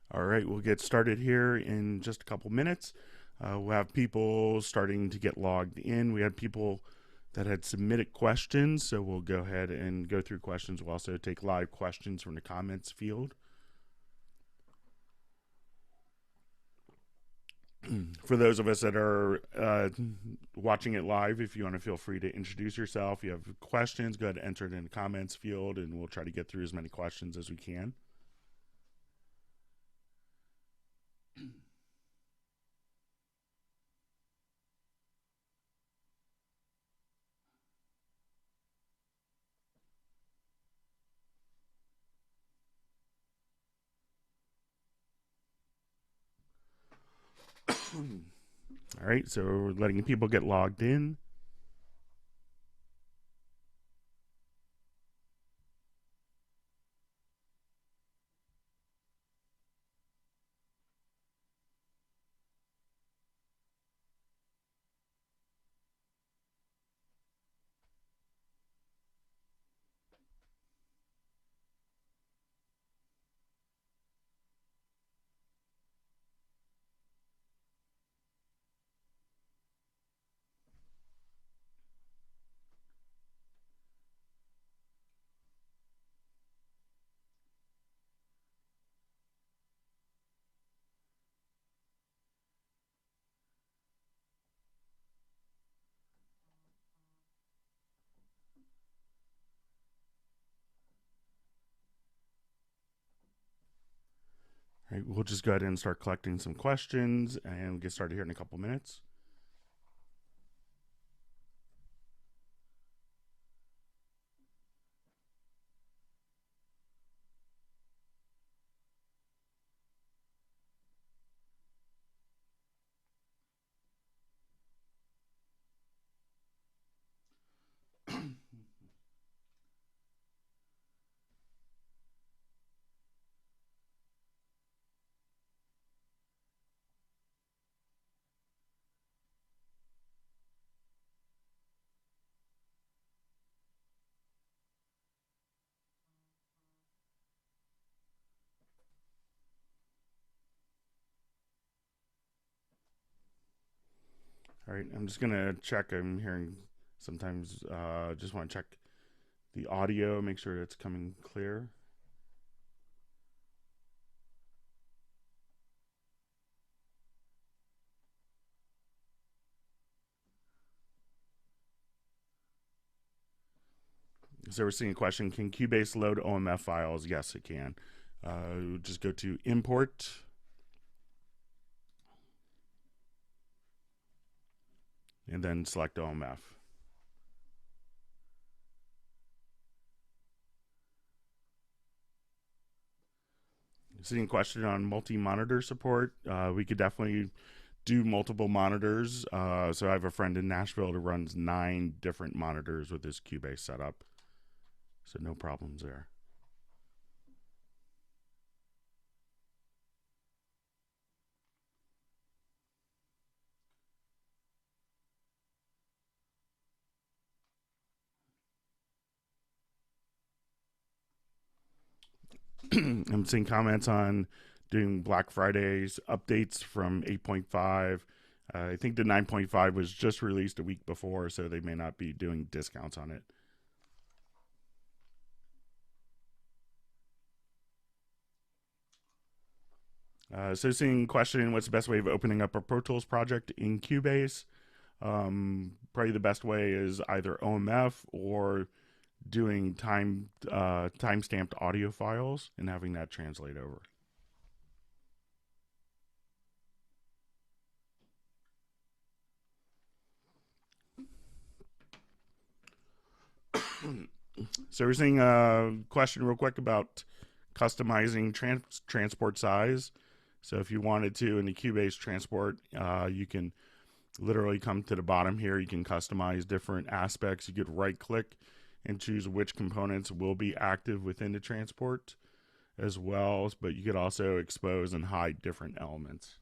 All right, we'll get started here in just a couple minutes. We'll have people starting to get logged in. We had people that had submitted questions, so we'll go ahead and go through questions. We'll also take live questions from the comments field. For those of us that are watching it live, if you want to feel free to introduce yourself. If you have questions, go ahead and enter it in the comments field, and we'll try to get through as many questions as we can. All right, so we're letting people get logged in. All right, we'll just go ahead and start collecting some questions and we'll get started here in a couple minutes. All right, I'm just gonna check. I'm hearing sometimes. Just want to check the audio, make sure it's coming clear. So we're seeing a question: can Cubase load OMF files? Yes, it can. Just go to Import, and then select OMF. Seeing a question on multi-monitor support. We could definitely do multiple monitors. So I have a friend in Nashville who runs 9 different monitors with his Cubase setup. So no problems there. I'm seeing comments on doing Black Friday's updates from 8.5. I think the 9.5 was just released a week before, so they may not be doing discounts on it. So seeing question, what's the best way of opening up a Pro Tools project in Cubase? Probably the best way is either OMF or doing time-stamped audio files and having that translate over. So we're seeing a question real quick about customizing transport size. So if you wanted to in the Cubase transport, you can literally come to the bottom here. You can customize different aspects. You could right click and choose which components will be active within the transport as well, but you could also expose and hide different elements.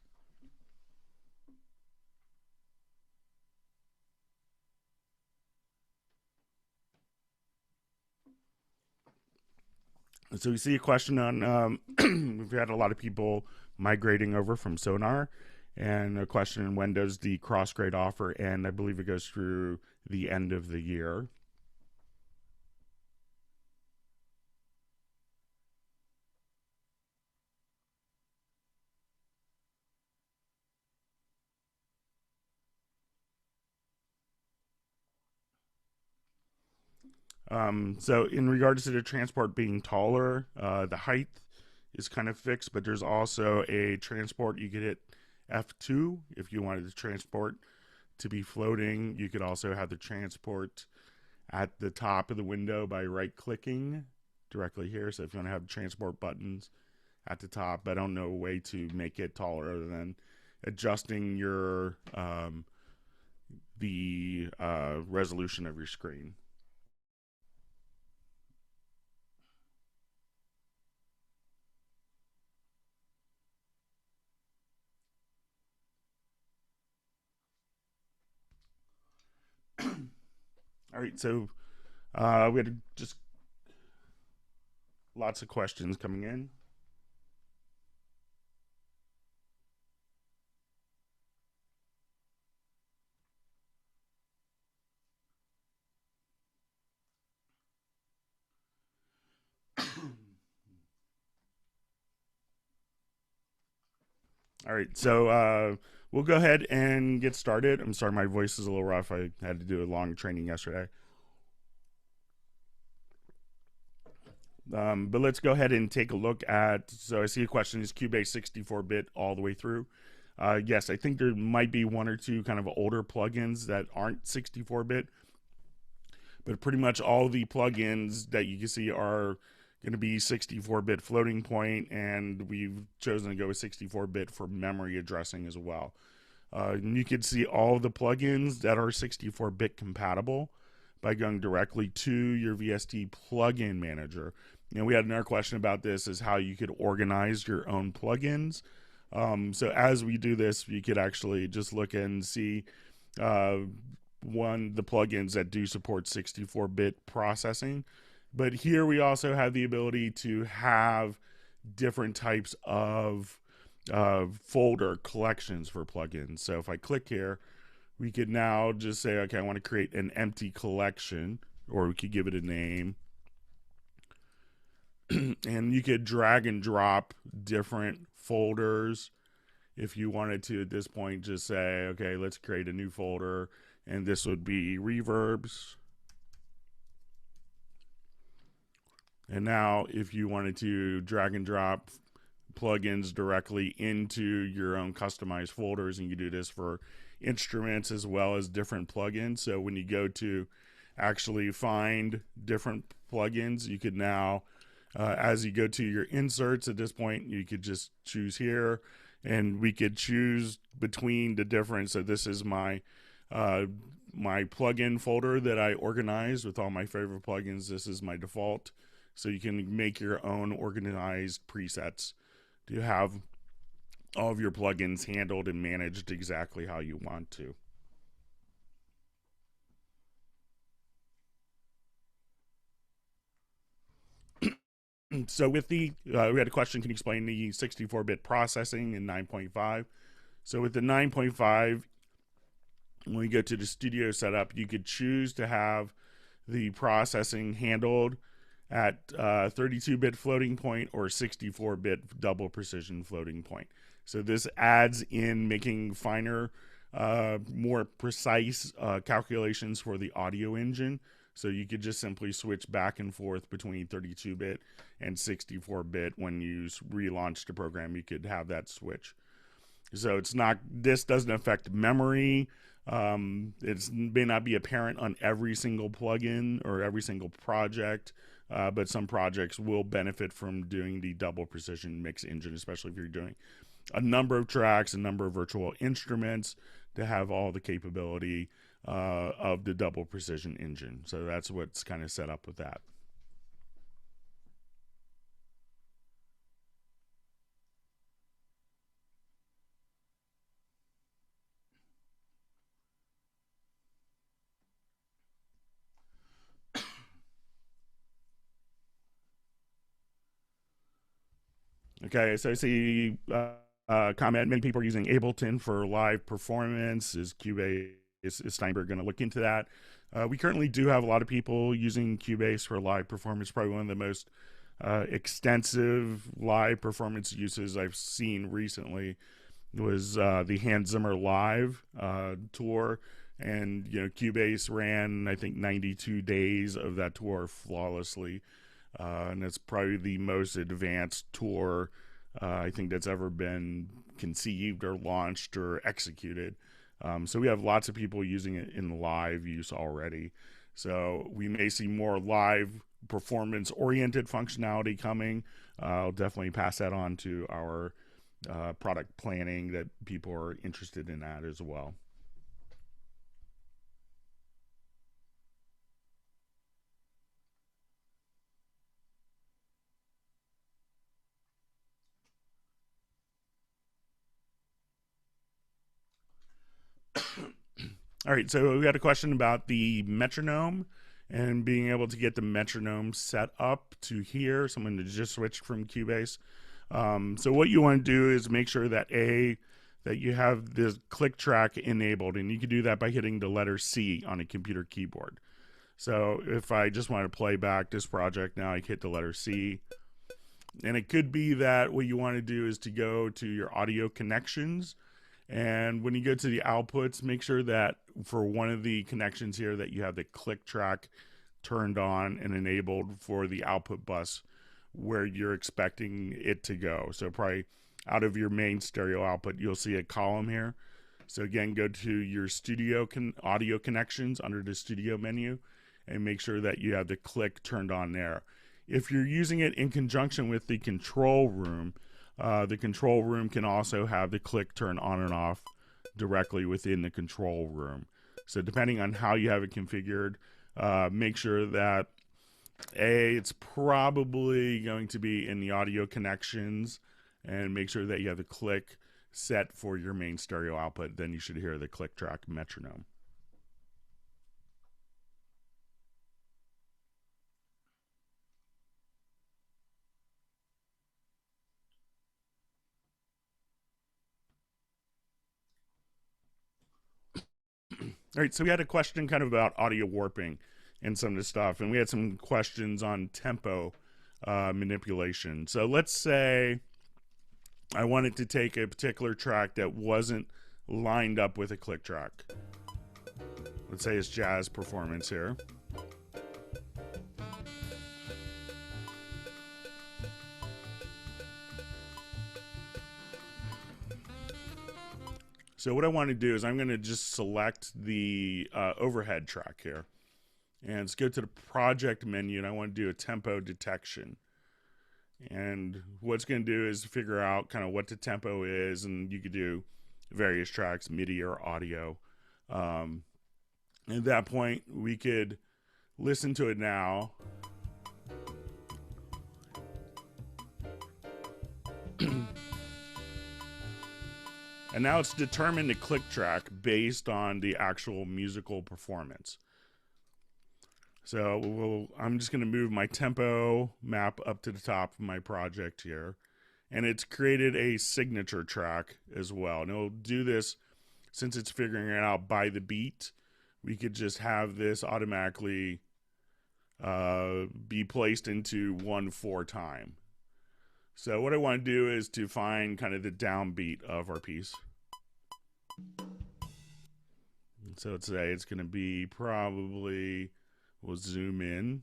So we see a question on we've had a lot of people migrating over from Sonar, and a question: when does the crossgrade offer end? I believe it goes through the end of the year. So in regards to the transport being taller, the height is kind of fixed, but there's also a transport you could hit F2 if you wanted the transport to be floating. You could also have the transport at the top of the window by right clicking directly here. So if you want to have transport buttons at the top, I don't know a way to make it taller other than adjusting your the resolution of your screen. All right, so we had just lots of questions coming in. All right, so we'll go ahead and get started. I'm sorry, my voice is a little rough. I had to do a long training yesterday. But let's go ahead and take a look at. So I see a question: is Cubase 64-bit all the way through? Yes, I think there might be one or two kind of older plugins that aren't 64-bit, but pretty much all the plugins that you can see are going to be 64-bit floating point, and we've chosen to go with 64-bit for memory addressing as well. And you can see all the plugins that are 64-bit compatible by going directly to your VST plugin manager. We had another question about this: is how you could organize your own plugins. So as we do this, you could actually just look and see the plugins that do support 64-bit processing. But here we also have the ability to have different types of folder collections for plugins. So if I click here, we could now just say, okay, I want to create an empty collection, or we could give it a name. And you could drag and drop different folders if you wanted to at this point. Just say, okay, let's create a new folder, and this would be reverbs. And now if you wanted to drag and drop plugins directly into your own customized folders, and you do this for instruments as well as different plugins. So when you go to actually find different plugins, you could now as you go to your inserts at this point, you could just choose here, and we could choose between the different. So this is my my plugin folder that I organized with all my favorite plugins. This is my default. So you can make your own organized presets to have all of your plugins handled and managed exactly how you want to. So with the, we had a question: can you explain the 64-bit processing in 9.5? So with the 9.5, when we go to the studio setup, you could choose to have the processing handled at 32-bit floating point or 64-bit double precision floating point. So this adds in making finer, more precise calculations for the audio engine. So you could just simply switch back and forth between 32-bit and 64-bit. When you relaunch the program, you could have that switch. So it's not, this doesn't affect memory. It may not be apparent on every single plugin or every single project, but some projects will benefit from doing the double precision mix engine, especially if you're doing a number of tracks, a number of virtual instruments, to have all the capability of the double precision engine. So that's what's kind of set up with that. Okay, so I see comment, many people are using Ableton for live performance. Is Steinberg going to look into that? We currently do have a lot of people using Cubase for live performance. Probably one of the most extensive live performance uses I've seen recently was the Hans Zimmer Live tour. And, you know, Cubase ran, I think, 92 days of that tour flawlessly. And it's probably the most advanced tour I think that's ever been conceived or launched or executed. So we have lots of people using it in live use already. So we may see more live performance-oriented functionality coming. I'll definitely pass that on to our product planning that people are interested in that as well. All right, so we got a question about the metronome and being able to get the metronome set up to here. Someone just switched from Cubase. So what you want to do is make sure that that you have this click track enabled, and you can do that by hitting the letter C on a computer keyboard. So if I just want to play back this project now, I hit the letter C. And it could be that what you want to do is to go to your audio connections, and when you go to the outputs, make sure that for one of the connections here that you have the click track turned on and enabled for the output bus where you're expecting it to go. So probably out of your main stereo output, you'll see a column here. So again, go to your studio audio connections under the studio menu and make sure that you have the click turned on there. If you're using it in conjunction with the control room can also have the click turn on and off directly within the control room. So depending on how you have it configured, make sure that it's probably going to be in the audio connections, and make sure that you have the click set for your main stereo output. Then you should hear the click track metronome. All right, so we had a question kind of about audio warping and some of the stuff, and we had some questions on tempo manipulation. So let's say I wanted to take a particular track that wasn't lined up with a click track. Let's say it's jazz performance here. So what I want to do is I'm going to just select the overhead track here. And let's go to the project menu, and I want to do a tempo detection. And what it's going to do is figure out kind of what the tempo is, and you could do various tracks, MIDI or audio. At that point, we could listen to it now. And now it's determined the click track based on the actual musical performance. So I'm just going to move my tempo map up to the top of my project here. And it's created a signature track as well. And it'll do this since it's figuring it out by the beat. We could just have this automatically be placed into 1/4 time. So what I want to do is to find kind of the downbeat of our piece. So today it's going to be probably, we'll zoom in.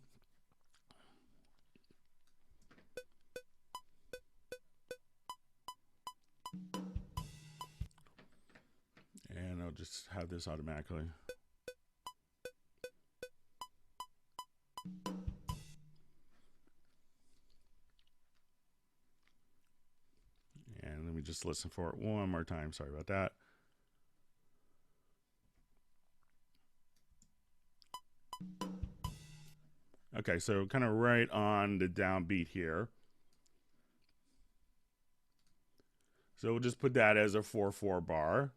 And I'll just have this automatically. And let me just listen for it one more time. Sorry about that. Okay, so kind of right on the downbeat here. So we'll just put that as a 4/4 bar.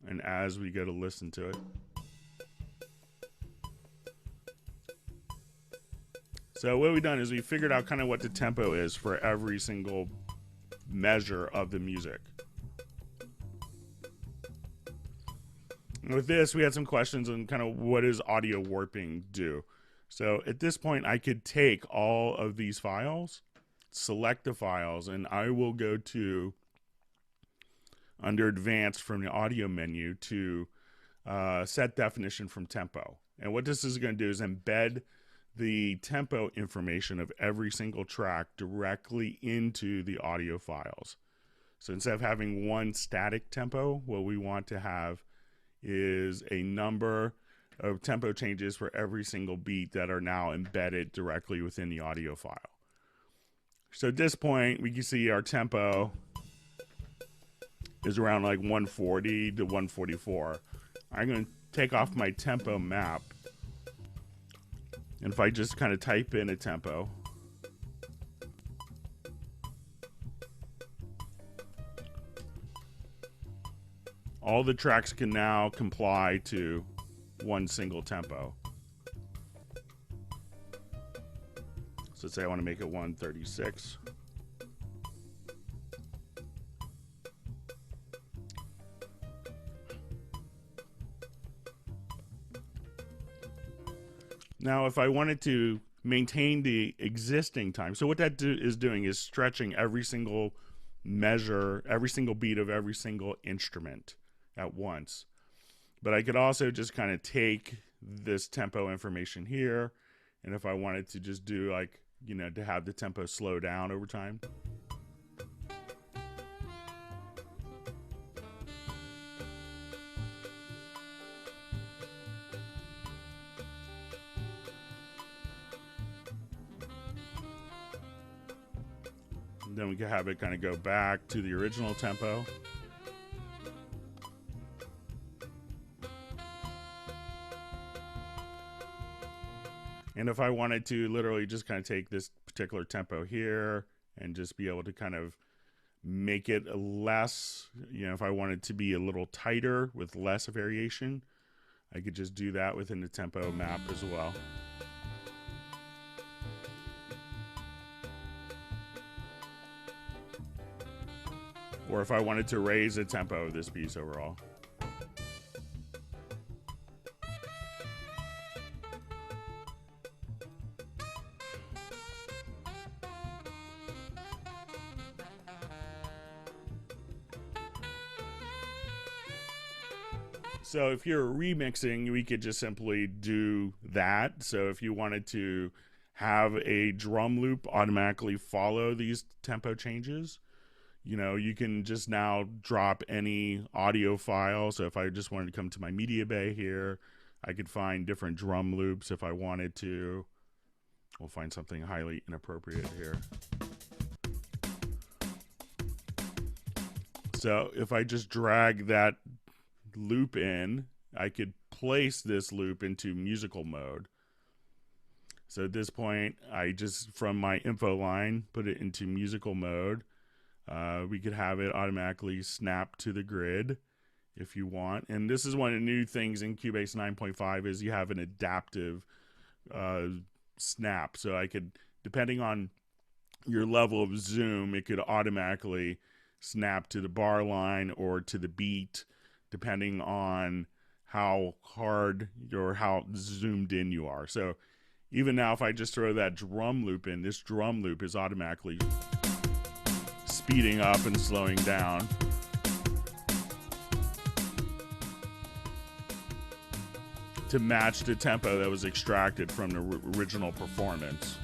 And as we go to listen to it. So what we've done is we figured out kind of what the tempo is for every single measure of the music. And with this, we had some questions on kind of what does audio warping do. So at this point, I could take all of these files, select the files, and I will go to under Advanced from the audio menu to set definition from tempo. And what this is going to do is embed the tempo information of every single track directly into the audio files. So instead of having one static tempo, what we want to have is a number of tempo changes for every single beat that are now embedded directly within the audio file. So at this point, we can see our tempo is around like 140 to 144. I'm going to take off my tempo map. And if I just kind of type in a tempo, all the tracks can now comply to one single tempo. So let's say I want to make it 136. Now, if I wanted to maintain the existing time, so what that is doing is stretching every single measure, every single beat of every single instrument at once. But I could also just kind of take this tempo information here, and if I wanted to just do like, you know, to have the tempo slow down over time. And then we can have it kind of go back to the original tempo. And if I wanted to literally just kind of take this particular tempo here and just be able to kind of make it less, you know, if I wanted to be a little tighter with less variation, I could just do that within the tempo map as well. Or if I wanted to raise the tempo of this piece overall. So if you're remixing, we could just simply do that. So if you wanted to have a drum loop automatically follow these tempo changes, you know, you can just now drop any audio file. So if I just wanted to come to my media bay here, I could find different drum loops if I wanted to. We'll find something highly inappropriate here. So if I just drag that loop in, I could place this loop into musical mode. So at this point, I just, from my info line, put it into musical mode. We could have it automatically snap to the grid if you want. And this is one of the new things in Cubase 9.5 is you have an adaptive snap. So I could, depending on your level of zoom, it could automatically snap to the bar line or to the beat, depending on how hard or how zoomed in you are. So even now, if I just throw that drum loop in, this drum loop is automatically speeding up and slowing down. To match the tempo that was extracted from the original performance.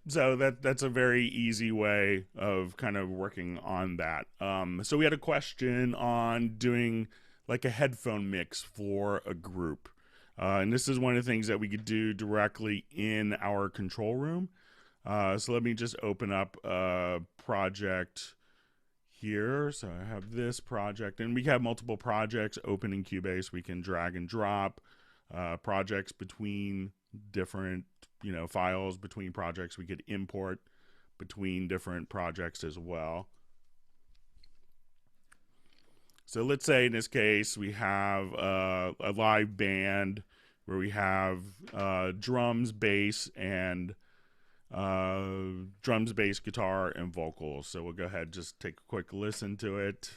So that's a very easy way of kind of working on that. So we had a question on doing like a headphone mix for a group. And this is one of the things that we could do directly in our control room. So let me just open up a project here. So I have this project, and we have multiple projects open in Cubase. We can drag and drop projects between different, you know, files between projects. We could import between different projects as well. So let's say in this case we have a live band where we have drums, bass, and drums, bass, guitar, and vocals. So we'll go ahead and just take a quick listen to it.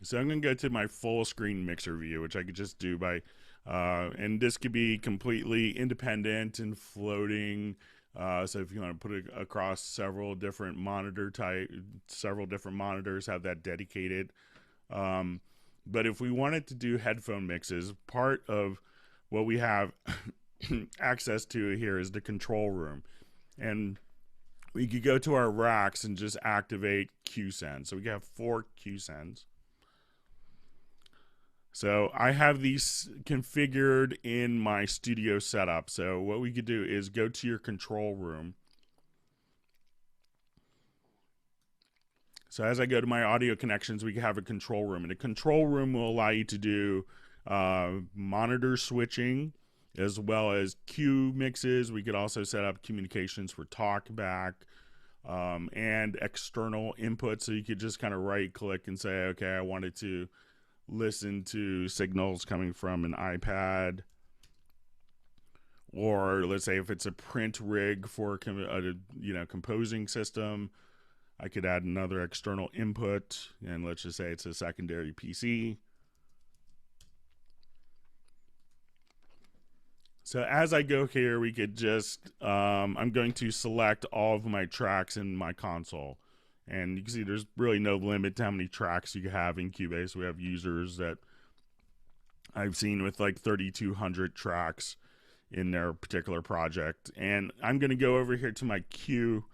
So I'm going to go to my full screen mixer view, which I could just do by, and this could be completely independent and floating. So if you want to put it across several different monitors, have that dedicated. But if we wanted to do headphone mixes, part of what we have access to here is the control room. And we could go to our racks and just activate QSend. So we have 4 QSends. So I have these configured in my studio setup. So what we could do is go to your control room. So as I go to my audio connections, we can have a control room. And the control room will allow you to do monitor switching as well as cue mixes. We could also set up communications for talkback and external input. So you could just kind of right click and say, okay, I wanted to listen to signals coming from an iPad, or let's say if it's a print rig for a composing system, I could add another external input, and let's just say it's a secondary PC. So as I go here, we could just I'm going to select all of my tracks in my console. And you can see there's really no limit to how many tracks you have in Cubase. We have users that I've seen with like 3,200 tracks in their particular project. And I'm going to go over here to my cue.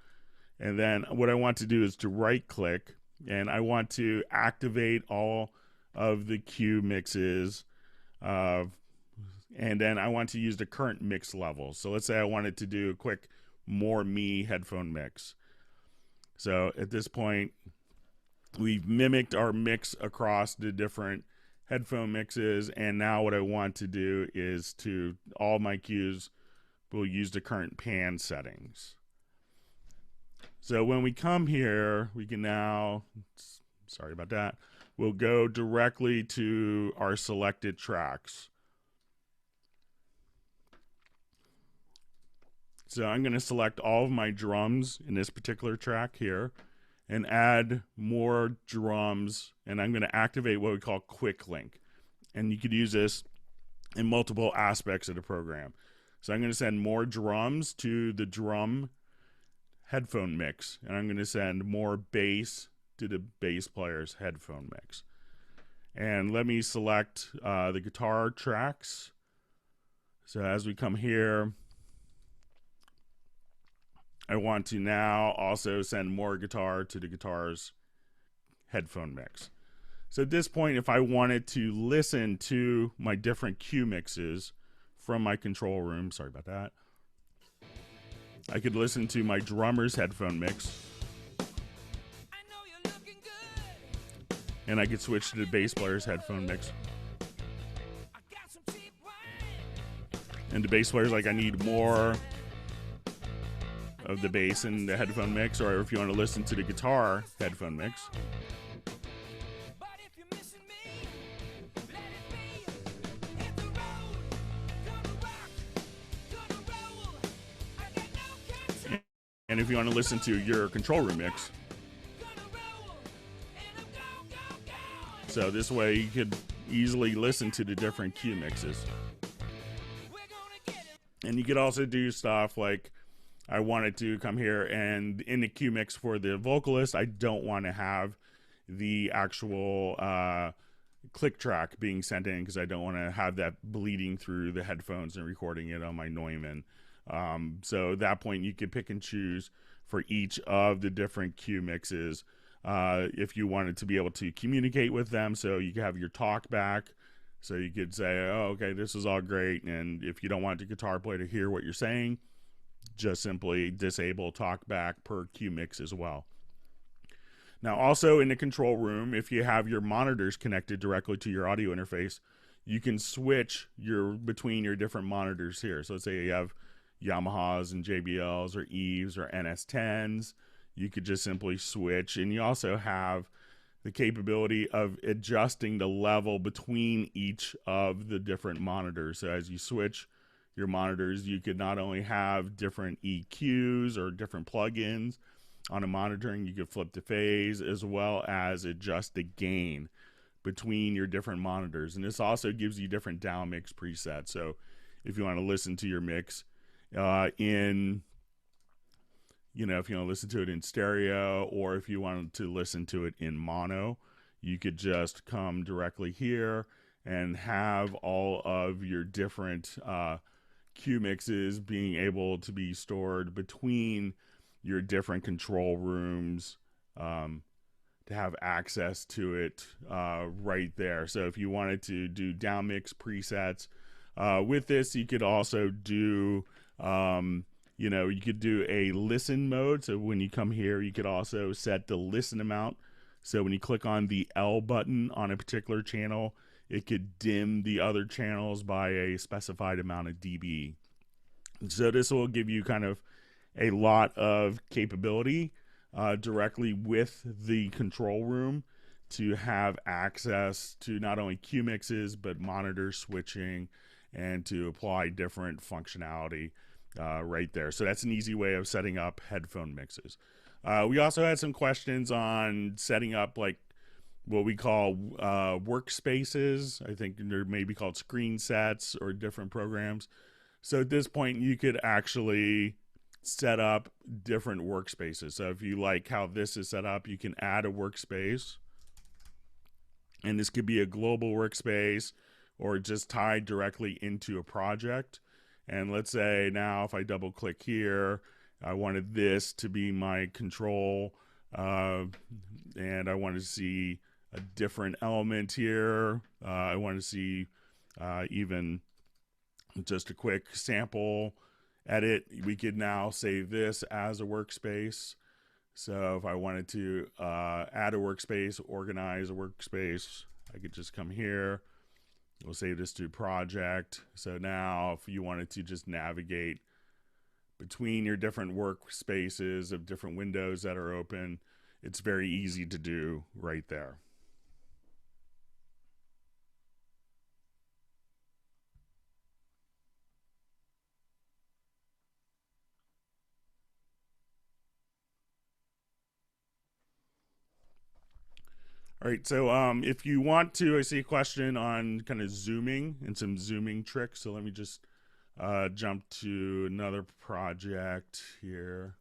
And then what I want to do is to right click. And I want to activate all of the cue mixes. And then I want to use the current mix level. So let's say I wanted to do a quick More Me headphone mix. So at this point, we've mimicked our mix across the different headphone mixes. And now what I want to do is to all my cues will use the current pan settings. So when we come here, we can now, sorry about that, we'll go directly to our selected tracks. So I'm going to select all of my drums in this particular track here and add more drums, and I'm going to activate what we call quick link. And you could use this in multiple aspects of the program. So I'm going to send more drums to the drum headphone mix, and I'm going to send more bass to the bass player's headphone mix. And let me select the guitar tracks. So as we come here, I want to now also send more guitar to the guitar's headphone mix. So at this point, if I wanted to listen to my different cue mixes from my control room, sorry about that, I could listen to my drummer's headphone mix. And I could switch to the bass player's headphone mix. And the bass player's like, I need more of the bass in the headphone mix, or if you want to listen to the guitar headphone mix. And if you want to listen to your control room mix. So this way you could easily listen to the different cue mixes. And you could also do stuff like, I wanted to come here and in the cue mix for the vocalist, I don't want to have the actual click track being sent in because I don't want to have that bleeding through the headphones and recording it on my Neumann. So at that point, you could pick and choose for each of the different cue mixes if you wanted to be able to communicate with them. So you could have your talk back. So you could say, oh, okay, this is all great. And if you don't want the guitar player to hear what you're saying, just simply disable talkback per cue mix as well. Now also in the control room, if you have your monitors connected directly to your audio interface, you can switch between your different monitors here. So let's say you have Yamahas and JBLs or Eves or NS10s. You could just simply switch, and you also have the capability of adjusting the level between each of the different monitors. So as you switch your monitors, you could not only have different EQs or different plugins on a monitoring, you could flip the phase as well as adjust the gain between your different monitors. And this also gives you different down mix presets. So if you want to listen to your mix if you want to listen to it in stereo, or if you wanted to listen to it in mono, you could just come directly here and have all of your different Q mixes being able to be stored between your different control rooms, to have access to it right there. So if you wanted to do down mix presets with this, you could also do you could do a listen mode. So when you come here, you could also set the listen amount. So when you click on the L button on a particular channel, it could dim the other channels by a specified amount of dB. So this will give you kind of a lot of capability directly with the control room to have access to not only Q mixes, but monitor switching, and to apply different functionality right there. So that's an easy way of setting up headphone mixes. We also had some questions on setting up like what we call workspaces. I think they're maybe called screen sets or different programs. So at this point, you could actually set up different workspaces. So if you like how this is set up, you can add a workspace, and this could be a global workspace or just tied directly into a project. And let's say now if I double click here, I wanted this to be my control, and I want to see a different element here. I want to see even just a quick sample edit. We could now save this as a workspace. So if I wanted to add a workspace, organize a workspace, I could just come here. We'll save this to project. So now if you wanted to just navigate between your different workspaces of different windows that are open, it's very easy to do right there. All right, so if you want to, I see a question on kind of zooming and some zooming tricks. So let me just jump to another project here.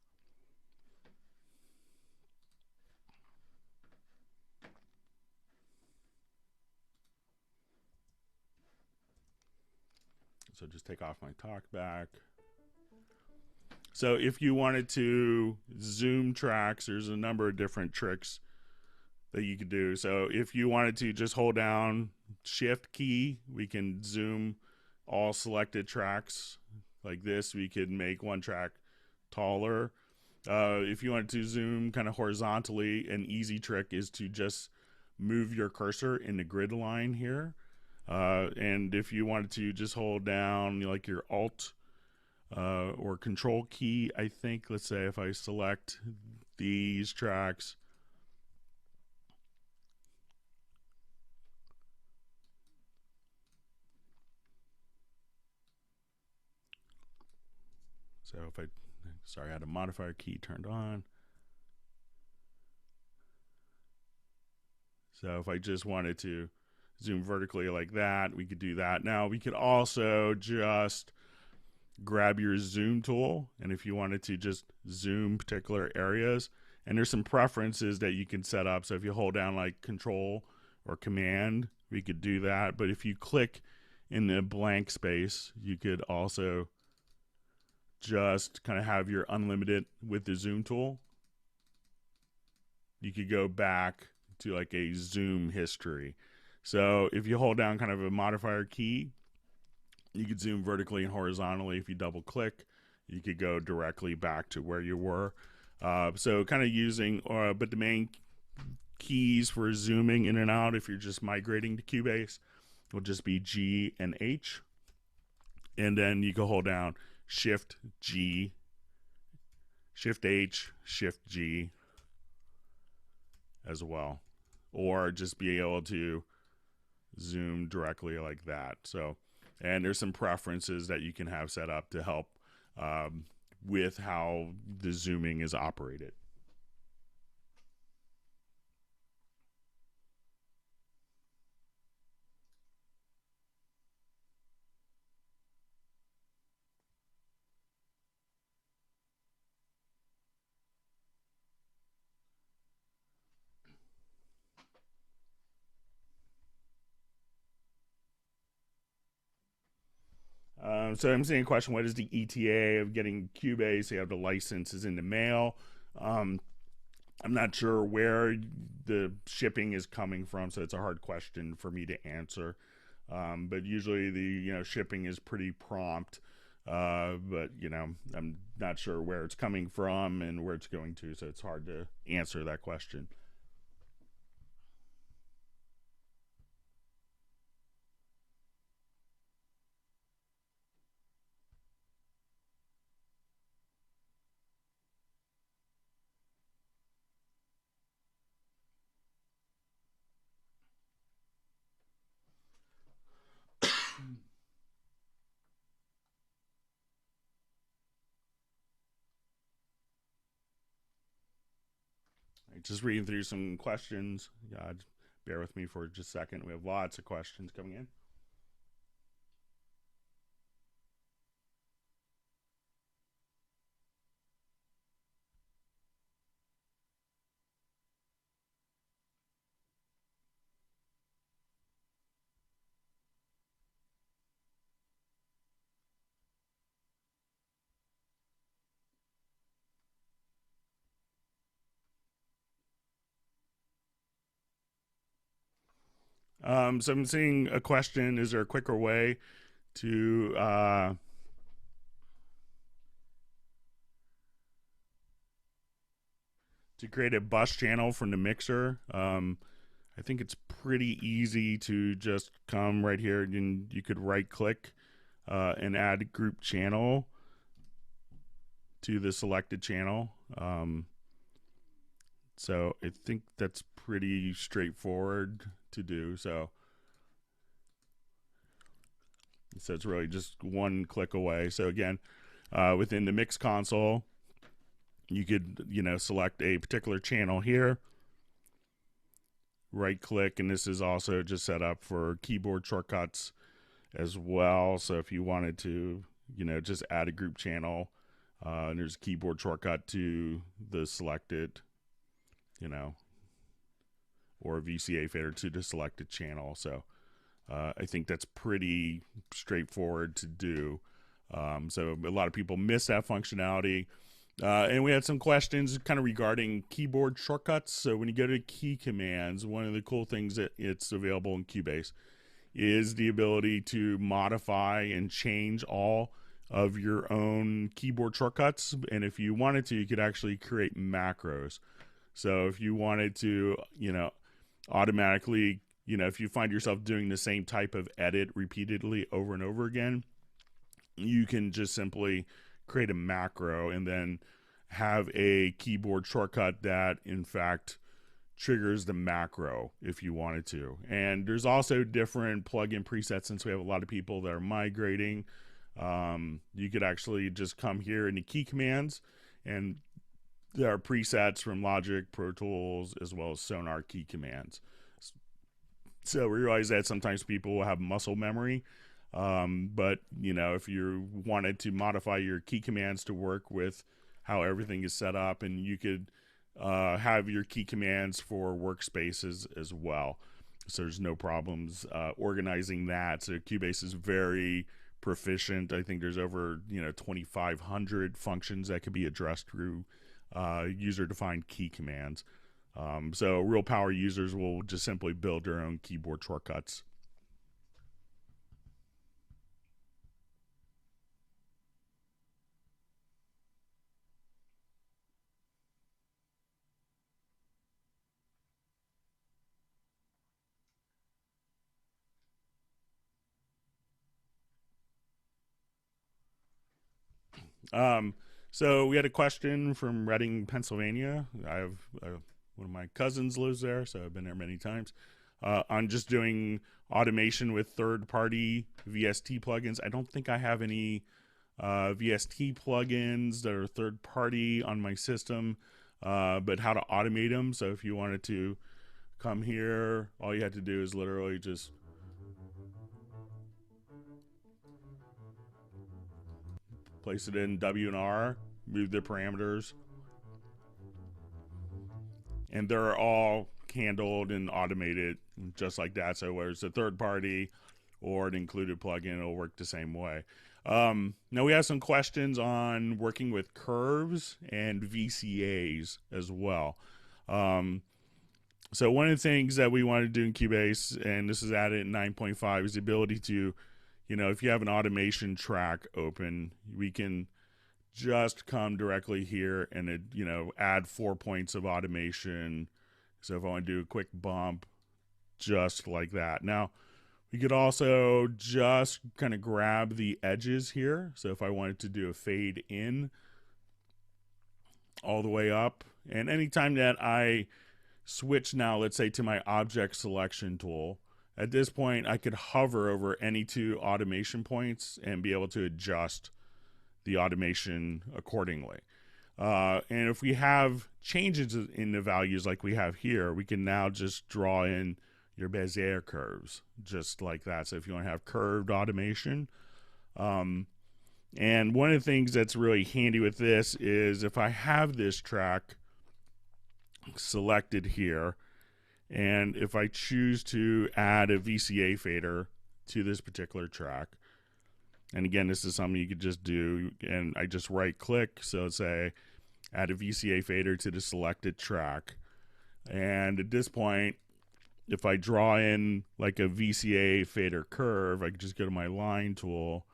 So just take off my talkback. So if you wanted to zoom tracks, there's a number of different tricks that you could do. So if you wanted to just hold down shift key, we can zoom all selected tracks like this. We could make one track taller. If you wanted to zoom kind of horizontally, an easy trick is to just move your cursor in the grid line here. And if you wanted to just hold down like your Alt or Control key, I think, let's say if I select these tracks, so if I had a modifier key turned on. So if I just wanted to zoom vertically like that, we could do that. Now we could also just grab your zoom tool, and if you wanted to just zoom particular areas, and there's some preferences that you can set up. So if you hold down like Control or Command, we could do that. But if you click in the blank space, you could also just kind of have your unlimited with the zoom tool. You could go back to like a zoom history. So if you hold down kind of a modifier key, you could zoom vertically and horizontally. If you double click, you could go directly back to where you were. So kind of using, but the main keys for zooming in and out, if you're just migrating to Cubase, will just be G and H. And then you can hold down Shift G, Shift H, Shift G as well. Or just be able to zoom directly like that. So, and there's some preferences that you can have set up to help with how the zooming is operated. So I'm seeing a question, what is the ETA of getting Cubase? You have the licenses in the mail. I'm not sure where the shipping is coming from, so it's a hard question for me to answer. But usually the shipping is pretty prompt. But I'm not sure where it's coming from and where it's going to, so it's hard to answer that question. Just reading through some questions. God, bear with me for just a second. We have lots of questions coming in. So I'm seeing a question, is there a quicker way to create a bus channel from the mixer? I think it's pretty easy to just come right here and you could right click and add a group channel to the selected channel. So I think that's pretty straightforward to do. So it's really just one click away. So again, within the mix console, you could select a particular channel here, right click, and this is also just set up for keyboard shortcuts as well. So if you wanted to just add a group channel, and there's a keyboard shortcut to the selected or a VCA fader to the selected channel. So I think that's pretty straightforward to do. So a lot of people miss that functionality. And we had some questions kind of regarding keyboard shortcuts. So when you go to key commands, one of the cool things that it's available in Cubase is the ability to modify and change all of your own keyboard shortcuts. And if you wanted to, you could actually create macros. So if you wanted to, automatically, if you find yourself doing the same type of edit repeatedly over and over again, you can just simply create a macro and then have a keyboard shortcut that in fact triggers the macro if you wanted to. And there's also different plugin presets. Since we have a lot of people that are migrating, you could actually just come here into key commands, and there are presets from Logic, Pro Tools, as well as Sonar key commands. So we realize that sometimes people will have muscle memory, but if you wanted to modify your key commands to work with how everything is set up, and you could have your key commands for Workspaces as well. So there's no problems organizing that. So Cubase is very proficient. I think there's over 2,500 functions that could be addressed through user-defined key commands. So real power users will just simply build their own keyboard shortcuts. So we had a question from Reading, Pennsylvania. I have one of my cousins lives there, so I've been there many times. On just doing automation with third-party VST plugins. I don't think I have any VST plugins that are third-party on my system, but how to automate them. So if you wanted to come here, all you had to do is literally just place it in W&R, move the parameters, and they're all handled and automated just like that. So whether it's a third party or an included plugin, it'll work the same way. Now we have some questions on working with curves and VCAs as well. So one of the things that we want to do in Cubase, and this is added in 9.5, is the ability to, if you have an automation track open, we can just come directly here and add 4 points of automation. So if I want to do a quick bump, just like that. Now, we could also just kind of grab the edges here. So if I wanted to do a fade in all the way up, and anytime that I switch now, let's say to my object selection tool, at this point I could hover over any two automation points and be able to adjust the automation accordingly. And if we have changes in the values like we have here, we can now just draw in your Bezier curves just like that. So if you want to have curved automation, and one of the things that's really handy with this is if I have this track selected here, and if I choose to add a VCA fader to this particular track, and again, this is something you could just do, and I just right click, so say add a VCA fader to the selected track, and at this point, if I draw in like a VCA fader curve, I could just go to my line tool,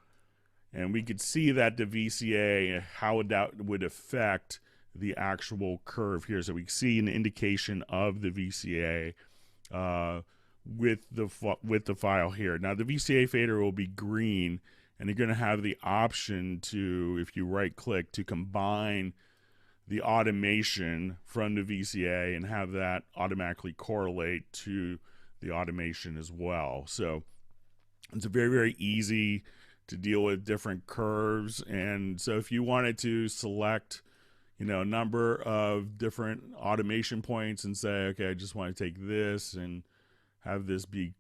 and we could see that the VCA, how that would affect the actual curve here. So we can see an indication of the VCA with the file here. Now the VCA fader will be green, and you're going to have the option to, if you right click, to combine the automation from the VCA and have that automatically correlate to the automation as well. So it's very, very easy to deal with different curves. And so if you wanted to select, a number of different automation points and say, okay, I just want to take this and have this be,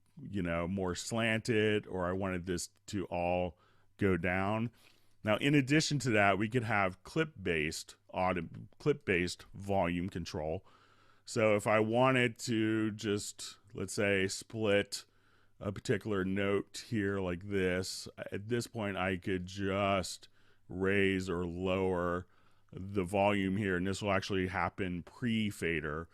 more slanted, or I wanted this to all go down. Now, in addition to that, we could have clip-based volume control. So if I wanted to just, let's say, split a particular note here like this, at this point I could just raise or lower the volume here, and this will actually happen pre-fader.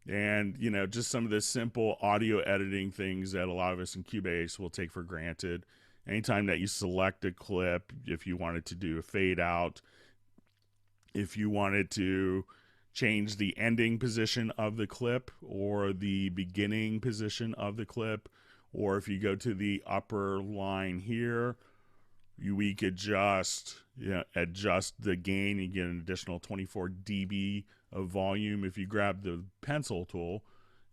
And just some of the simple audio editing things that a lot of us in Cubase will take for granted. Anytime that you select a clip, if you wanted to do a fade out, if you wanted to change the ending position of the clip or the beginning position of the clip, or if you go to the upper line here, we could just adjust the gain. You get an additional 24 dB of volume. If you grab the pencil tool,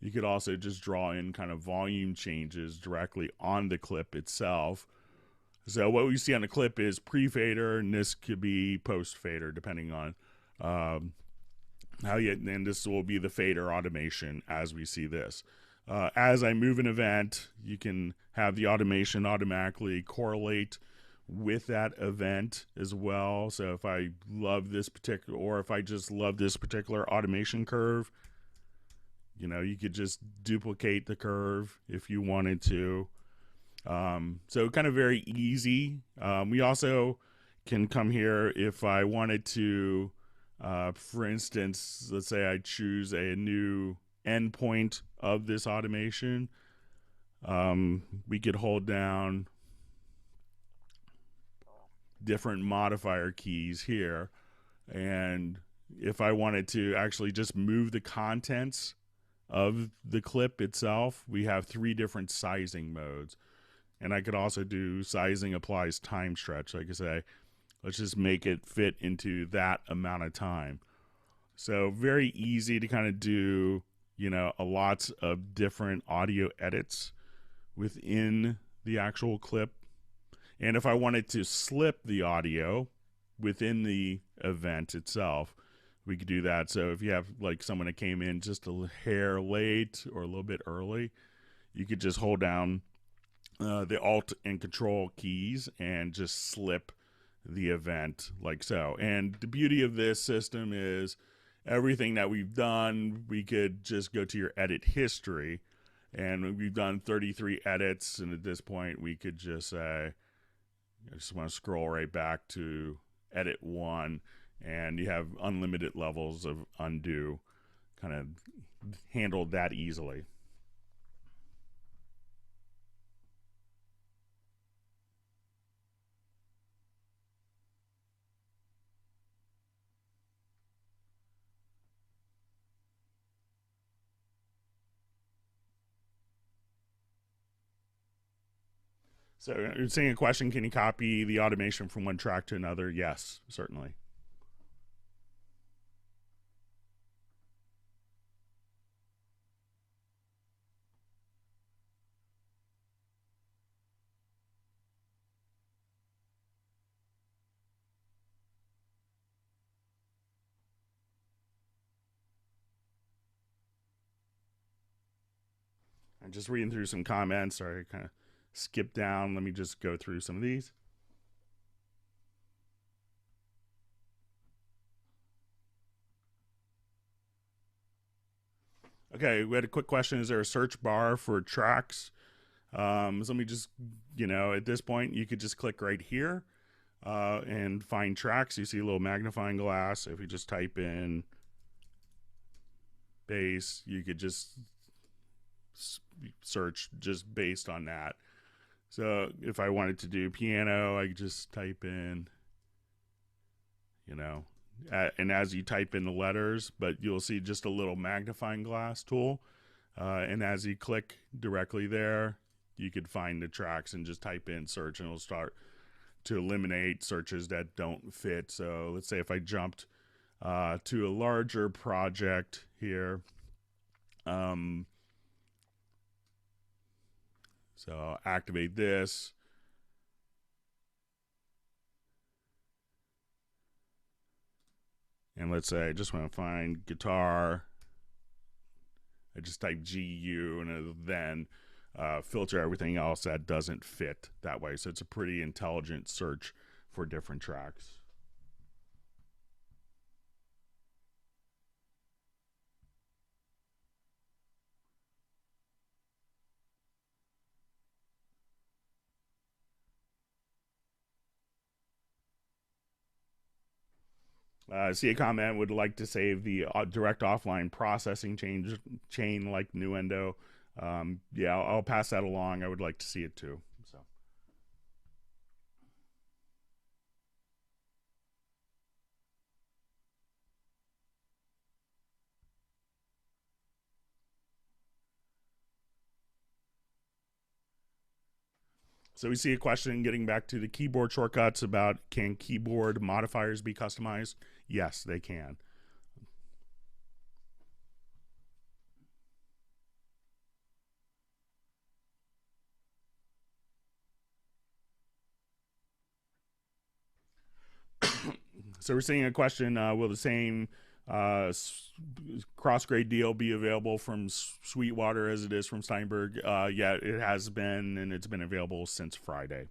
you could also just draw in kind of volume changes directly on the clip itself. So what we see on the clip is pre-fader, and this could be post-fader, depending on how you, and this will be the fader automation as we see this. As I move an event, you can have the automation automatically correlate with that event as well. So if I love this particular, or if I just love this particular automation curve, you could just duplicate the curve if you wanted to. So kind of very easy. We also can come here if I wanted to, for instance, let's say I choose a new endpoint of this automation. We could hold down different modifier keys here, and if I wanted to actually just move the contents of the clip itself, we have 3 different sizing modes. And I could also do sizing applies time stretch. Like I say, Let's just make it fit into that amount of time. So very easy to kind of do, you know, a lots of different audio edits within the actual clip. And if I wanted to slip the audio within the event itself, we could do that. So if you have like someone that came in just a hair late or a little bit early, you could just hold down the Alt and Control keys and just slip the event like so. And the beauty of this system is everything that we've done, we could just go to your edit history, and we've done 33 edits, and at this point we could just say, I just want to scroll right back to edit 1, and you have unlimited levels of undo, kind of handled that easily. So you're seeing a question, can you copy the automation from one track to another? Yes, certainly. I'm just reading through some comments. Sorry, I kind of skipped down. Let me just go through some of these. Okay, we had a quick question. Is there a search bar for tracks? So let me just, you know, at this point, you could just click right here and find tracks. You see a little magnifying glass. If you just type in bass, you could just search just based on that. So if I wanted to do piano, I could just type in, you know, and as you type in the letters, but you'll see just a little magnifying glass tool. And as you click directly there, you could find the tracks and just type in search, and it'll start to eliminate searches that don't fit. So let's say if I jumped to a larger project here, so I'll activate this. And let's say I just want to find guitar. I just type GU, and it'll then filter everything else that doesn't fit that way. So it's a pretty intelligent search for different tracks. See a comment, would like to save the direct offline processing chain like Nuendo. Yeah, I'll pass that along. I would like to see it too. So we see a question getting back to the keyboard shortcuts about, can keyboard modifiers be customized? Yes, they can. So we're seeing a question, will the same cross-grade deal be available from Sweetwater as it is from Steinberg? Yeah, it has been, and it's been available since Friday.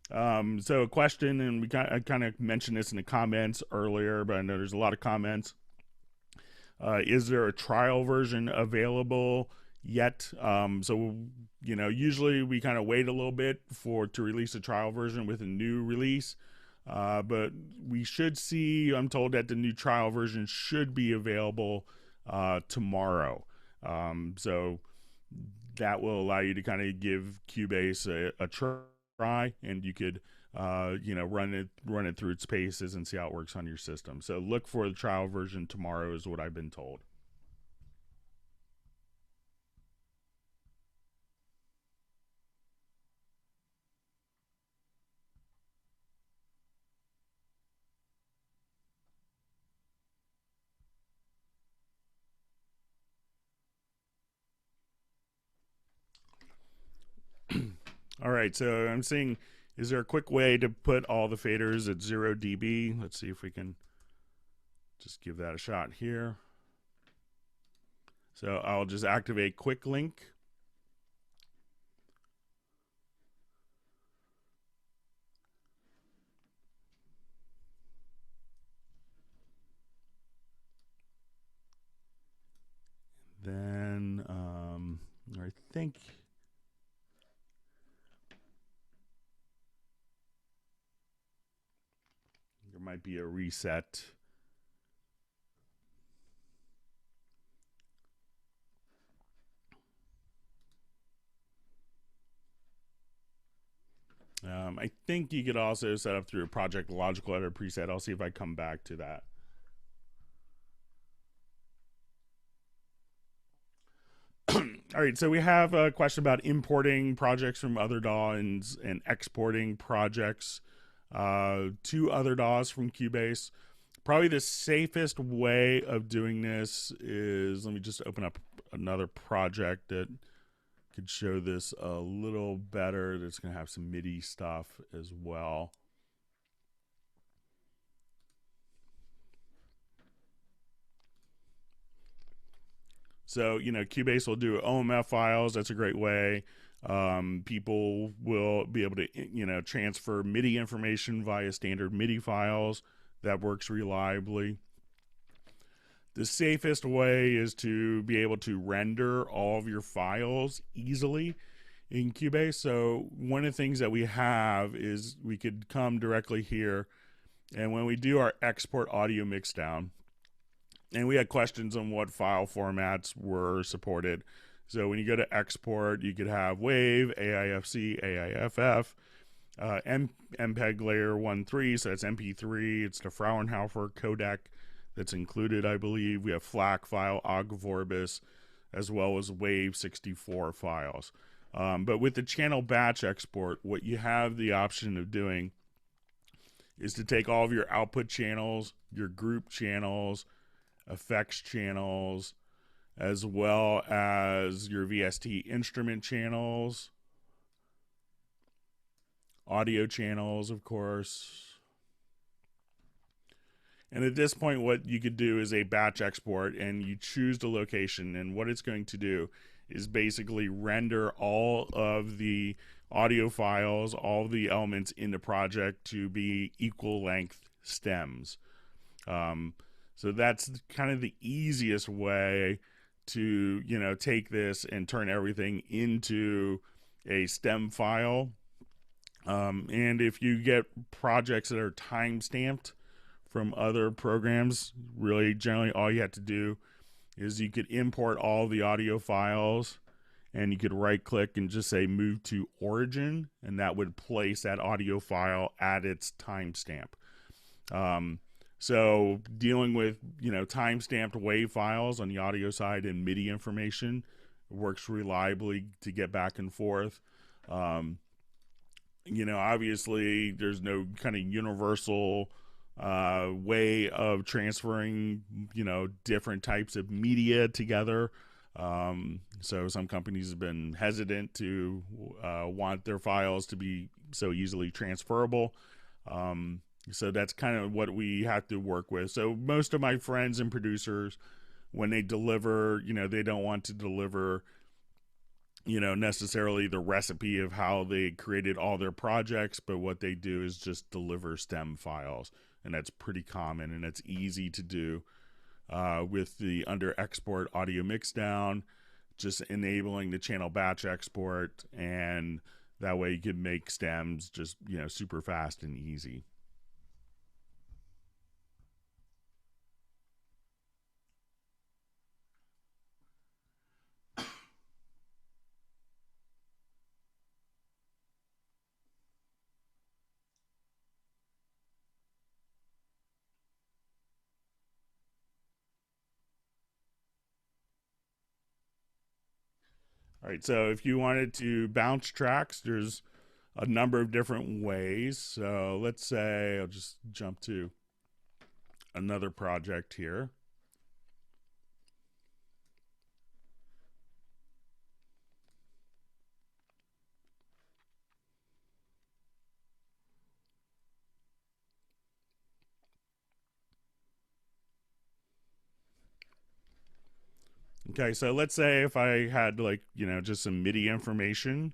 So a question, and I kind of mentioned this in the comments earlier, but I know there's a lot of comments. Is there a trial version available yet? So, you know, usually we kind of wait a little bit to release a trial version with a new release. But we should see, I'm told that the new trial version should be available tomorrow. So that will allow you to kind of give Cubase a try, and you could you know, run it through its paces and see how it works on your system. So look for the trial version tomorrow is what I've been told. All right, so I'm seeing, is there a quick way to put all the faders at 0 dB? Let's see if we can just give that a shot here. So I'll just activate quick link. Then I think there might be a reset. I think you could also set up through a project logical editor preset. I'll see if I come back to that. All right, so we have a question about importing projects from other DAWs and exporting projects to other DAWs from Cubase. Probably the safest way of doing this is, let me just open up another project that could show this a little better. That's going to have some MIDI stuff as well. So, you know, Cubase will do OMF files. That's a great way. People will be able to, you know, transfer MIDI information via standard MIDI files. That works reliably. The safest way is to be able to render all of your files easily in Cubase. So one of the things that we have is we could come directly here, and when we do our export audio mixdown, and we had questions on what file formats were supported. So when you go to export, you could have WAV, AIFC, AIFF, MPEG layer 1.3, so that's MP3. It's the Fraunhofer codec that's included, I believe. We have FLAC file, OGG Vorbis, as well as WAV 64 files. But with the channel batch export, what you have the option of doing is to take all of your output channels, your group channels, effects channels, as well as your VST instrument channels, audio channels, of course. And at this point, what you could do is a batch export, and you choose the location, and what it's going to do is basically render all of the audio files, all of the elements in the project to be equal length stems. So that's kind of the easiest way to, you know, take this and turn everything into a stem file. And if you get projects that are time-stamped from other programs, really generally all you have to do is you could import all the audio files, and you could right-click and just say move to origin, and that would place that audio file at its timestamp. So dealing with, you know, time-stamped WAV files on the audio side and MIDI information works reliably to get back and forth. You know, obviously there's no kind of universal way of transferring, you know, different types of media together. So some companies have been hesitant to want their files to be so easily transferable. So that's kind of what we have to work with. So most of my friends and producers, when they deliver, you know, they don't want to deliver, you know, necessarily the recipe of how they created all their projects, but what they do is just deliver stem files. And that's pretty common, and it's easy to do with the under export audio mixdown, just enabling the channel batch export, and that way you can make stems just, you know, super fast and easy. All right, so if you wanted to bounce tracks, there's a number of different ways. So let's say I'll just jump to another project here. Okay, so let's say if I had like, just some MIDI information.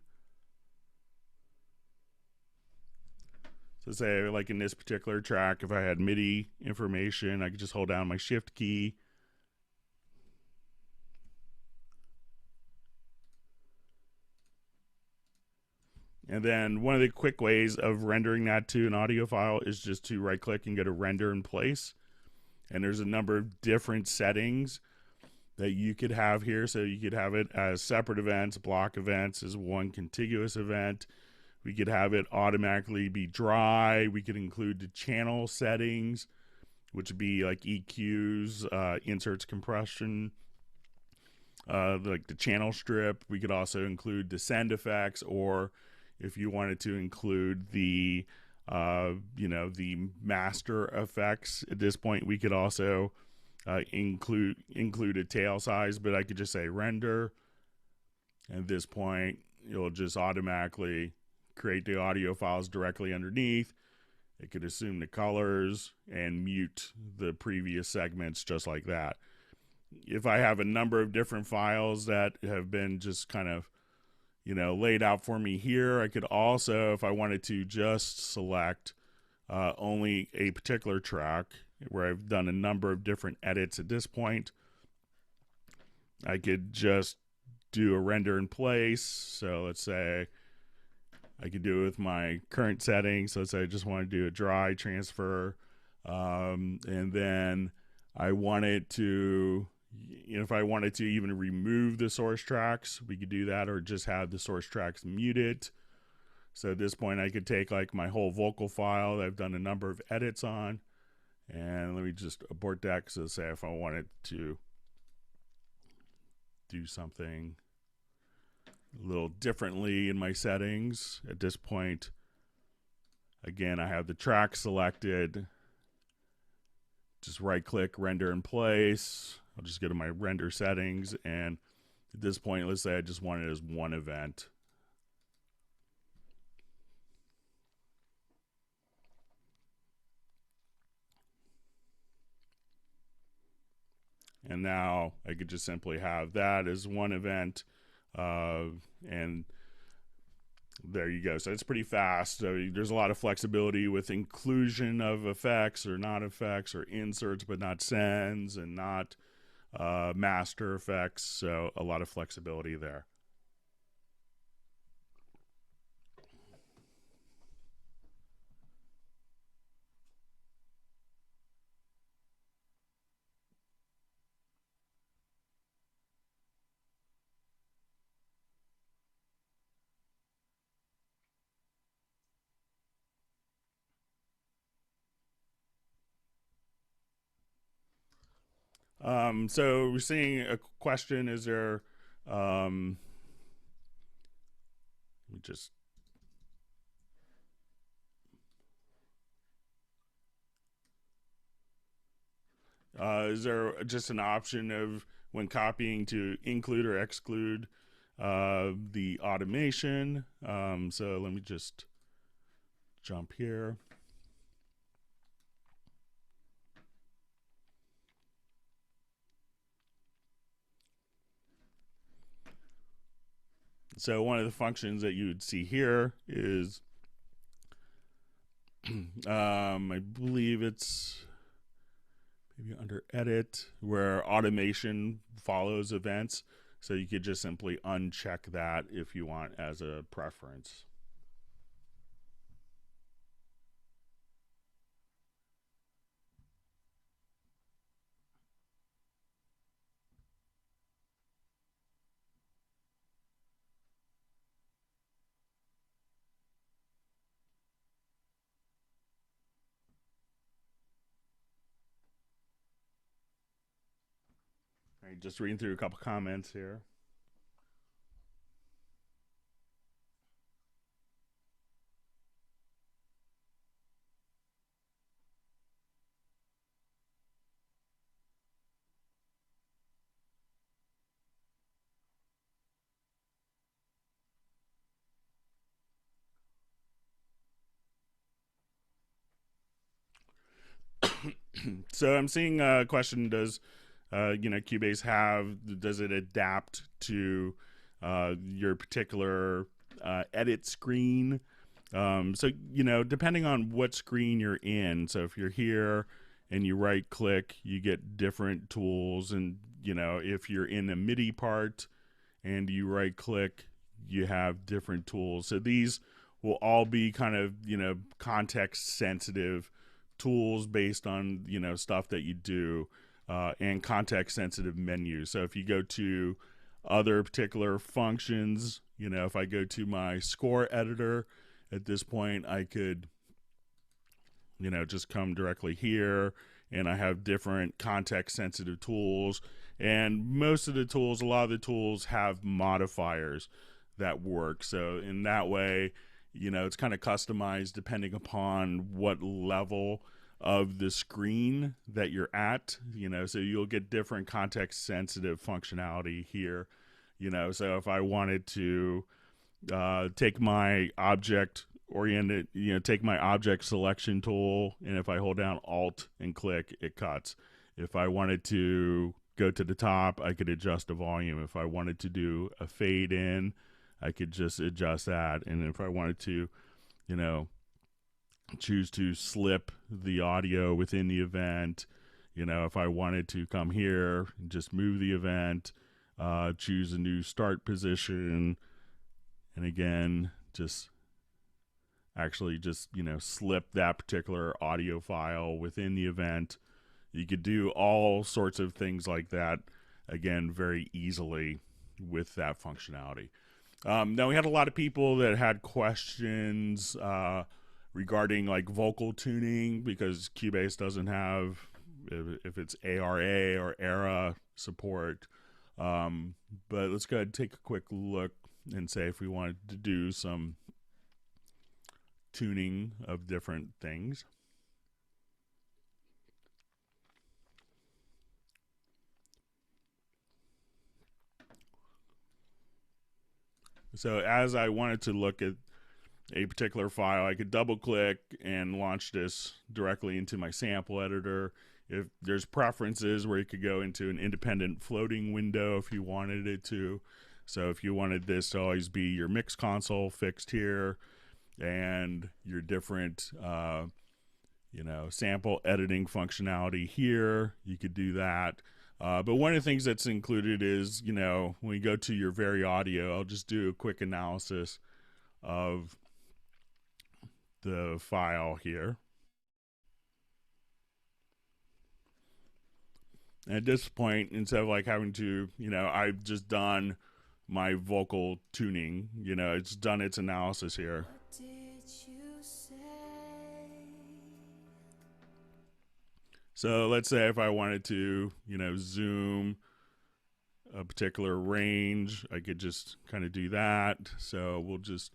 So say like in this particular track, if I had MIDI information, I could just hold down my shift key. And then one of the quick ways of rendering that to an audio file is just to right click and go to render in place. And there's a number of different settings that you could have here. So you could have it as separate events, block events as one contiguous event. We could have it automatically be dry. We could include the channel settings, which would be like EQs, inserts, compression, like the channel strip. We could also include descend effects, or if you wanted to include the the master effects. At this point, we could also include a tail size, but I could just say render. At this point, it'll just automatically create the audio files directly underneath. It could assume the colors and mute the previous segments just like that. If I have a number of different files that have been just kind of laid out for me here, I could also, if I wanted to, just select only a particular track where I've done a number of different edits at this point. I could just do a render in place. So let's say I could do it with my current settings. So let's say I just want to do a dry transfer. And then I wanted to, if I wanted to even remove the source tracks, we could do that, or just have the source tracks muted. So at this point, I could take like my whole vocal file that I've done a number of edits on, and let me just abort that. So say if I wanted to do something a little differently in my settings, at this point, again, I have the track selected. Just right click, render in place. I'll just go to my render settings, and at this point, let's say I just want it as one event. And now I could just simply have that as one event, and there you go. So it's pretty fast. So there's a lot of flexibility with inclusion of effects or not effects, or inserts but not sends, and not master effects. So a lot of flexibility there. So we're seeing a question, is there, let me just, is there just an option of when copying to include or exclude the automation? So let me just jump here. So one of the functions that you would see here is, I believe it's maybe under edit, where automation follows events. So you could just simply uncheck that if you want as a preference. Right, just reading through a couple comments here. So I'm seeing a question, does Cubase does it adapt to your particular edit screen? So, depending on what screen you're in. So if you're here and you right click, you get different tools. And, if you're in a MIDI part and you right click, you have different tools. So these will all be kind of, context sensitive tools based on, stuff that you do, and context sensitive menus. So if you go to other particular functions, if I go to my score editor at this point, I could, just come directly here, and I have different context sensitive tools. And most of the tools, a lot of the tools have modifiers that work. So in that way, it's kind of customized depending upon what level of the screen that you're at, so you'll get different context sensitive functionality here. So if I wanted to take my object oriented, take my object selection tool, and if I hold down Alt and click, it cuts. If I wanted to go to the top, I could adjust the volume. If I wanted to do a fade in, I could just adjust that. And if I wanted to, choose to slip the audio within the event, if I wanted to come here and just move the event, choose a new start position, and again, just slip that particular audio file within the event. You could do all sorts of things like that, again, very easily with that functionality. Now, we had a lot of people that had questions regarding like vocal tuning, because Cubase doesn't have, if it's ARA or ERA support. But let's go ahead and take a quick look and say if we wanted to do some tuning of different things. So as I wanted to look at a particular file, I could double click and launch this directly into my sample editor. If there's preferences where you could go into an independent floating window if you wanted it to. So if you wanted this to always be your mix console fixed here and your different sample editing functionality here, you could do that. But one of the things that's included is, when you go to your VariAudio, I'll just do a quick analysis of the file here. And at this point, instead of like having to, I've just done my vocal tuning, it's done its analysis here. What did you say? So let's say if I wanted to, zoom a particular range, I could just kind of do that. So we'll just,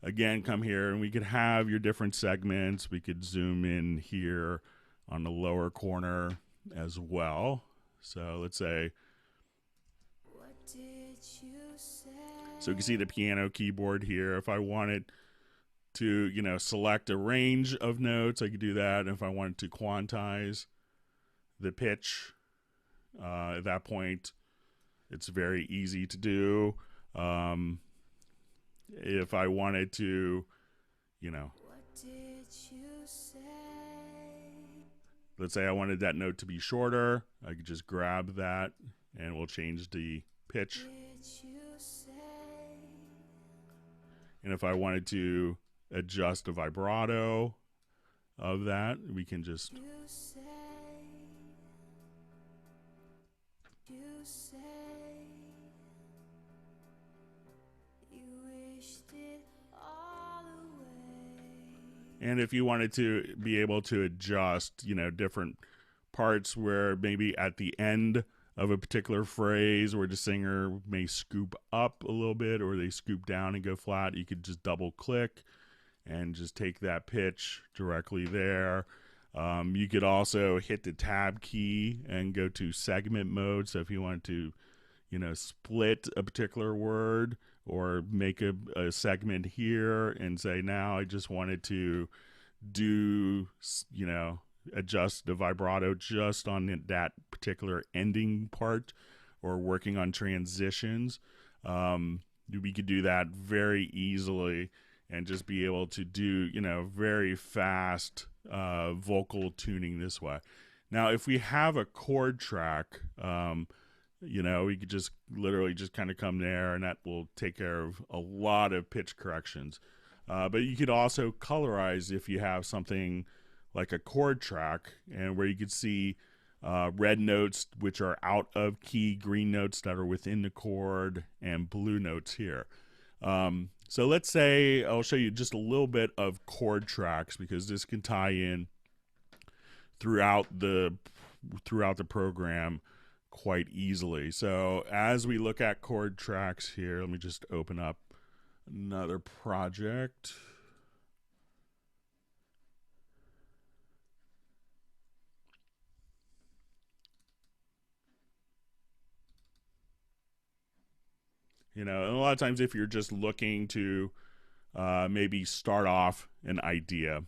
again, come here and we could have your different segments. We could zoom in here on the lower corner as well. So let's say, What did you say? so you can see the piano keyboard here. If I wanted to, select a range of notes, I could do that. And if I wanted to quantize the pitch, at that point, it's very easy to do. If I wanted to, What did you say? let's say I wanted that note to be shorter, I could just grab that and we'll change the pitch. Did you say? And if I wanted to adjust the vibrato of that, we can just You say? You say? You wished it all away. and if you wanted to be able to adjust, different parts where maybe at the end of a particular phrase where the singer may scoop up a little bit or they scoop down and go flat, you could just double click and just take that pitch directly there. You could also hit the tab key and go to segment mode. So if you wanted to, split a particular word or make a segment here and say, now I just wanted to do, adjust the vibrato just on that particular ending part or working on transitions, we could do that very easily and just be able to do, very fast vocal tuning this way. Now, if we have a chord track, we could just literally just kind of come there and that will take care of a lot of pitch corrections. But you could also colorize if you have something like a chord track, and where you could see red notes which are out of key, green notes that are within the chord, and blue notes here. So let's say I'll show you just a little bit of chord tracks, because this can tie in throughout the program quite easily. So as we look at chord tracks here, let me just open up another project. And a lot of times if you're just looking to maybe start off an idea,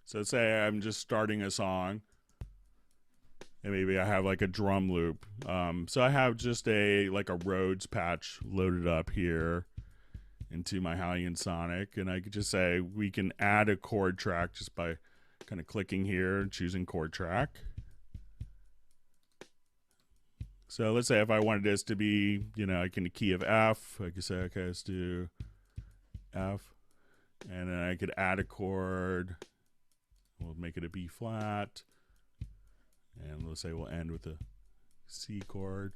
so say I'm just starting a song, and maybe I have like a drum loop. So I have just a Rhodes patch loaded up here into my Hallian Sonic, and I could just say we can add a chord track just by kind of clicking here and choosing chord track. So let's say if I wanted this to be, like in the key of F, I could say, okay, let's do F, and then I could add a chord. We'll make it a B flat, and let's say we'll end with a C chord.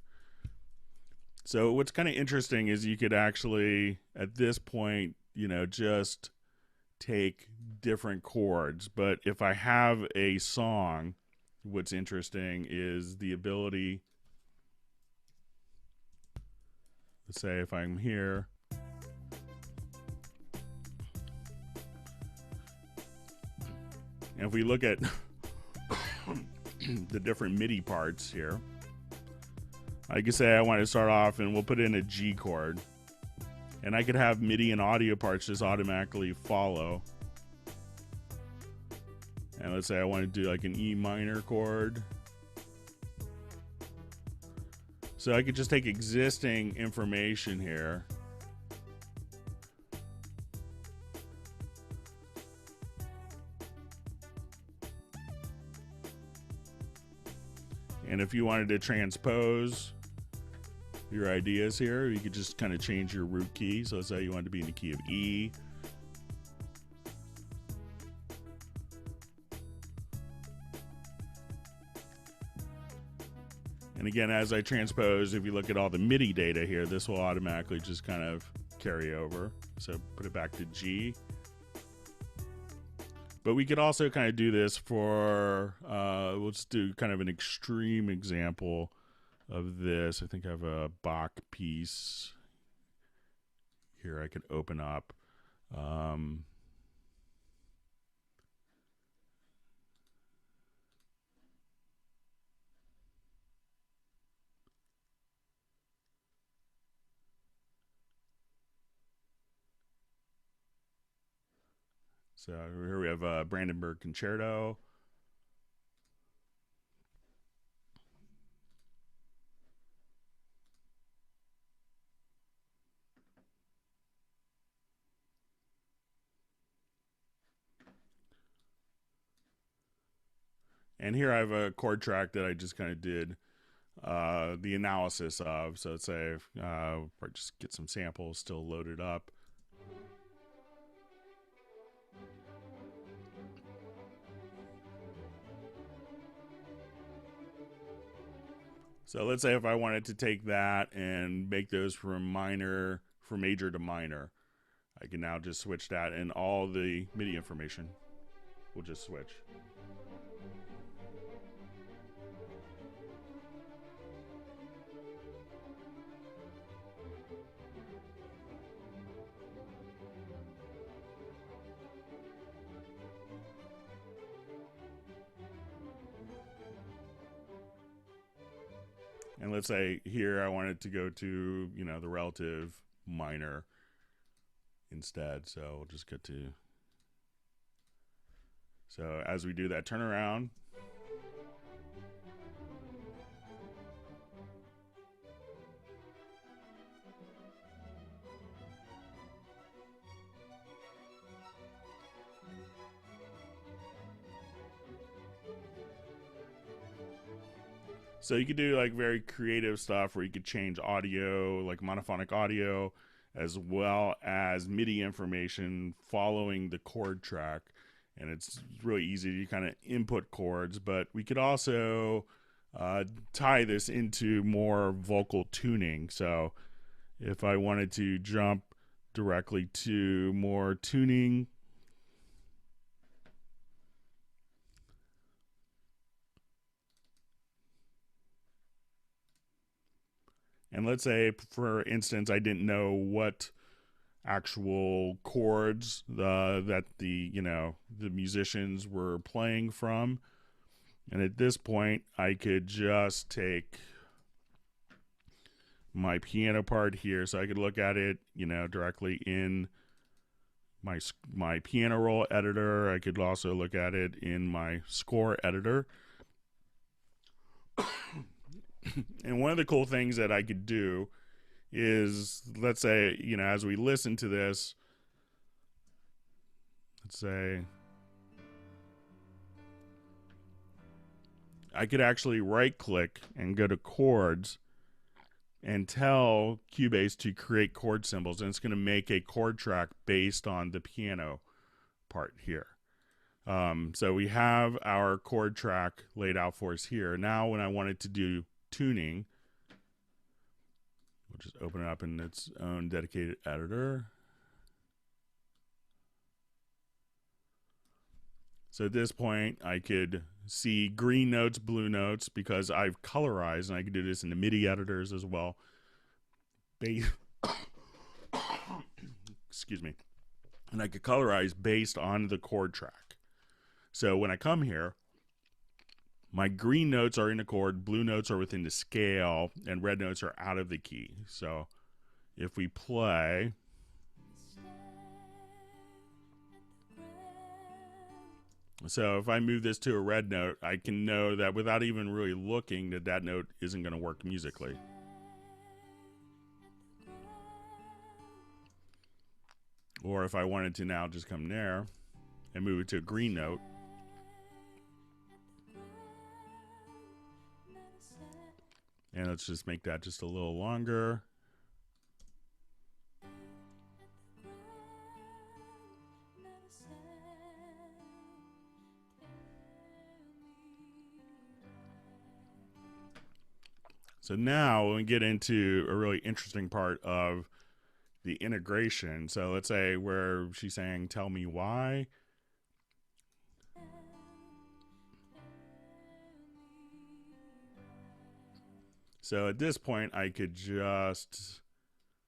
So what's kind of interesting is you could actually, at this point, just take different chords. But if I have a song, what's interesting is the ability, let's say if I'm here, and if we look at the different MIDI parts here, I could say I want to start off, and we'll put in a G chord, and I could have MIDI and audio parts just automatically follow. And let's say I want to do like an E minor chord. So I could just take existing information here, and if you wanted to transpose your ideas here, you could just kind of change your root key. So let's say you want to be in the key of E. And again, as I transpose, if you look at all the MIDI data here, this will automatically just kind of carry over. So put it back to G. But we could also kind of do this for, let's do kind of an extreme example of this. I think I have a Bach piece here I could open up. So here we have a Brandenburg Concerto. And here I have a chord track that I just kind of did the analysis of. So let's say or just get some samples still loaded up. So let's say if I wanted to take that and make those from major to minor, I can now just switch that, and all the MIDI information will just switch. And let's say here I want it to go to, you know, the relative minor instead. So we'll just get to, so as we do that turnaround, so you could do like very creative stuff where you could change audio, like monophonic audio, as well as MIDI information following the chord track. And it's really easy to kind of input chords, but we could also tie this into more vocal tuning. So if I wanted to jump directly to more tuning, and let's say, for instance, I didn't know what actual chords that the, you know, the musicians were playing from, and at this point I could just take my piano part here, so I could look at it, you know, directly in my piano roll editor. I could also look at it in my score editor. And one of the cool things that I could do is, let's say, you know, as we listen to this, let's say I could actually right click and go to chords and tell Cubase to create chord symbols, and it's going to make a chord track based on the piano part here. So we have our chord track laid out for us here. Now when I wanted to do tuning, we'll just open it up in its own dedicated editor. So at this point, I could see green notes, blue notes, because I've colorized, and I can do this in the MIDI editors as well. Excuse me. And I could colorize based on the chord track. So when I come here, my green notes are in the chord, blue notes are within the scale, and red notes are out of the key. So if we play, so if I move this to a red note, I can know that without even really looking that that note isn't going to work musically. Or if I wanted to now just come there and move it to a green note, and let's just make that just a little longer. So now when we get into a really interesting part of the integration, so let's say where she's saying, tell me why. So at this point, I could just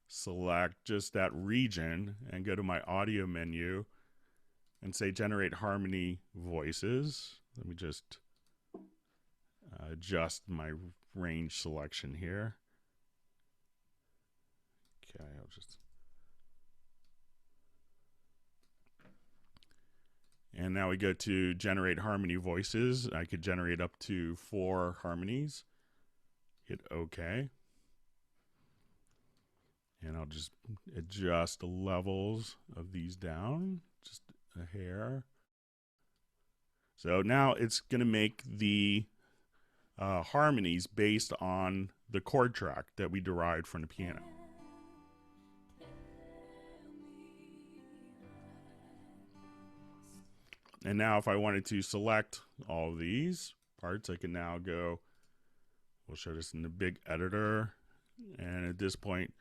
select just that region and go to my audio menu and say generate harmony voices. Let me just adjust my range selection here. Okay, I'll just, and now we go to generate harmony voices. I could generate up to 4 harmonies. Hit OK. And I'll just adjust the levels of these down just a hair. So now it's going to make the harmonies based on the chord track that we derived from the piano. And now if I wanted to select all of these parts, I can now go, we'll show this in the big editor. And at this point,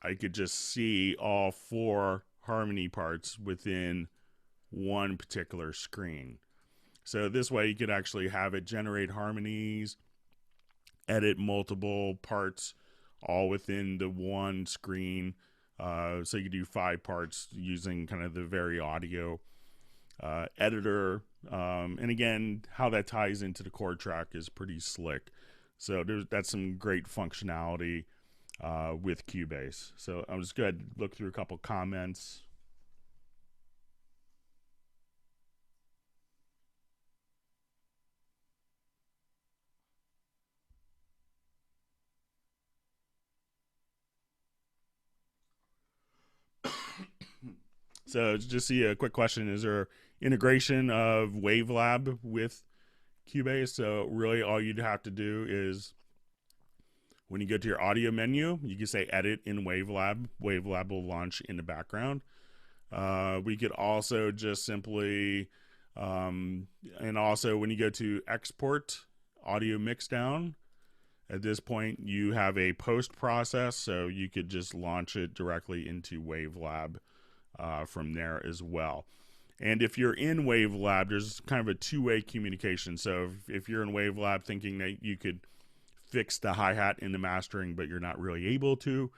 I could just see all 4 harmony parts within one particular screen. So this way you could actually have it generate harmonies, edit multiple parts all within the one screen. So you could do 5 parts using kind of the VariAudio editor. And again, how that ties into the chord track is pretty slick. So that's some great functionality with Cubase. So I'm just going to look through a couple comments. So just see a quick question: is there integration of Wavelab with Cubase? So really, all you'd have to do is when you go to your audio menu, you can say Edit in Wavelab. Wavelab will launch in the background. We could also just simply, and also when you go to Export Audio Mixdown, at this point you have a post process, so you could just launch it directly into Wavelab from there as well. And if you're in Wavelab, there's kind of a two-way communication. So if you're in Wavelab thinking that you could fix the hi-hat in the mastering, but you're not really able to,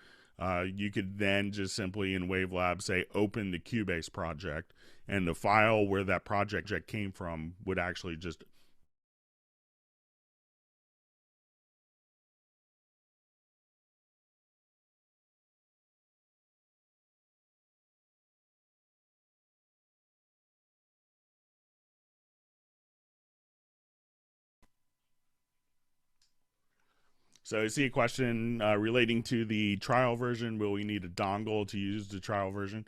you could then just simply in Wavelab say open the Cubase project, and the file where that project came from would actually just So I see a question relating to the trial version. Will we need a dongle to use the trial version?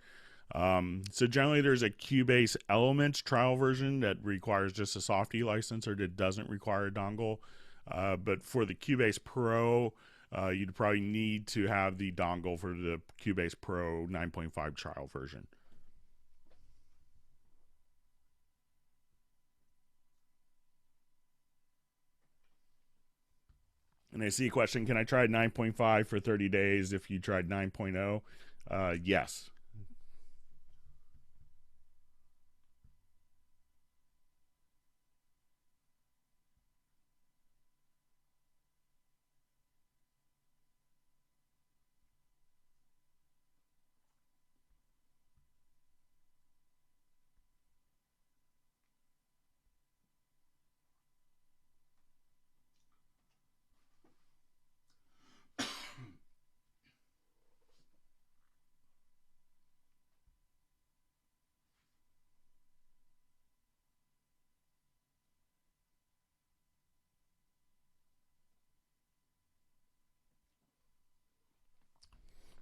So generally there's a Cubase Elements trial version that requires just a softie license, or that doesn't require a dongle. But for the Cubase Pro, you'd probably need to have the dongle for the Cubase Pro 9.5 trial version. And I see a question: can I try 9.5 for 30 days if you tried 9.0? Yes.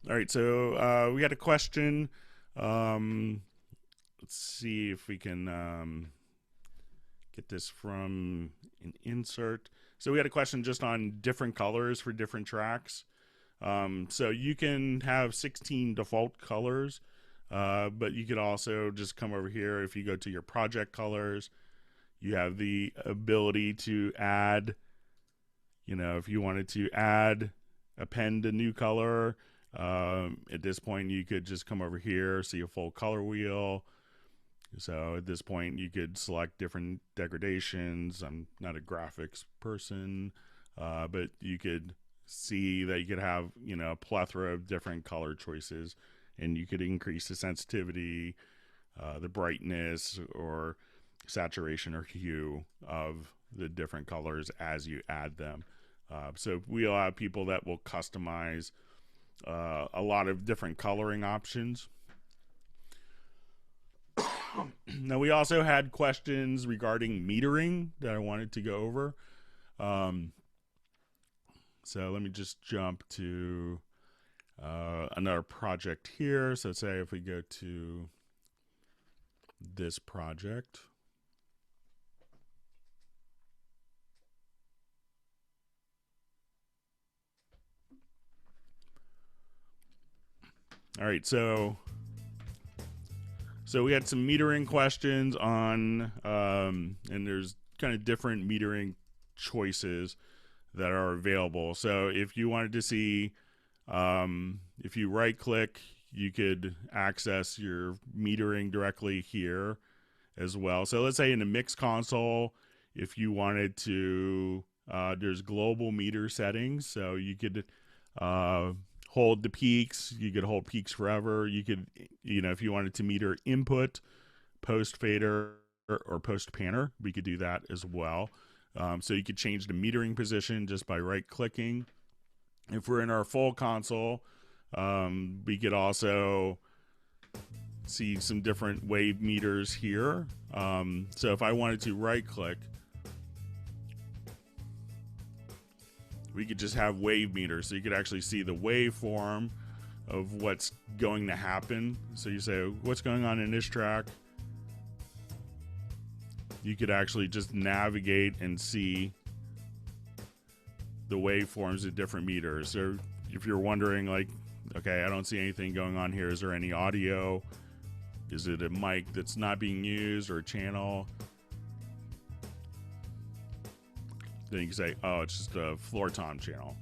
All right, so we had a question. Let's see if we can get this from an insert. So we had a question just on different colors for different tracks. So you can have 16 default colors, but you could also just come over here. If you go to your project colors, you have the ability to add, if you wanted to append a new color. At this point, you could just come over here, see a full color wheel. So at this point, you could select different degradations. I'm not a graphics person, but you could see that you could have, a plethora of different color choices, and you could increase the sensitivity, the brightness, or saturation or hue of the different colors as you add them. So we allow people that will customize a lot of different coloring options. Now, we also had questions regarding metering that I wanted to go over. So let me just jump to another project here. So say if we go to this project. All right, so we had some metering questions on, and there's kind of different metering choices that are available. So if you wanted to see, if you right click, you could access your metering directly here as well. So let's say in the mix console, if you wanted to, there's global meter settings. So you could hold the peaks. You could hold peaks forever. You could, if you wanted to meter input, post fader, or post panner, we could do that as well. So you could change the metering position just by right-clicking. If we're in our full console, we could also see some different wave meters here. So if I wanted to right-click, we could just have wave meters, so you could actually see the waveform of what's going to happen. So you say, what's going on in this track? You could actually just navigate and see the waveforms at different meters. So if you're wondering, like, okay, I don't see anything going on here. Is there any audio? Is it a mic that's not being used or a channel? Then you can say, oh, it's just a floor tom channel.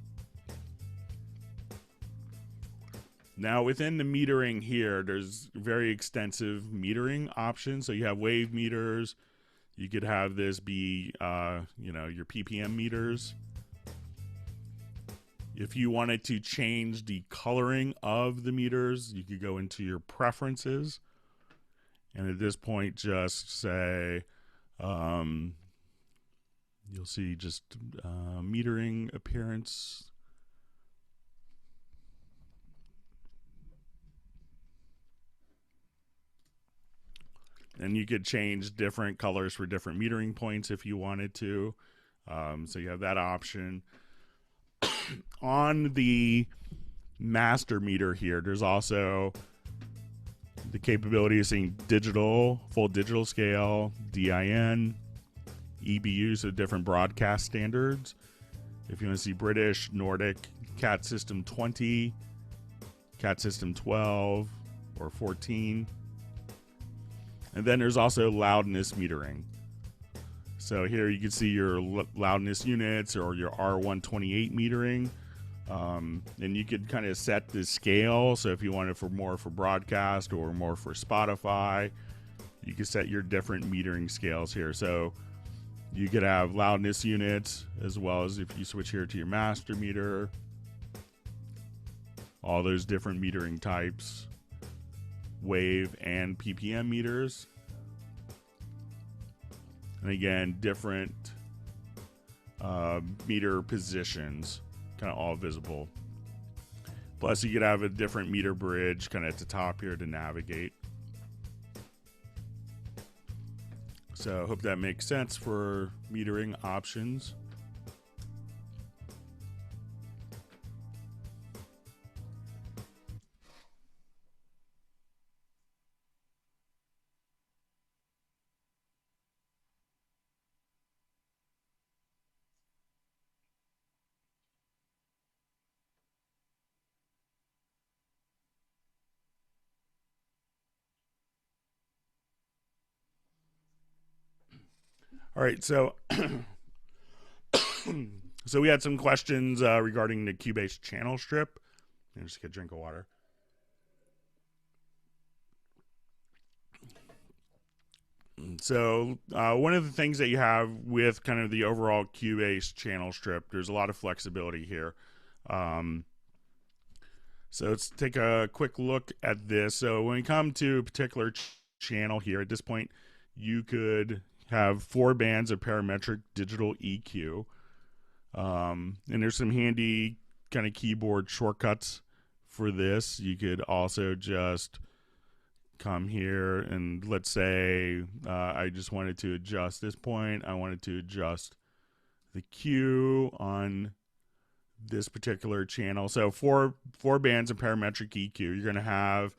Now within the metering here, there's very extensive metering options. So you have wave meters. You could have this be, your PPM meters. If you wanted to change the coloring of the meters, you could go into your preferences. And at this point, just say, you'll see just metering appearance. And you could change different colors for different metering points if you wanted to. So you have that option. On the master meter here, there's also the capability of seeing digital, full digital scale, DIN, EBU, so different broadcast standards. If you want to see British, Nordic, CAT System 20, CAT System 12, or 14. And then there's also loudness metering. So here you can see your loudness units or your R128 metering. And you could kind of set the scale. So if you want it for more for broadcast or more for Spotify, you can set your different metering scales here. So you could have loudness units, as well as if you switch here to your master meter, all those different metering types, wave and PPM meters. And again, different meter positions, kind of all visible. Plus you could have a different meter bridge kind of at the top here to navigate. So I hope that makes sense for metering options. All right, so so we had some questions regarding the Cubase channel strip. Let me just get a drink of water. So one of the things that you have with kind of the overall Cubase channel strip, there's a lot of flexibility here. So let's take a quick look at this. So when we come to a particular channel here, at this point, you could have 4 bands of parametric digital EQ. And there's some handy kind of keyboard shortcuts for this. You could also just come here and let's say I just wanted to adjust this point. I wanted to adjust the Q on this particular channel. So four bands of parametric EQ. You're going to have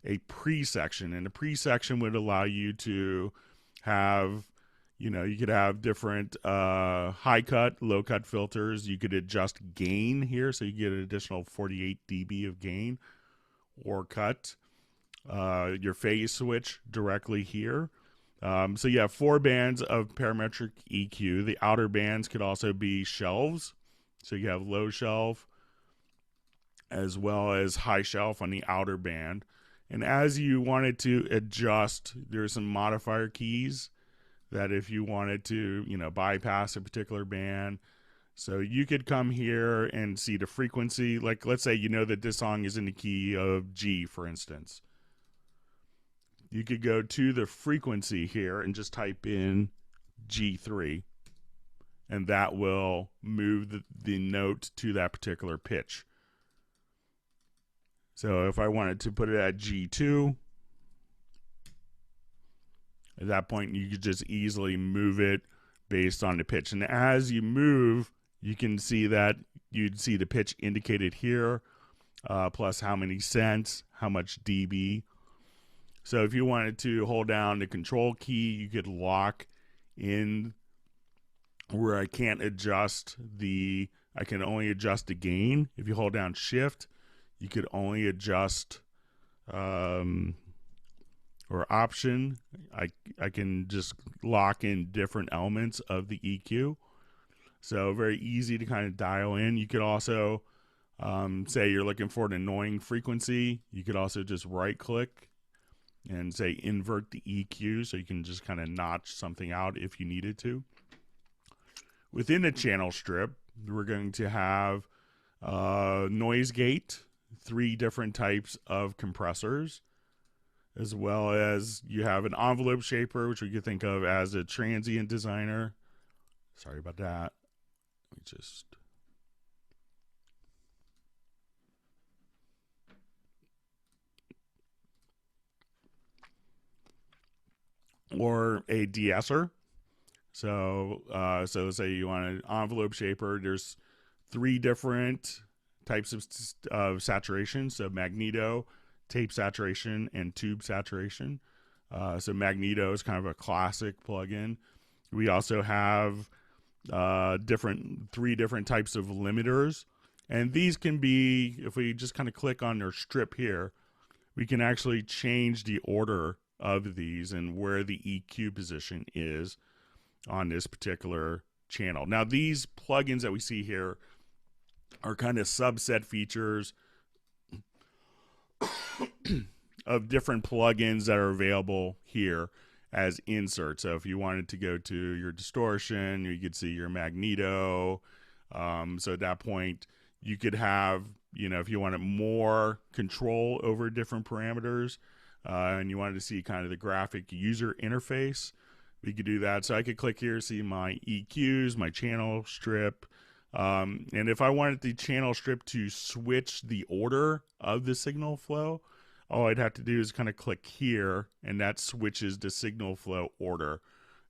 a pre-section, and the pre-section would allow you to have, you could have different high cut, low cut filters. You could adjust gain here, so you get an additional 48 dB of gain, or cut your phase switch directly here. So you have 4 bands of parametric EQ. The outer bands could also be shelves. So you have low shelf as well as high shelf on the outer band. And as you wanted to adjust, there's some modifier keys that if you wanted to, bypass a particular band. So you could come here and see the frequency. Like, let's say that this song is in the key of G, for instance. You could go to the frequency here and just type in G3. and that will move the note to that particular pitch. So if I wanted to put it at G2, at that point you could just easily move it based on the pitch. And as you move, you can see that you'd see the pitch indicated here, plus how many cents, how much dB. So if you wanted to hold down the control key, you could lock in where I can't adjust I can only adjust the gain. If you hold down shift, you could only adjust, or option, I can just lock in different elements of the EQ. So very easy to kind of dial in. You could also, say you're looking for an annoying frequency, you could also just right click and say invert the EQ, so you can just kind of notch something out if you needed to. Within the channel strip, we're going to have noise gate, 3 different types of compressors, as well as you have an envelope shaper, which we could think of as a transient designer. Sorry about that. Let me just... or a de-esser. So let's say you want an envelope shaper. There's 3 different types of saturation. So magneto, tape saturation, and tube saturation. So magneto is kind of a classic plugin. We also have 3 different types of limiters. And these can be, if we just kind of click on their strip here, we can actually change the order of these and where the EQ position is on this particular channel. Now, these plugins that we see here are kind of subset features of different plugins that are available here as inserts. So if you wanted to go to your distortion, you could see your magneto. So at that point, you could have, if you wanted more control over different parameters, and you wanted to see kind of the graphic user interface, we could do that. So I could click here, see my EQs, my channel strip. And if I wanted the channel strip to switch the order of the signal flow, all I'd have to do is kind of click here, and that switches the signal flow order.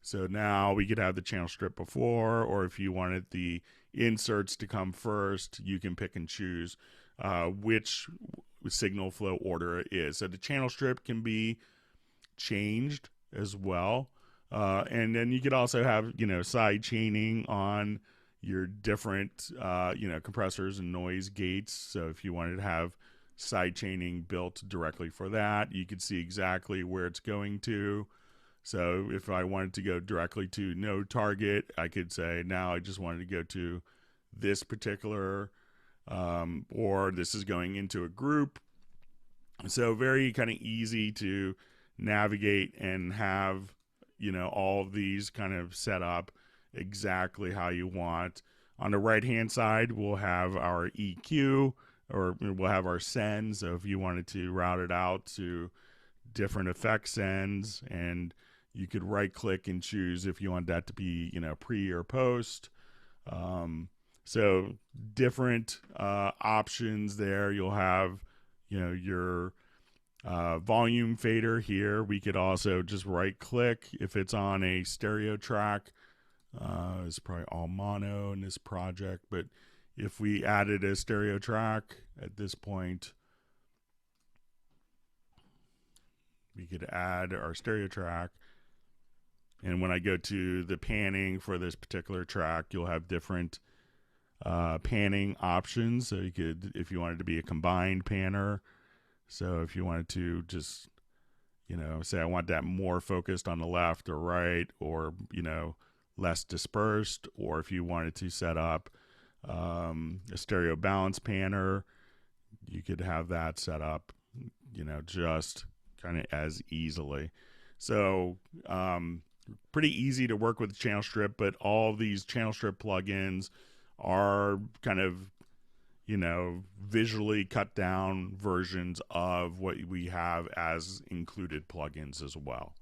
So now we could have the channel strip before, or if you wanted the inserts to come first, you can pick and choose which signal flow order it is. So the channel strip can be changed as well. And then you could also have, side chaining on your different, compressors and noise gates. So if you wanted to have side chaining built directly for that, you could see exactly where it's going to. So if I wanted to go directly to no target, I could say now I just wanted to go to this particular, or this is going into a group. So very kind of easy to navigate and have, all of these kind of set up exactly how you want. On the right hand side, we'll have our EQ, or we'll have our sends. So if you wanted to route it out to different effect sends, and you could right click and choose if you want that to be, pre or post. So different options there. You'll have, your volume fader here. We could also just right click if it's on a stereo track. It's probably all mono in this project, but if we added a stereo track at this point, we could add our stereo track. And when I go to the panning for this particular track, you'll have different panning options. So you could, if you wanted to be a combined panner, so if you wanted to just, say I want that more focused on the left or right, or, less dispersed, or if you wanted to set up a stereo balance panner, you could have that set up, just kind of as easily. So pretty easy to work with channel strip, but all these channel strip plugins are kind of, visually cut down versions of what we have as included plugins as well.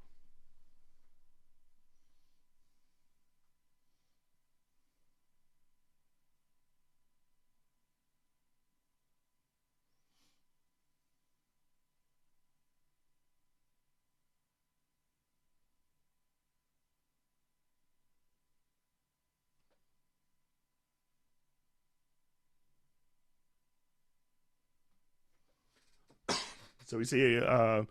So we see a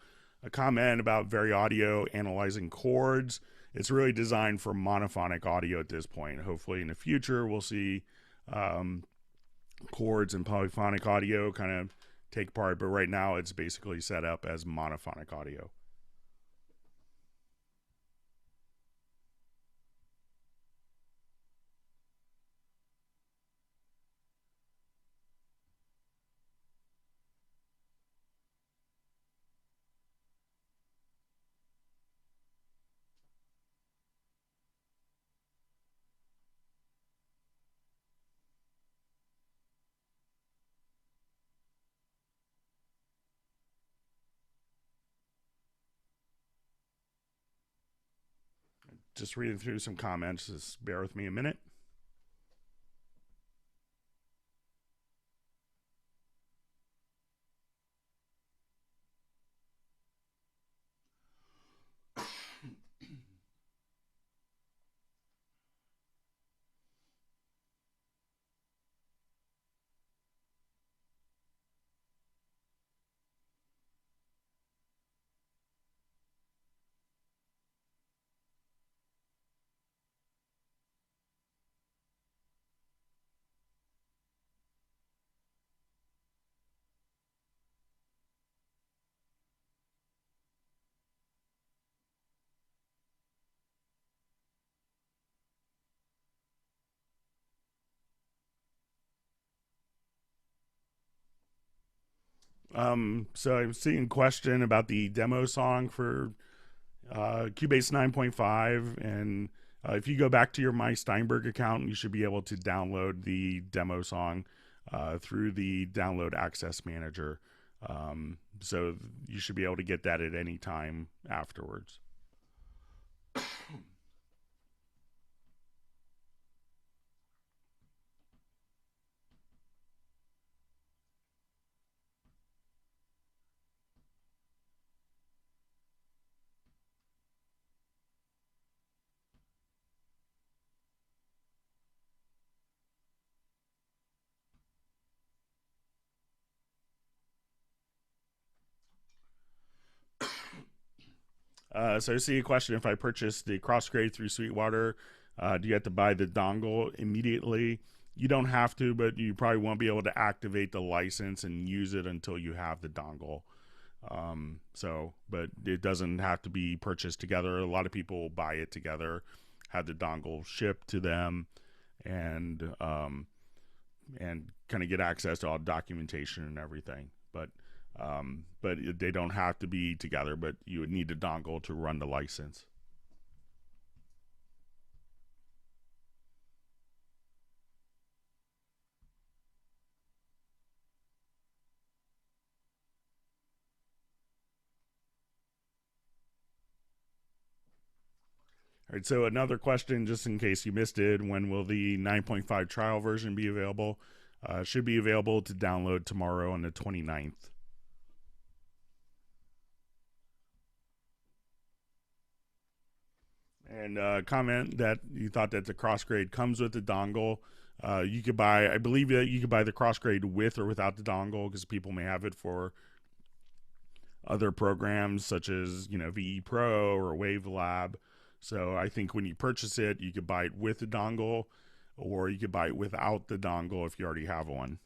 comment about VariAudio analyzing chords. It's really designed for monophonic audio at this point. Hopefully in the future we'll see chords and polyphonic audio kind of take part, but right now it's basically set up as monophonic audio. Just reading through some comments, just bear with me a minute. So I'm seeing a question about the demo song for Cubase 9.5, and if you go back to your My Steinberg account, you should be able to download the demo song through the Download Access Manager. So you should be able to get that at any time afterwards. So I see a question: if I purchase the Crossgrade through Sweetwater, do you have to buy the dongle immediately? You don't have to, but you probably won't be able to activate the license and use it until you have the dongle. But it doesn't have to be purchased together. A lot of people will buy it together, have the dongle shipped to them, and kind of get access to all documentation and everything. But they don't have to be together, but you would need a dongle to run the license. All right, so another question, just in case you missed it: when will the 9.5 trial version be available? Should be available to download tomorrow on the 29th. And comment that you thought that the Crossgrade comes with the dongle. You could buy, I believe that you could buy the Crossgrade with or without the dongle, because people may have it for other programs such as, VE Pro or Wavelab. So I think when you purchase it, you could buy it with the dongle, or you could buy it without the dongle if you already have one.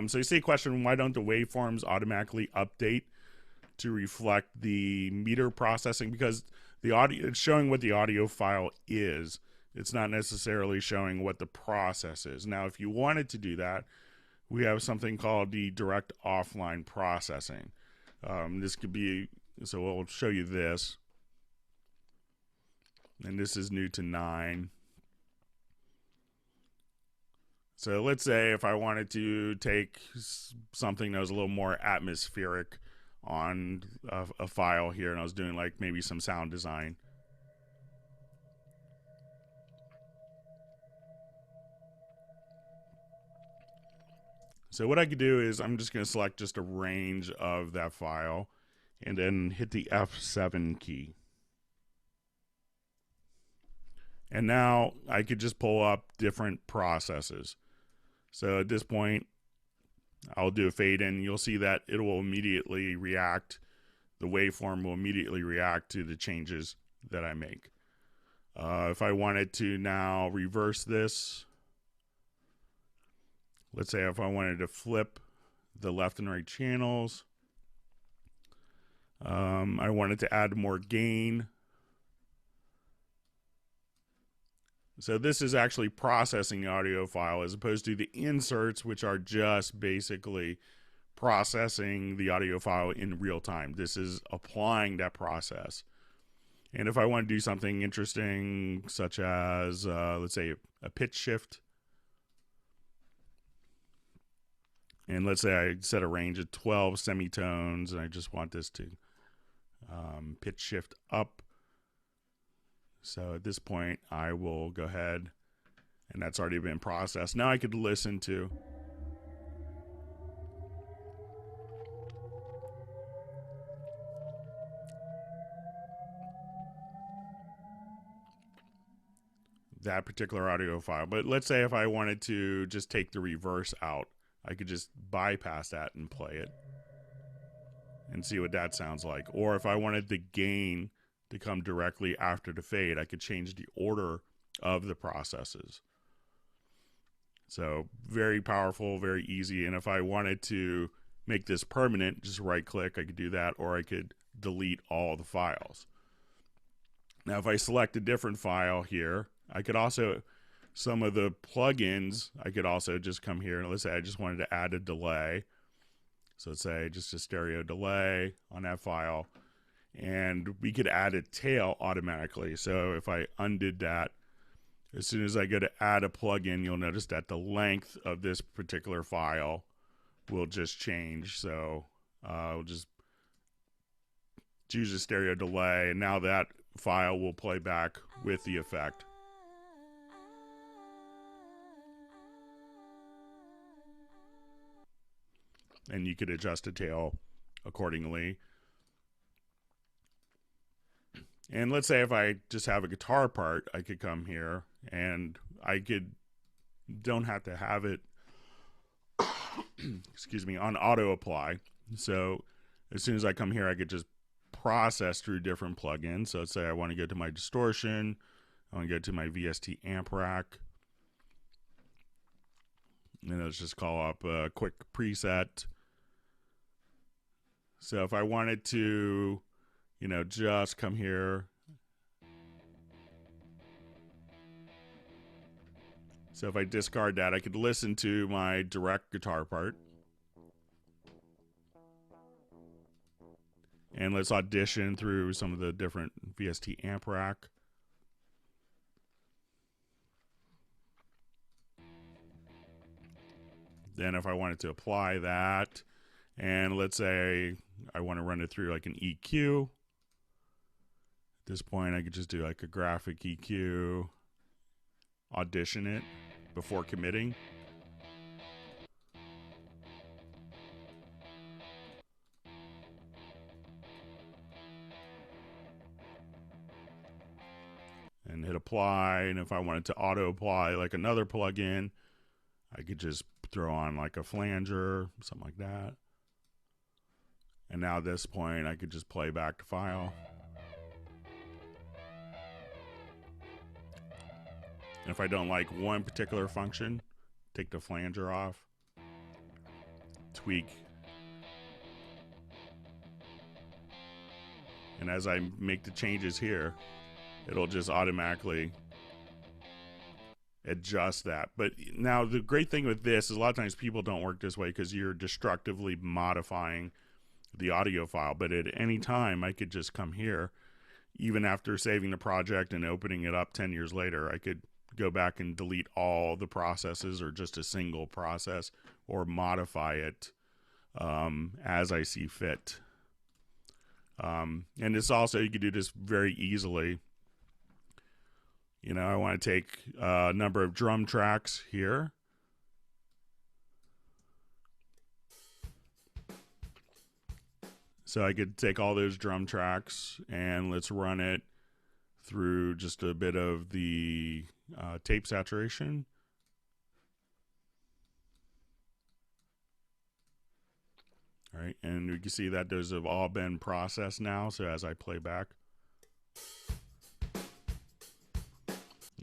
So you see a question: why don't the waveforms automatically update to reflect the meter processing? Because the audio, it's showing what the audio file is. It's not necessarily showing what the process is. Now, if you wanted to do that, we have something called the direct offline processing. This could be, so we'll show you this. And this is new to 9. So let's say if I wanted to take something that was a little more atmospheric on a file here, and I was doing like maybe some sound design. So what I could do is I'm just going to select just a range of that file and then hit the F7 key. And now I could just pull up different processes. So at this point, I'll do a fade in. You'll see that it will immediately react. The waveform will immediately react to the changes that I make. If I wanted to now reverse this, let's say if I wanted to flip the left and right channels, I wanted to add more gain. So this is actually processing the audio file as opposed to the inserts, which are just basically processing the audio file in real time. This is applying that process. And if I want to do something interesting, such as, let's say, a pitch shift, and let's say I set a range of 12 semitones, and I just want this to pitch shift up. So at this point, I will go ahead, and that's already been processed. Now I could listen to that particular audio file. But let's say if I wanted to just take the reverse out, I could just bypass that and play it and see what that sounds like. Or if I wanted the gain to come directly after the fade, I could change the order of the processes. So very powerful, very easy. And if I wanted to make this permanent, just right click, I could do that, or I could delete all the files. Now if I select a different file here, I could also, some of the plugins, I could also just come here and let's say I just wanted to add a delay. So let's say just a stereo delay on that file, and we could add a tail automatically. So if I undid that, as soon as I go to add a plugin, you'll notice that the length of this particular file will just change. So we'll just choose a stereo delay, and now that file will play back with the effect. And you could adjust the tail accordingly. And let's say if I just have a guitar part, I could come here and I don't have to have it, excuse me, on auto apply. So as soon as I come here, I could just process through different plugins. So let's say I want to go to my distortion, I want to go to my VST amp rack. And let's just call up a quick preset. So if I wanted to, just come here. So if I discard that, I could listen to my direct guitar part. And let's audition through some of the different VST amp rack. Then if I wanted to apply that, and let's say I want to run it through like an EQ. At this point, I could just do like a graphic EQ, audition it before committing. And hit apply. And if I wanted to auto apply like another plugin, I could just throw on like a flanger, something like that. And now at this point, I could just play back the file. And if I don't like one particular function, take the flanger off, tweak. And as I make the changes here, it'll just automatically adjust that. But now the great thing with this is a lot of times people don't work this way because you're destructively modifying the audio file. But at any time, I could just come here, even after saving the project and opening it up 10 years later, I could go back and delete all the processes or just a single process or modify it as I see fit. And this also, you could do this very easily. I want to take a number of drum tracks here. So I could take all those drum tracks and let's run it through just a bit of the tape saturation. All right, and we can see that those have all been processed now. So as I play back,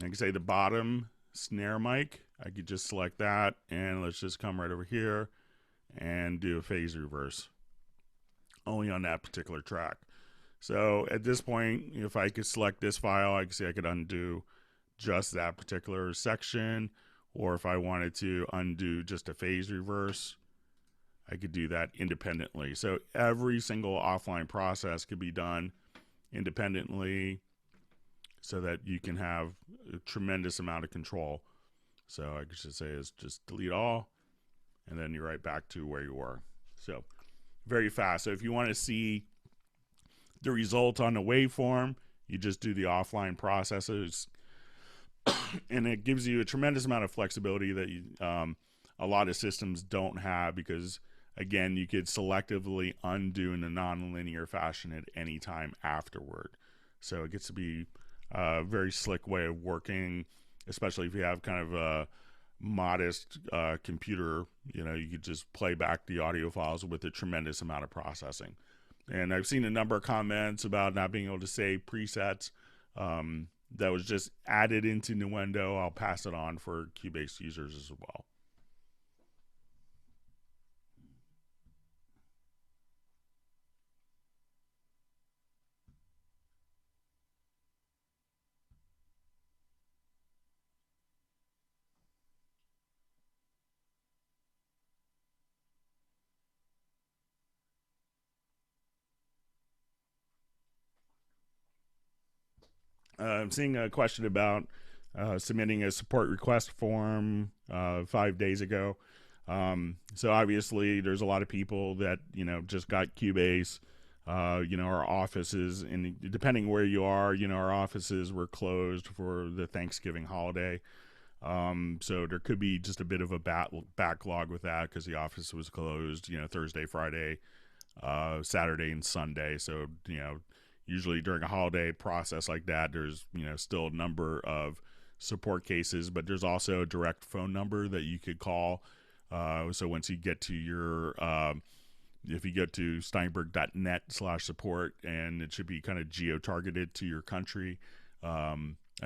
I can say the bottom snare mic, I could just select that, and let's just come right over here and do a phase reverse only on that particular track. So at this point, if I could select this file, I can see I could undo just that particular section, or if I wanted to undo just a phase reverse, I could do that independently. So every single offline process could be done independently so that you can have a tremendous amount of control. So I could just say is just delete all, and then you're right back to where you were. So very fast. So if you want to see the result on the waveform, you just do the offline processes, and it gives you a tremendous amount of flexibility that you, a lot of systems don't have, because again, you could selectively undo in a non-linear fashion at any time afterward. So it gets to be a very slick way of working, especially if you have kind of a modest computer. You know, you could just play back the audio files with a tremendous amount of processing. And I've seen a number of comments about not being able to save presets. That was just added into Nuendo. I'll pass it on for Cubase users as well. I'm seeing a question about submitting a support request form 5 days ago. So obviously there's a lot of people that, you know, just got Cubase. You know, our offices, and depending where you are, you know, our offices were closed for the Thanksgiving holiday. So there could be just a bit of a backlog with that because the office was closed, you know, Thursday, Friday, Saturday, and Sunday. So, you know, usually during a holiday process like that, there's, you know, still a number of support cases, but there's also a direct phone number that you could call. So once you get to your, if you go to steinberg.net/support, and it should be kind of geo-targeted to your country. I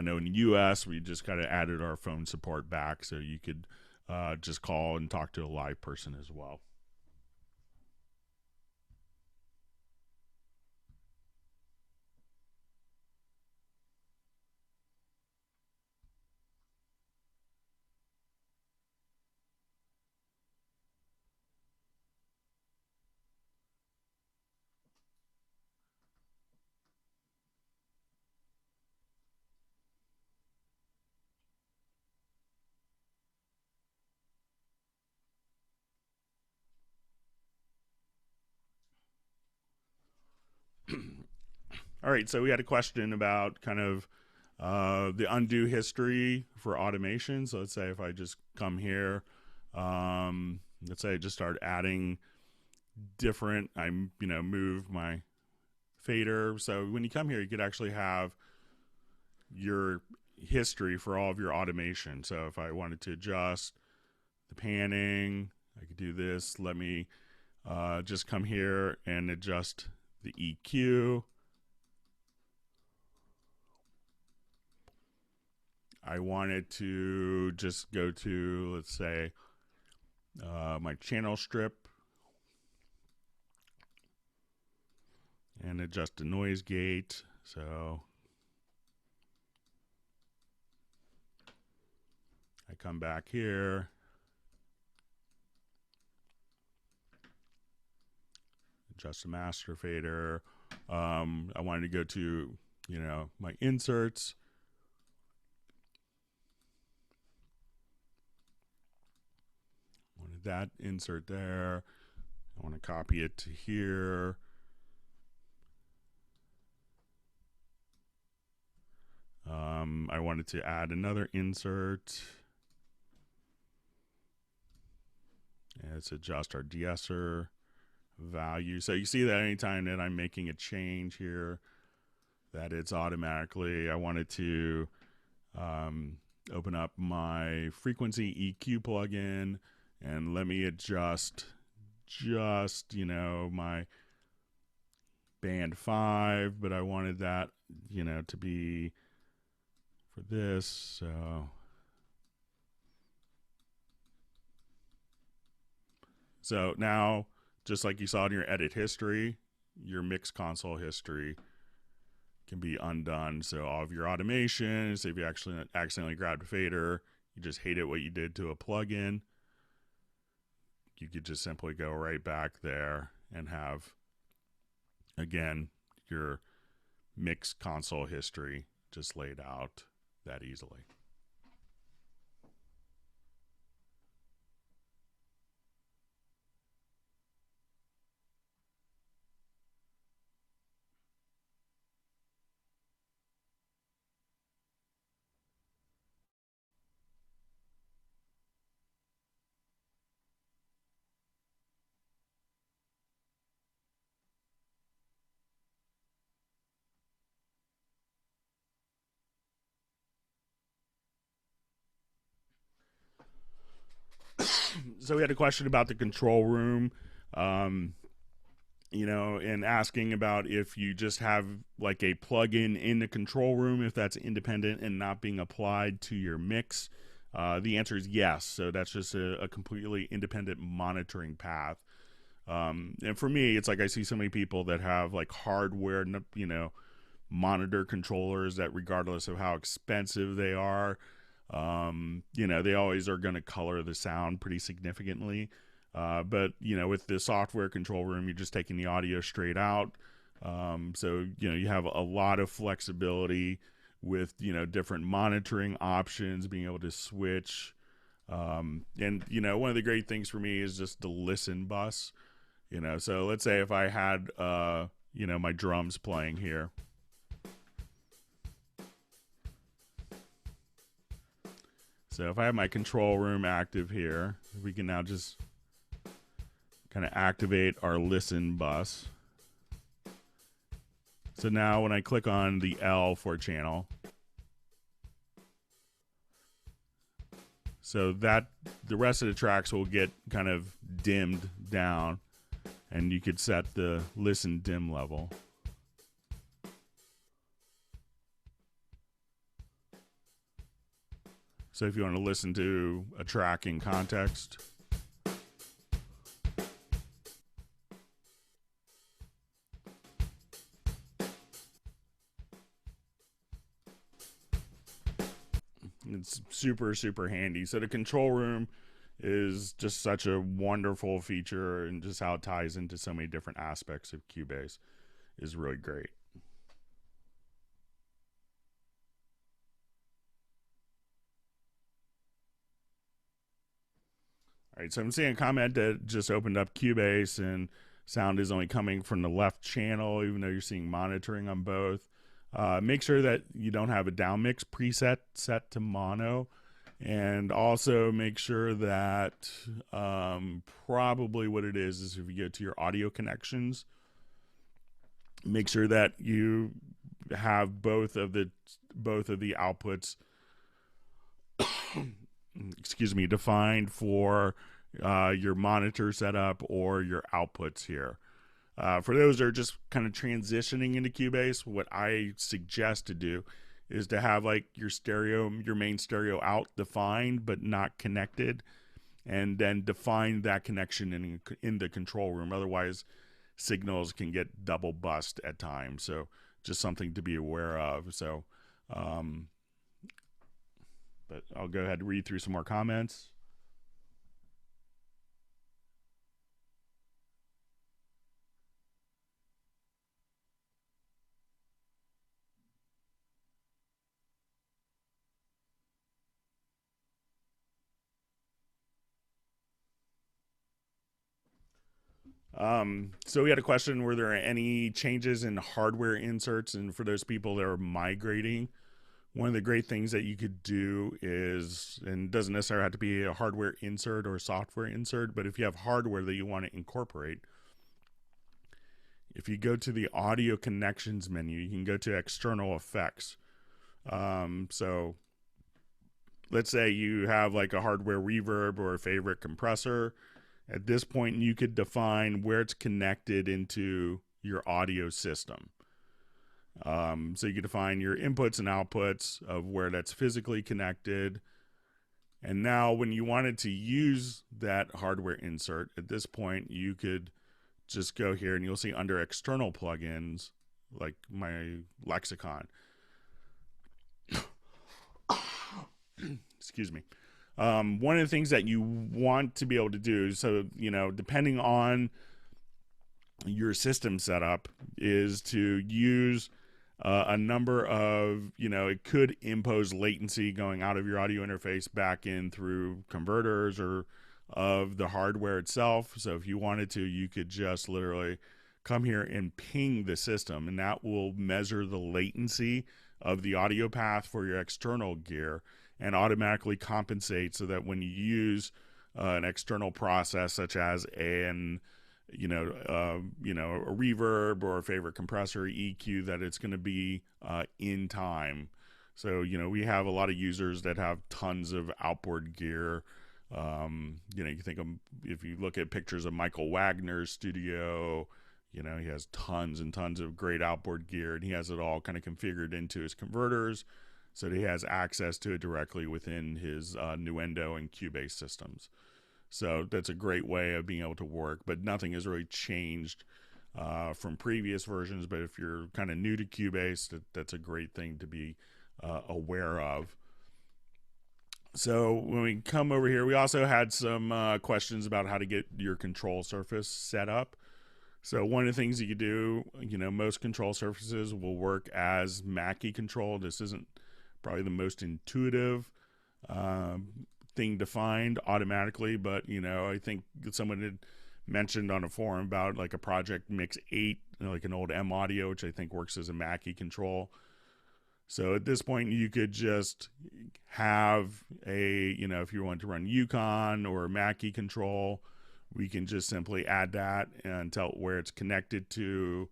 know in the US, we just kind of added our phone support back, so you could just call and talk to a live person as well. All right, so we had a question about kind of the undo history for automation. So let's say if I just come here, let's say I just start adding different, you know, move my fader. So when you come here, you could actually have your history for all of your automation. So if I wanted to adjust the panning, I could do this. Let me just come here and adjust the EQ. I wanted to just go to, let's say, my channel strip and adjust the noise gate. So I come back here, adjust the master fader. I wanted to go to, you know, my inserts. Wanted that insert there. I want to copy it to here. I wanted to add another insert. And let's adjust our de-esser. value. So you see that anytime that I'm making a change here, that it's automatically, I wanted to open up my frequency EQ plugin and let me adjust just, you know, my band 5, but I wanted that, you know, to be for this. So now, just like you saw in your edit history, your mix console history can be undone. So all of your automation, say if you actually accidentally grabbed a fader, you just hate it what you did to a plugin, you could just simply go right back there and have, again, your mix console history just laid out that easily. So we had a question about the control room, you know, and asking about if you just have like a plugin in the control room, if that's independent and not being applied to your mix. The answer is yes. So that's just a completely independent monitoring path. And for me, it's like I see so many people that have like hardware, you know, monitor controllers that regardless of how expensive they are, you know, they always are going to color the sound pretty significantly. But, you know, with the software control room, you're just taking the audio straight out. So, you know, you have a lot of flexibility with, you know, different monitoring options, being able to switch. And, you know, one of the great things for me is just the listen bus, you know. So let's say if I had, you know, my drums playing here. So if I have my control room active here, we can now just kind of activate our listen bus. So now when I click on the L for channel, so that the rest of the tracks will get kind of dimmed down, and you could set the listen dim level. So if you want to listen to a track in context, it's super, super handy. So the control room is just such a wonderful feature, and just how it ties into so many different aspects of Cubase is really great. All right, so I'm seeing a comment that just opened up Cubase and sound is only coming from the left channel, even though you're seeing monitoring on both. Make sure that you don't have a down mix preset set to mono, and also make sure that probably what it is if you go to your audio connections, make sure that you have both of the outputs excuse me, defined for your monitor setup or your outputs here. For those that are just kind of transitioning into Cubase, what I suggest to do is to have like your main stereo out defined but not connected, and then define that connection in the control room. Otherwise, signals can get double bust at times. So just something to be aware of. So, but I'll go ahead and read through some more comments. So we had a question, were there any changes in hardware inserts? And for those people that are migrating, one of the great things that you could do is, and it doesn't necessarily have to be a hardware insert or a software insert, but if you have hardware that you want to incorporate, if you go to the audio connections menu, you can go to external effects. So let's say you have like a hardware reverb or a favorite compressor. At this point, you could define where it's connected into your audio system. So you can define your inputs and outputs of where that's physically connected. And now when you wanted to use that hardware insert, at this point, you could just go here and you'll see under external plugins, like my lexicon. Excuse me. One of the things that you want to be able to do, so, you know, depending on your system setup, is to use a number of, you know, it could impose latency going out of your audio interface back in through converters or of the hardware itself. So if you wanted to, you could just literally come here and ping the system, and that will measure the latency of the audio path for your external gear and automatically compensate so that when you use an external process such as a reverb or a favorite compressor, EQ, that it's going to be in time. So, you know, we have a lot of users that have tons of outboard gear. You know, you think of, if you look at pictures of Michael Wagner's studio, you know, he has tons and tons of great outboard gear, and he has it all kind of configured into his converters so that he has access to it directly within his Nuendo and Cubase systems. So that's a great way of being able to work, but nothing has really changed from previous versions. But if you're kind of new to Cubase, that's a great thing to be aware of. So when we come over here, we also had some questions about how to get your control surface set up. So one of the things you could do, you know, most control surfaces will work as Mackie control. This isn't probably the most intuitive thing defined automatically, but, you know, I think someone had mentioned on a forum about like a Project Mix 8, you know, like an old MIDI, which I think works as a Mackie control. So at this point, you could just have a, you know, if you want to run Yukon or Mackie control, we can just simply add that and tell it where it's connected to.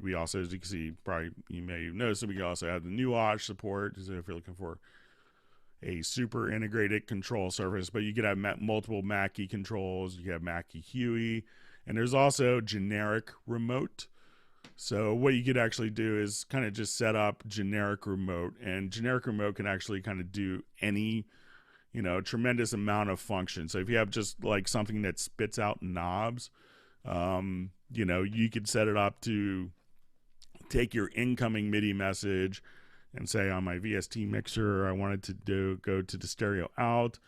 We also, as you can see, probably you may notice that we also have the Nuage support, so if you're looking for a super integrated control surface, but you could have multiple Mackie controls. You have Mackie Huey, and there's also generic remote. So what you could actually do is kind of just set up generic remote, and generic remote can actually kind of do any, you know, tremendous amount of functions. So if you have just like something that spits out knobs, you know, you could set it up to take your incoming MIDI message and say on my VST mixer, I wanted to go to the stereo out,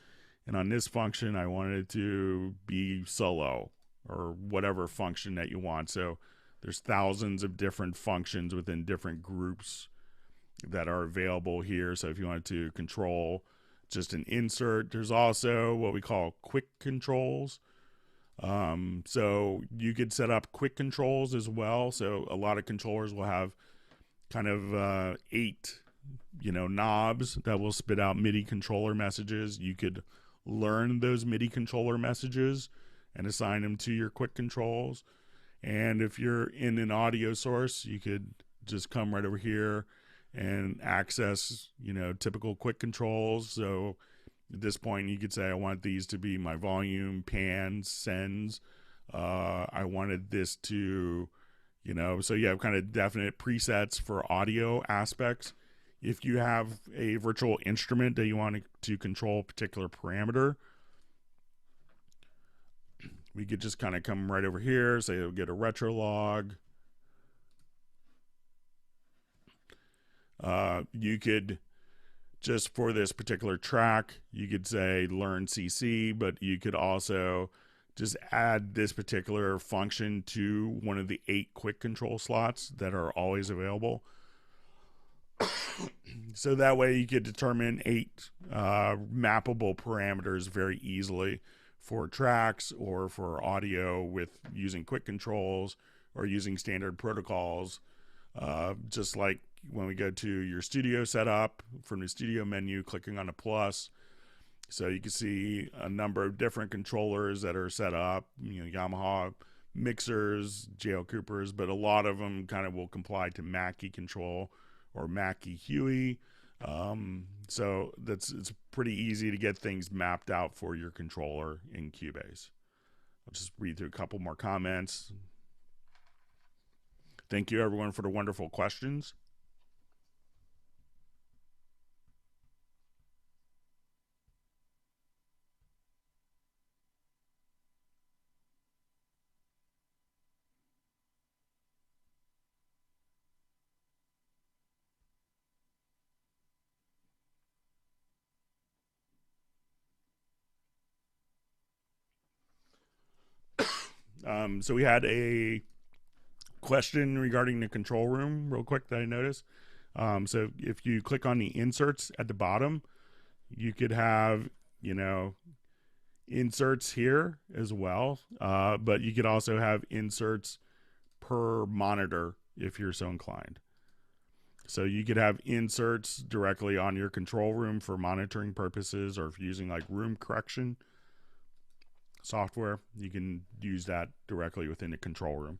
and on this function, I wanted it to be solo or whatever function that you want. So there's thousands of different functions within different groups that are available here. So if you wanted to control just an insert, there's also what we call quick controls. So you could set up quick controls as well. So a lot of controllers will have kind of 8, you know, knobs that will spit out MIDI controller messages. You could learn those MIDI controller messages and assign them to your quick controls. And if you're in an audio source, you could just come right over here and access, you know, typical quick controls. So at this point, you could say, I want these to be my volume, pans, sends. I wanted this to, you know, so you have kind of definite presets for audio aspects. If you have a virtual instrument that you want to control a particular parameter, we could just kind of come right over here, say it'll get a retro log. You could just for this particular track, you could say learn CC, but you could also just add this particular function to one of the 8 quick control slots that are always available. So that way you could determine 8 mappable parameters very easily for tracks or for audio with using quick controls or using standard protocols. Just like when we go to your studio setup, from the studio menu, clicking on a plus, so you can see a number of different controllers that are set up. You know, Yamaha mixers, JL Coopers, but a lot of them kind of will comply to Mackie control or Mackie Huey. So it's pretty easy to get things mapped out for your controller in Cubase. I'll just read through a couple more comments. Thank you everyone for the wonderful questions. So we had a question regarding the control room real quick that I noticed. So if you click on the inserts at the bottom, you could have, inserts here as well. But you could also have inserts per monitor if you're so inclined. So you could have inserts directly on your control room for monitoring purposes, or if you're using like room correction software, you can use that directly within the control room.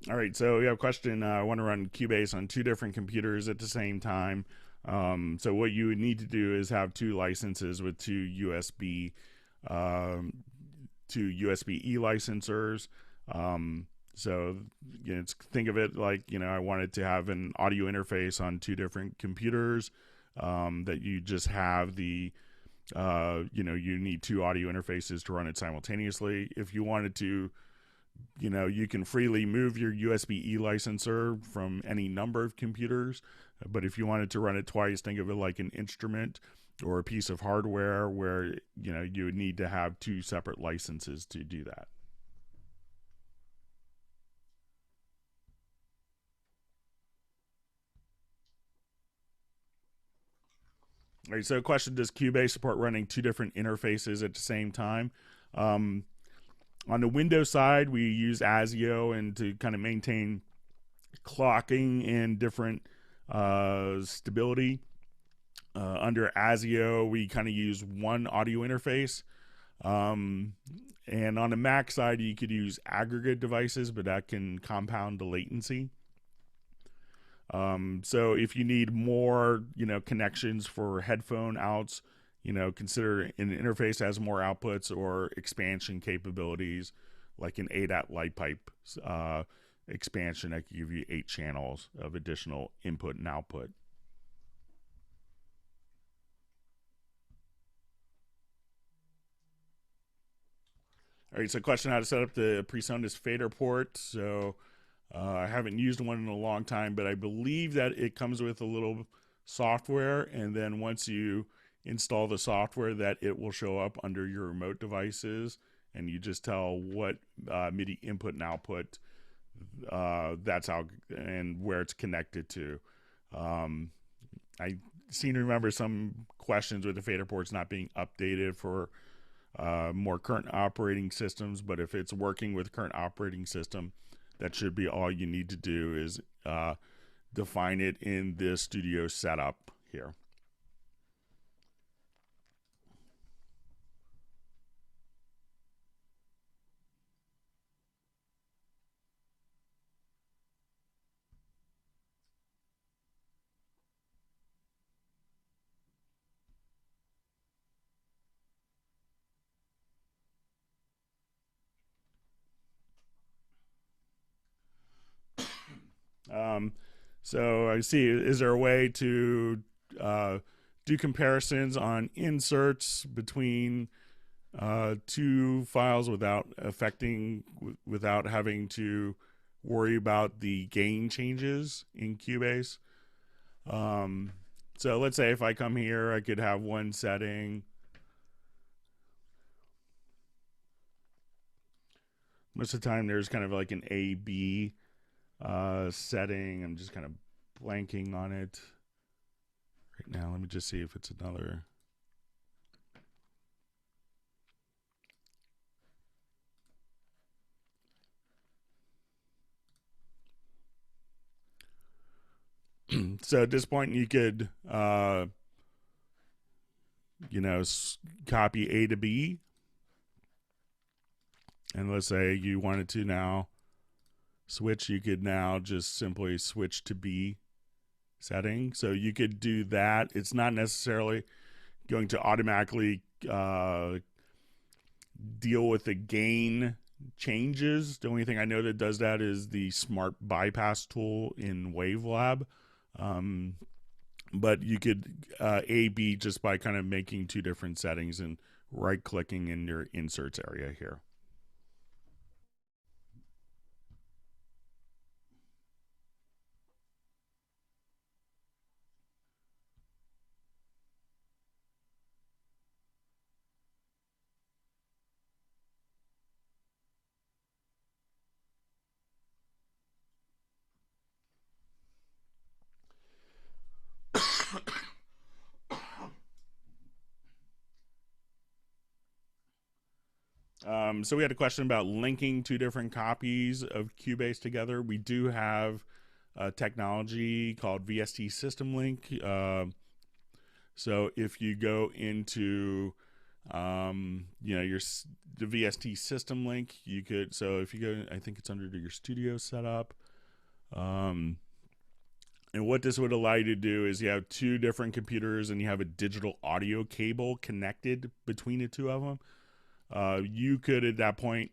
All right, so we have a question. I want to run Cubase on 2 different computers at the same time. So what you would need to do is have 2 licenses with 2 USB, 2 USB-E licensors. So think of it like, I wanted to have an audio interface on 2 different computers, that you just have the, you need 2 audio interfaces to run it simultaneously. If you wanted to, you can freely move your USB-E licenser from any number of computers, but if you wanted to run it twice, think of it like an instrument or a piece of hardware where, you would need to have 2 separate licenses to do that. All right, so question, does Cubase support running 2 different interfaces at the same time? On the Windows side, we use ASIO, and to kind of maintain clocking and different stability, under ASIO, we kind of use 1 audio interface. And on the Mac side, you could use aggregate devices, but that can compound the latency. So if you need more, connections for headphone outs, consider an interface has more outputs or expansion capabilities, like an ADAT light pipe expansion that can give you 8 channels of additional input and output. All right, so question, how to set up the PreSonus fader port. So I haven't used one in a long time, but I believe that it comes with a little software, and then once you install the software, that it will show up under your remote devices, and you just tell what MIDI input and output that's how and where it's connected to. I seem to remember some questions with the fader ports not being updated for more current operating systems, but if it's working with current operating system, that should be all you need to do is define it in this studio setup here. So I see, is there a way to do comparisons on inserts between two files without without having to worry about the gain changes in Cubase? So let's say if I come here, I could have one setting. Most of the time there's kind of like an A-B setting. I'm just kind of blanking on it right now. Let me just see if it's another. So at this point you could copy A to B, and let's say you wanted to now switch, you could now just simply switch to B setting. So you could do that. It's not necessarily going to automatically deal with the gain changes. The only thing I know that does that is the smart bypass tool in Wavelab. But you could A/B just by kind of making two different settings and right clicking in your inserts area here. So we had a question about linking two different copies of Cubase together. We do have a technology called VST System Link. So if you go into the VST System Link, you could. So if you go, I think it's under your studio setup. And what this would allow you to do is you have two different computers and you have a digital audio cable connected between the two of them. You could at that point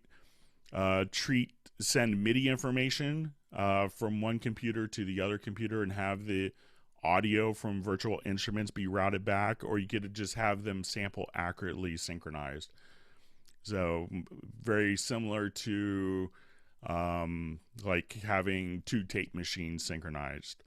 send MIDI information from one computer to the other computer and have the audio from virtual instruments be routed back, or you could just have them sample accurately synchronized. So very similar to like having two tape machines synchronized.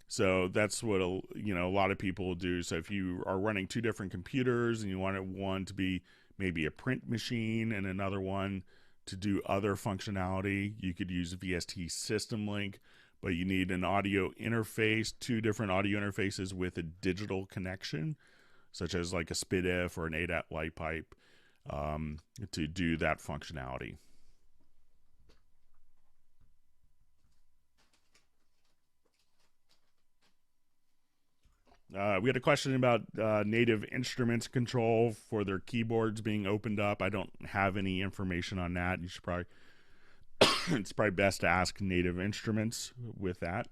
So that's what a lot of people will do. So if you are running two different computers and you want one to be maybe a print machine and another one to do other functionality, you could use VST System Link, but you need an audio interface, two different audio interfaces with a digital connection, such as like a SPDIF or an ADAT light pipe, to do that functionality. We had a question about native instruments control for their keyboards being opened up. I don't have any information on that. You should probably it's probably best to ask Native Instruments with that.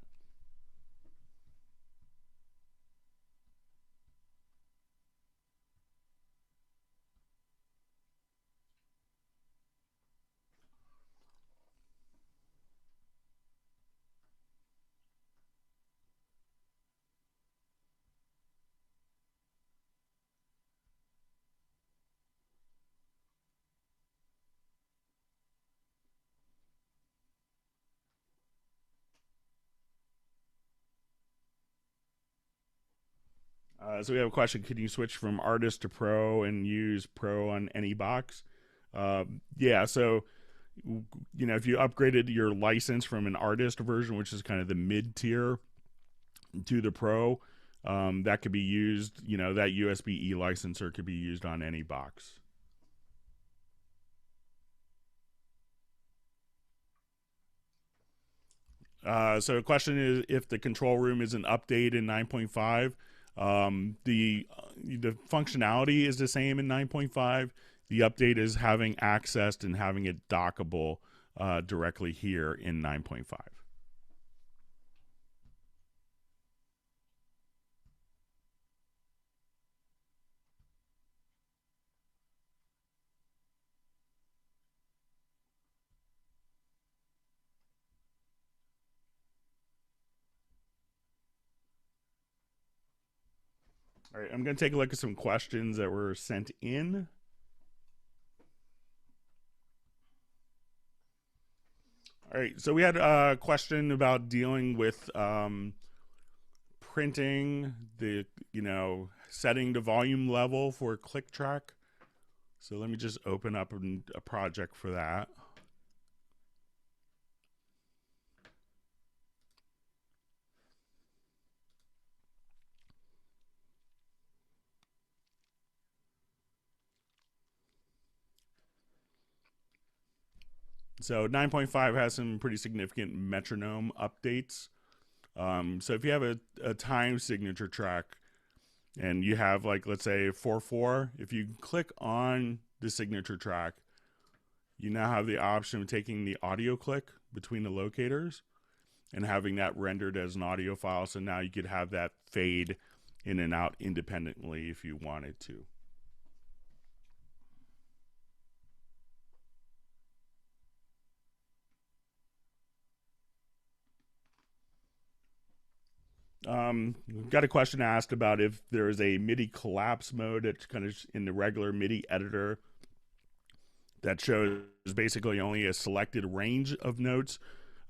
So we have a question: can you switch from artist to pro and use pro on any box? Yeah. So if you upgraded your license from an artist version, which is kind of the mid tier, to the pro, that could be used. That USB-E licenser could be used on any box. So the question is, if the control room is an update in 9.5, the functionality is the same in 9.5. The update is having accessed and having it dockable directly here in 9.5. All right, I'm going to take a look at some questions that were sent in. All right, so we had a question about dealing with printing the, setting the volume level for click track. So let me just open up a project for that. So 9.5 has some pretty significant metronome updates. So if you have a time signature track and you have, like, let's say 4/4, if you click on the signature track, you now have the option of taking the audio click between the locators and having that rendered as an audio file. So now you could have that fade in and out independently if you wanted to. We've got a question asked about if there is a MIDI collapse mode that's kind of in the regular MIDI editor that shows basically only a selected range of notes.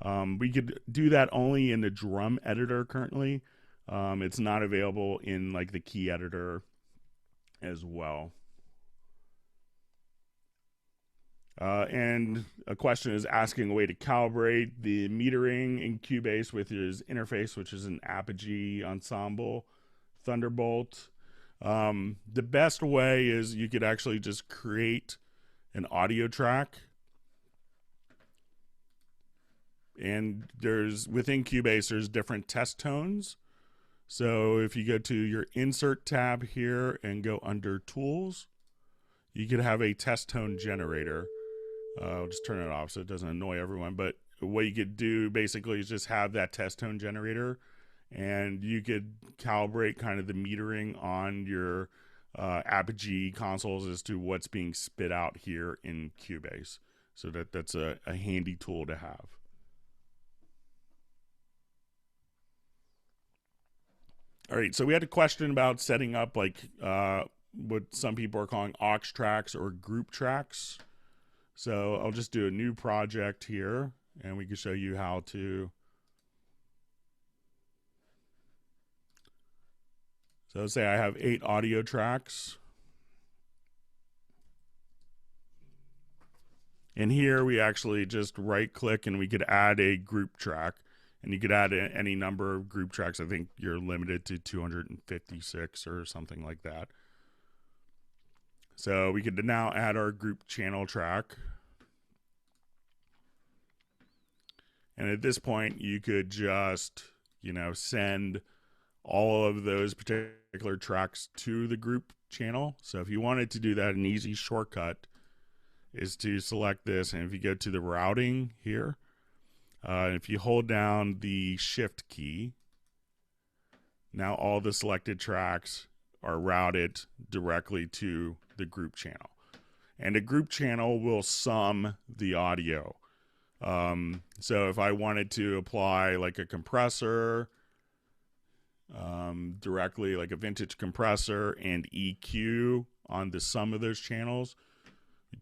We could do that only in the drum editor currently. It's not available in like the key editor as well. And a question is asking a way to calibrate the metering in Cubase with his interface, which is an Apogee Ensemble Thunderbolt. The best way is you could actually just create an audio track. And within Cubase, there's different test tones. So if you go to your Insert tab here and go under Tools, you could have a test tone generator. I'll just turn it off so it doesn't annoy everyone. But what you could do basically is just have that test tone generator, and you could calibrate kind of the metering on your Apogee consoles as to what's being spit out here in Cubase. So that's a handy tool to have. All right, so we had a question about setting up like what some people are calling aux tracks or group tracks. So I'll just do a new project here, and we can show you how to. So let's say I have 8 audio tracks. And here we actually just right click and we could add a group track. And you could add any number of group tracks. I think you're limited to 256 or something like that. So we could now add our group channel track. And at this point, you could just, send all of those particular tracks to the group channel. So if you wanted to do that, an easy shortcut is to select this. And if you go to the routing here, if you hold down the Shift key, now all the selected tracks are routed directly to the group channel. And a group channel will sum the audio. So if I wanted to apply like a compressor, directly like a vintage compressor and EQ on the sum of those channels,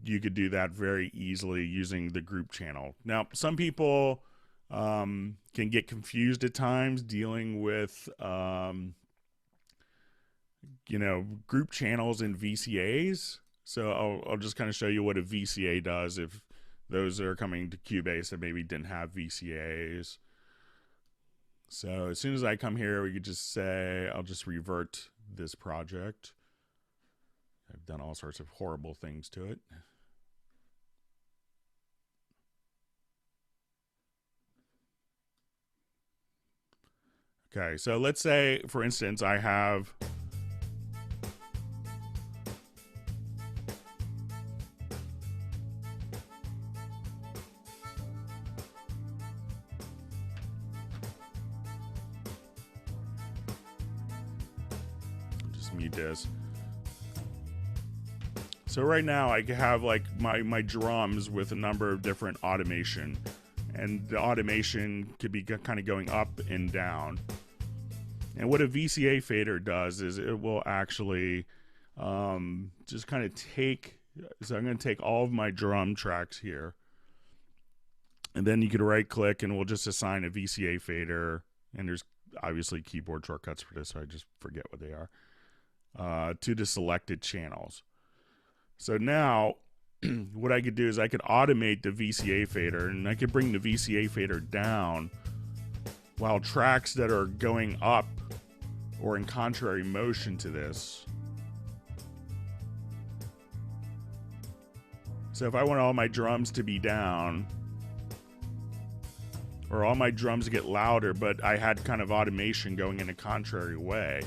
you could do that very easily using the group channel. Now, some people can get confused at times dealing with group channels and VCAs. So I'll just kind of show you what a VCA does if those that are coming to Cubase that maybe didn't have VCAs. So as soon as I come here, we could just say, I'll just revert this project. I've done all sorts of horrible things to it. Okay, so let's say, for instance, I have just mute this. So right now I have like my drums with a number of different automation, and the automation could be kind of going up and down. And what a VCA fader does is it will actually just kind of take, so I'm going to take all of my drum tracks here, and then you could right click and we'll just assign a VCA fader, and there's obviously keyboard shortcuts for this, so I just forget what they are, to the selected channels. So now what I could do is I could automate the VCA fader, and I could bring the VCA fader down while tracks that are going up or in contrary motion to this. So if I want all my drums to be down, or all my drums to get louder, but I had kind of automation going in a contrary way,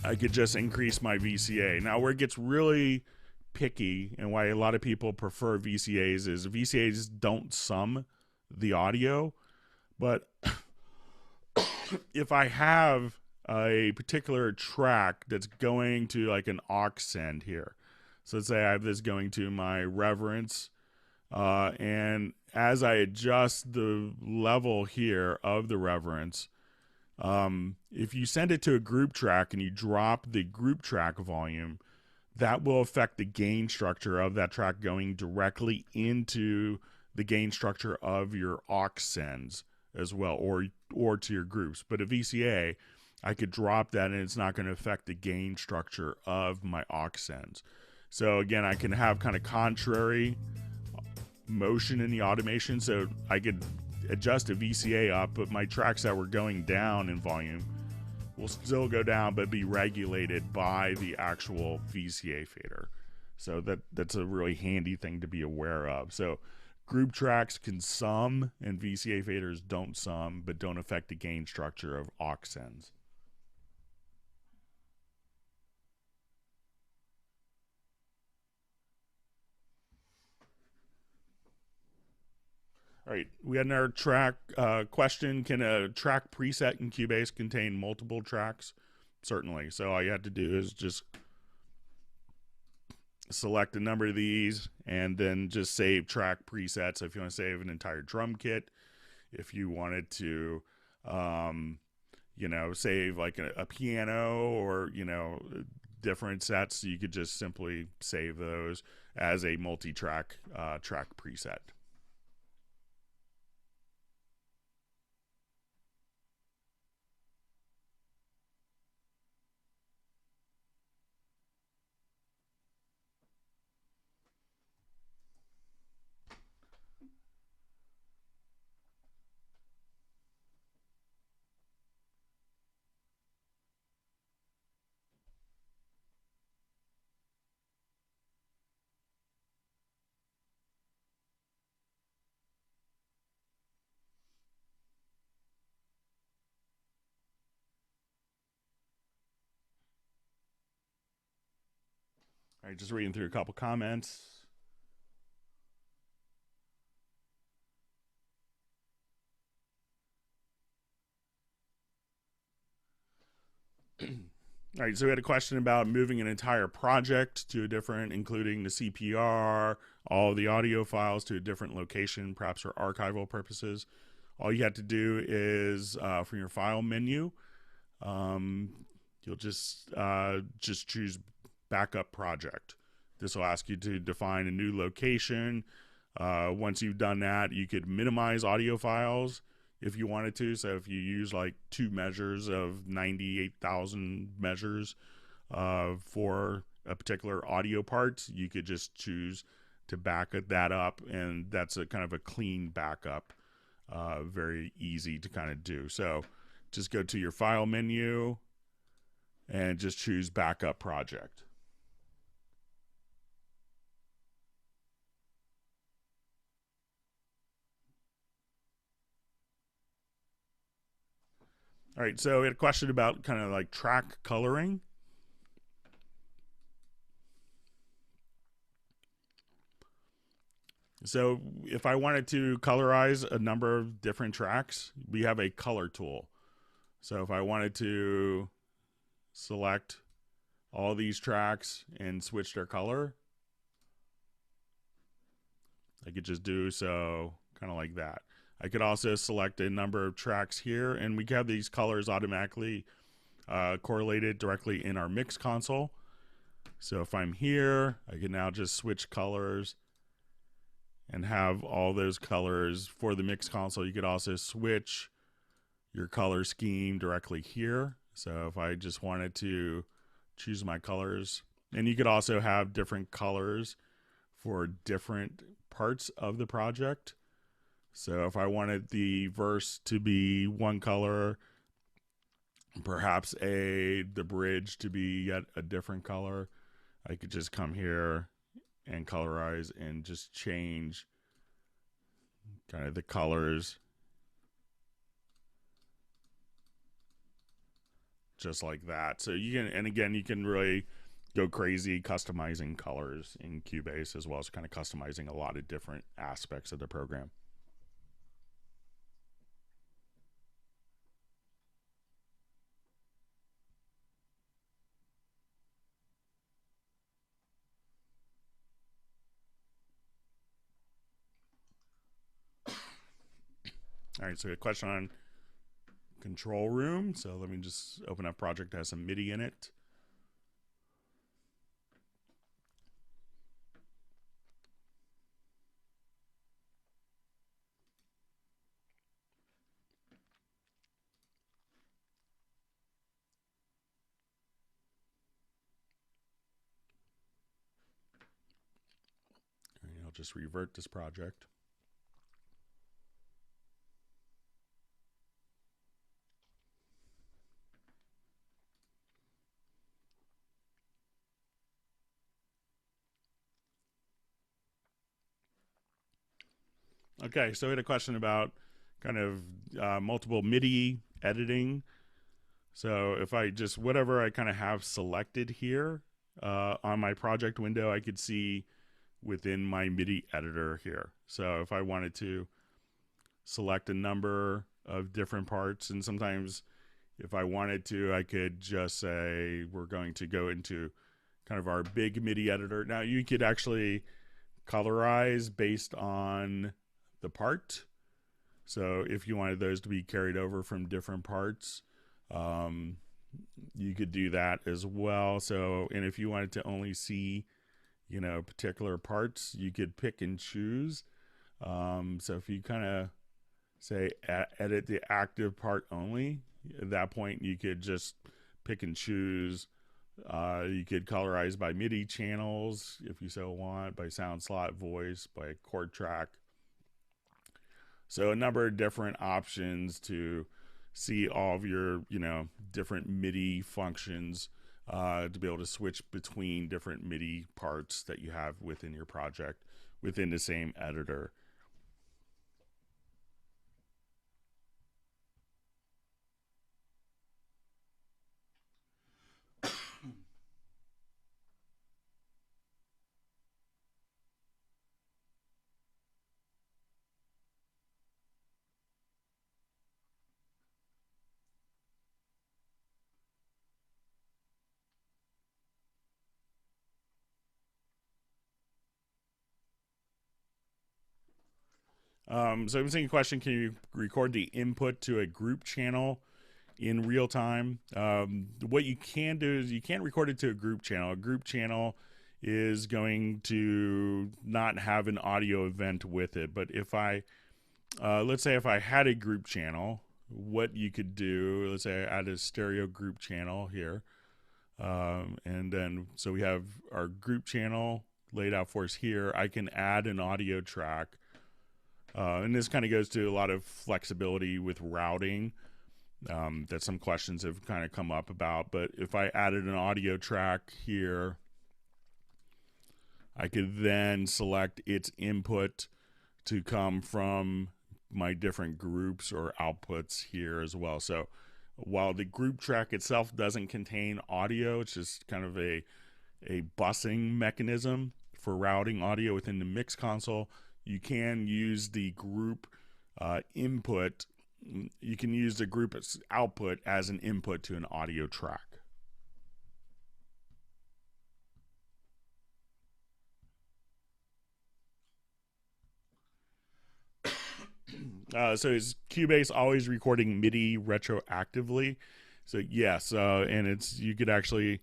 I could just increase my VCA. Now where it gets really picky and why a lot of people prefer VCAs is VCAs don't sum the audio, but if I have a particular track that's going to like an aux send here, so let's say I have this going to my reverence, and as I adjust the level here of the reverence, if you send it to a group track and you drop the group track volume, that will affect the gain structure of that track going directly into the gain structure of your aux sends as well, or to your groups. But a VCA, I could drop that and it's not going to affect the gain structure of my aux sends. So again, I can have kind of contrary motion in the automation, so I could adjust a VCA up, but my tracks that were going down in volume will still go down but be regulated by the actual VCA fader. So that's a really handy thing to be aware of. So group tracks can sum and VCA faders don't sum, but don't affect the gain structure of aux sends. All right, we had another track question. Can a track preset in Cubase contain multiple tracks? Certainly. So all you have to do is just select a number of these and then just save track presets. If you want to save an entire drum kit, if you wanted to, you know, save like a piano or, you know, different sets, you could just simply save those as a multi-track track preset. All right, just reading through a couple comments. All right, so we had a question about moving an entire project to a different, including the CPR, all of the audio files to a different location, perhaps for archival purposes. All you have to do is from your file menu, you'll just choose backup project. This will ask you to define a new location. Once you've done that, you could minimize audio files if you wanted to. So if you use like 2 measures of 98,000 measures for a particular audio part, you could just choose to back that up, and that's a kind of a clean backup, very easy to kind of do. So just go to your file menu and just choose backup project. All right, so we had a question about kind of like track coloring. So if I wanted to colorize a number of different tracks, we have a color tool. So if I wanted to select all these tracks and switch their color, I could just do so kind of like that. I could also select a number of tracks here, and we have these colors automatically correlated directly in our mix console. So if I'm here, I can now just switch colors and have all those colors for the mix console. You could also switch your color scheme directly here. So if I just wanted to choose my colors, and you could also have different colors for different parts of the project. So if I wanted the verse to be one color, perhaps the bridge to be yet a different color, I could just come here and colorize and just change kind of the colors just like that. So you can, and again, you can really go crazy customizing colors in Cubase, as well as kind of customizing a lot of different aspects of the program. All right, so a question on control room. So let me just open up project that has some MIDI in it. All right, I'll just revert this project. Okay, so we had a question about kind of multiple MIDI editing. So if I just, whatever I kind of have selected here on my project window, I could see within my MIDI editor here. So if I wanted to select a number of different parts, and sometimes if I wanted to, I could just say we're going to go into kind of our big MIDI editor. Now you could actually colorize based on the part. So if you wanted those to be carried over from different parts, you could do that as well. So, and if you wanted to only see, you know, particular parts, you could pick and choose. So if you kind of say edit the active part only, at that point you could just pick and choose. You could colorize by MIDI channels if you so want, by sound slot, voice, by chord track. So a number of different options to see all of your, you know, different MIDI functions, to be able to switch between different MIDI parts that you have within your project within the same editor. So I'm seeing a question, can you record the input to a group channel in real time? What you can do is you can't record it to a group channel. A group channel is going to not have an audio event with it. But if I, let's say if I had a group channel, what you could do, let's say I add a stereo group channel here. And then, so we have our group channel laid out for us here. I can add an audio track. And this kind of goes to a lot of flexibility with routing that some questions have kind of come up about. But if I added an audio track here, I could then select its input to come from my different groups or outputs here as well. So while the group track itself doesn't contain audio, it's just kind of a busing mechanism for routing audio within the mix console. You can use the group input. You can use the group output as an input to an audio track. So is Cubase always recording MIDI retroactively? So yes, and you could actually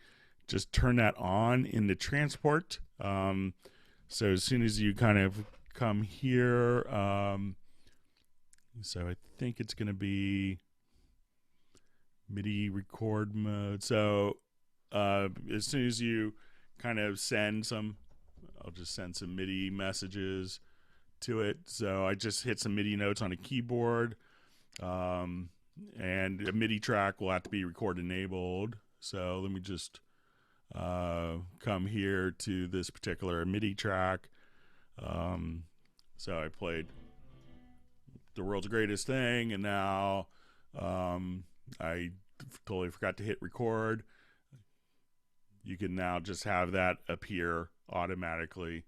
just turn that on in the transport. So as soon as you kind of come here, so I think it's going to be MIDI record mode. So as soon as you kind of I'll just send some MIDI messages to it. So I just hit some MIDI notes on a keyboard, and a MIDI track will have to be record enabled. So let me just come here to this particular MIDI track. So I played The World's Greatest Thing, and now I totally forgot to hit record. You can now just have that appear automatically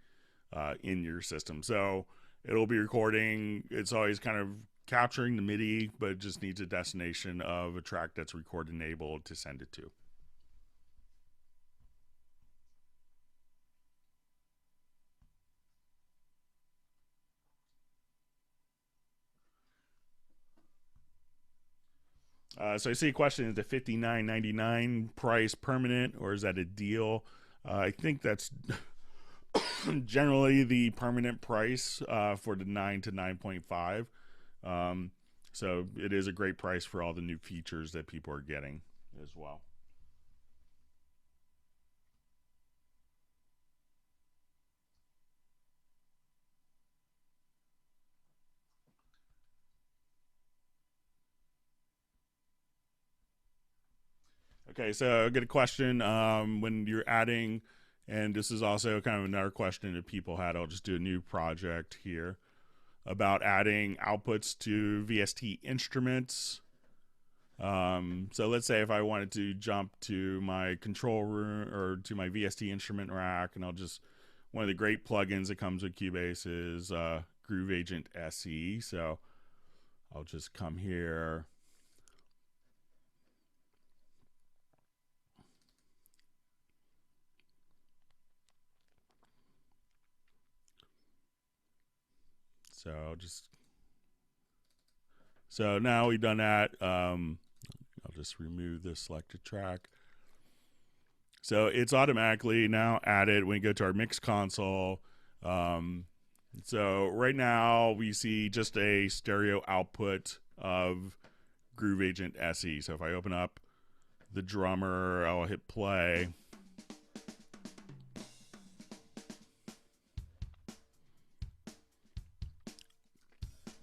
in your system. So it'll be recording. It's always kind of capturing the MIDI, but it just needs a destination of a track that's record enabled to send it to. So I see a question: is the $59.99 price permanent, or is that a deal? I think that's generally the permanent price for the 9 to 9.5. So it is a great price for all the new features that people are getting as well. Okay, so I get a question when you're adding, and this is also kind of another question that people had. I'll just do a new project here about adding outputs to VST instruments. So let's say if I wanted to jump to my control room or to my VST instrument rack, and one of the great plugins that comes with Cubase is Groove Agent SE. So I'll just come here. So now we've done that. I'll just remove this selected track. So it's automatically now added when we go to our mix console. So right now we see just a stereo output of Groove Agent SE. So if I open up the drummer, I'll hit play.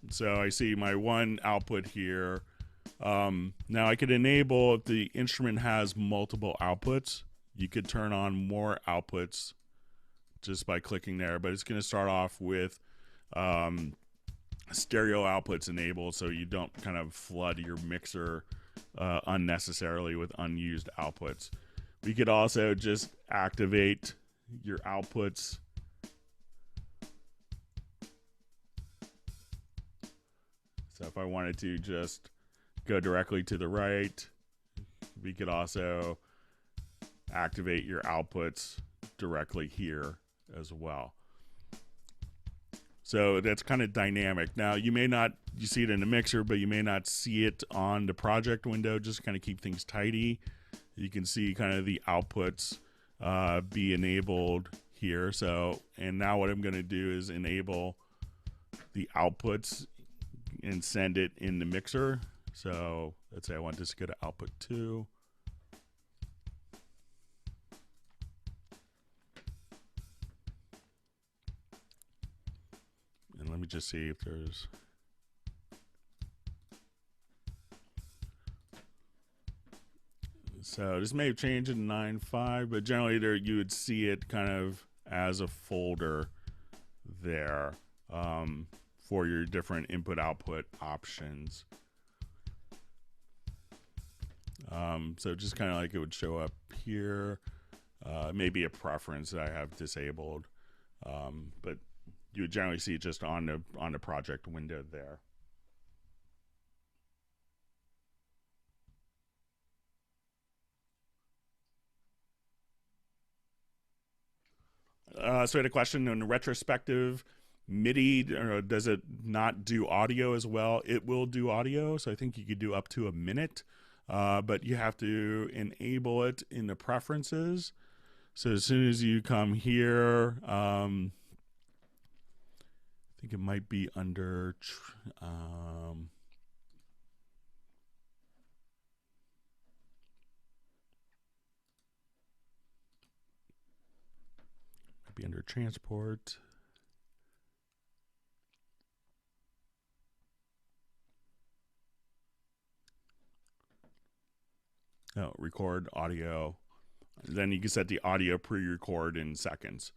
So I see my one output here. Now I could enable, if the instrument has multiple outputs, you could turn on more outputs just by clicking there, but it's going to start off with stereo outputs enabled, so you don't kind of flood your mixer unnecessarily with unused outputs. We could also just activate your outputs. So if I wanted to just go directly to the right, we could also activate your outputs directly here as well. So that's kind of dynamic. Now you see it in the mixer, but you may not see it on the project window. Just kind of keep things tidy. You can see kind of the outputs be enabled here. So, and now what I'm going to do is enable the outputs and send it in the mixer. So let's say I want this to go to output 2. And let me just see if there's... So this may have changed in 9.5, but generally there you would see it kind of as a folder there for your different input-output options. So just kind of like it would show up here. Maybe a preference that I have disabled, but you would generally see it just on the project window there. So I had a question on the retrospective MIDI, does it not do audio as well? It will do audio, so I think you could do up to a minute, but you have to enable it in the preferences. So as soon as you come here, I think it might be under transport. Oh, record audio. Then you can set the audio pre-record in seconds.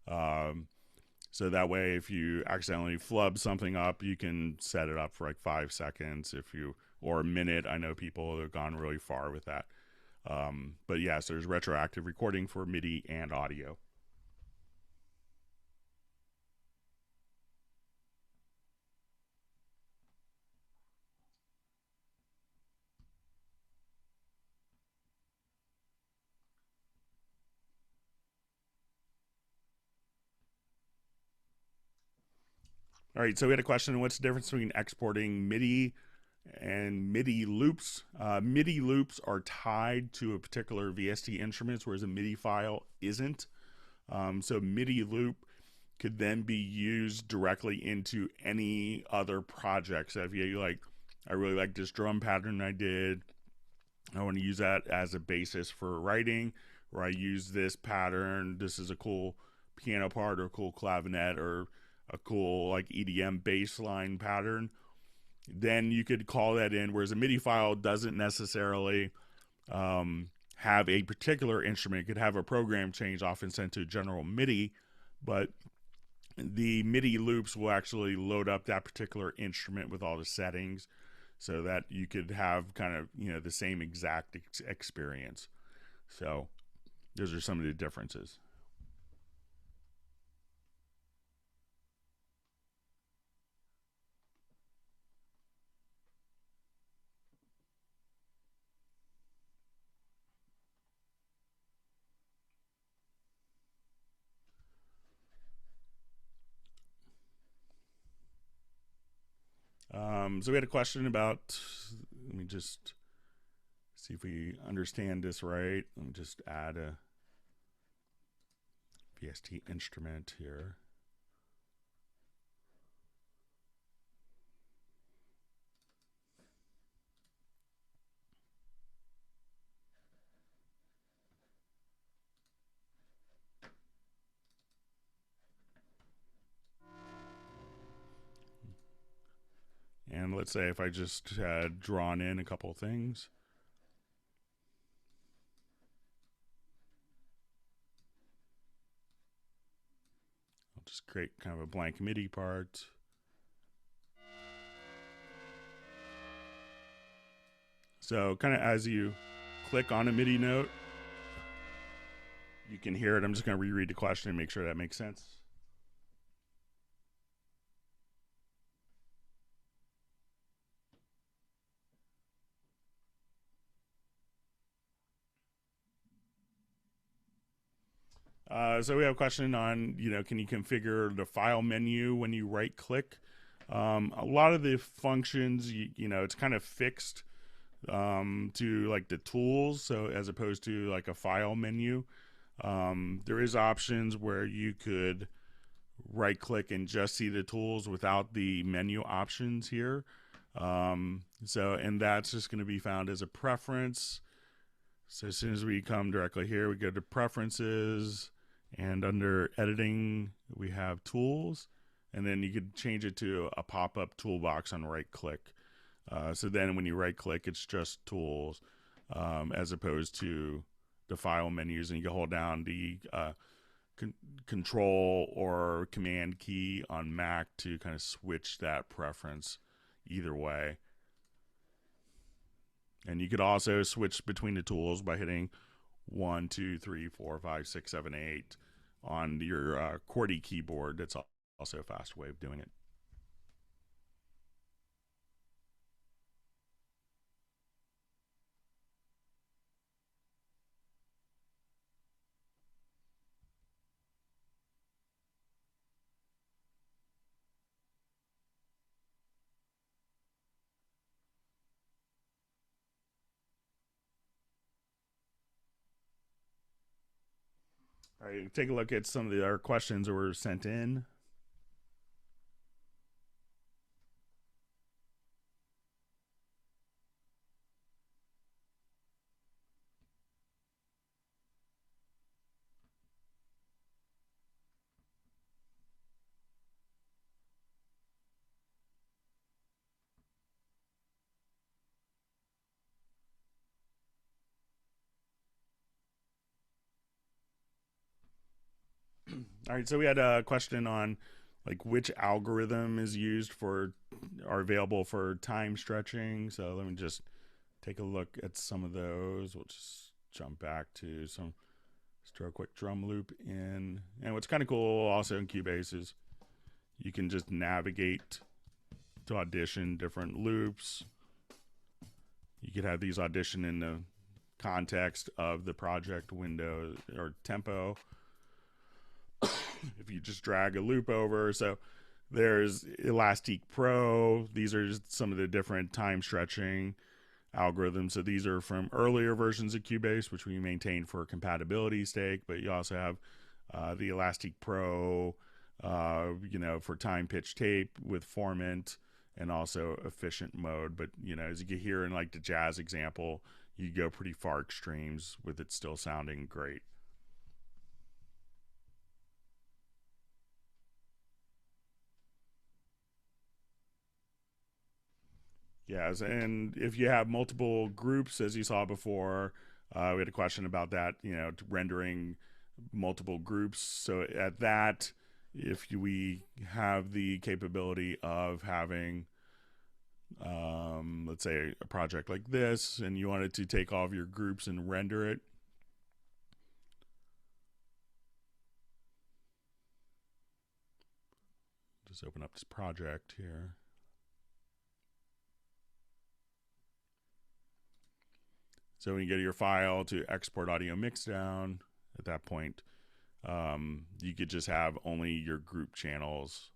So that way, if you accidentally flub something up, you can set it up for like 5 seconds, or a minute. I know people have gone really far with that. But yes, there's retroactive recording for MIDI and audio. All right, so we had a question: what's the difference between exporting MIDI and MIDI loops? MIDI loops are tied to a particular VST instruments, whereas a MIDI file isn't. So MIDI loop could then be used directly into any other project. So if you like, I really like this drum pattern I did, I want to use that as a basis for writing, or I use this pattern. This is a cool piano part, or a cool clavinet, or a cool like EDM bass line pattern. Then you could call that in, whereas a MIDI file doesn't necessarily have a particular instrument. It could have a program change, often sent to general MIDI, but the MIDI loops will actually load up that particular instrument with all the settings, so that you could have kind of, the same exact experience. So those are some of the differences. So we had a question about, let me just see if we understand this right. Let me just add a VST instrument here. And let's say if I just had drawn in a couple of things. I'll just create kind of a blank MIDI part. So kind of as you click on a MIDI note, you can hear it. I'm just going to reread the question and make sure that makes sense. So we have a question on, can you configure the file menu when you right click? A lot of the functions, it's kind of fixed to like the tools, so as opposed to like a file menu. There is options where you could right click and just see the tools without the menu options here. And that's just going to be found as a preference. So as soon as we come directly here, we go to preferences, and under editing, we have tools, and then you could change it to a pop-up toolbox on right click. So then when you right click, it's just tools, as opposed to the file menus, and you can hold down the control or command key on Mac to kind of switch that preference either way. And you could also switch between the tools by hitting 1, 2, 3, 4, 5, 6, 7, 8 on your QWERTY keyboard. That's also a fast way of doing it. All right, take a look at some of the other questions that were sent in. All right, so we had a question on like which algorithm is used for are available for time stretching. So let me just take a look at some of those. We'll just jump back to some. Let's throw a quick drum loop in. And what's kind of cool also in Cubase is you can just navigate to audition different loops. You could have these audition in the context of the project window or tempo. If you just drag a loop over. So there's Elastic Pro. These are just some of the different time stretching algorithms. So these are from earlier versions of Cubase, which we maintain for compatibility's sake. But you also have the Elastic Pro, for time pitch tape with formant and also efficient mode. But as you can hear in like the jazz example, you go pretty far extremes with it still sounding great. Yes, and if you have multiple groups, as you saw before, we had a question about that, rendering multiple groups. So at that, if we have the capability of having, let's say, a project like this, and you wanted to take all of your groups and render it, just open up this project here. So when you go to your file to export audio mixdown, at that point, you could just have only your group channels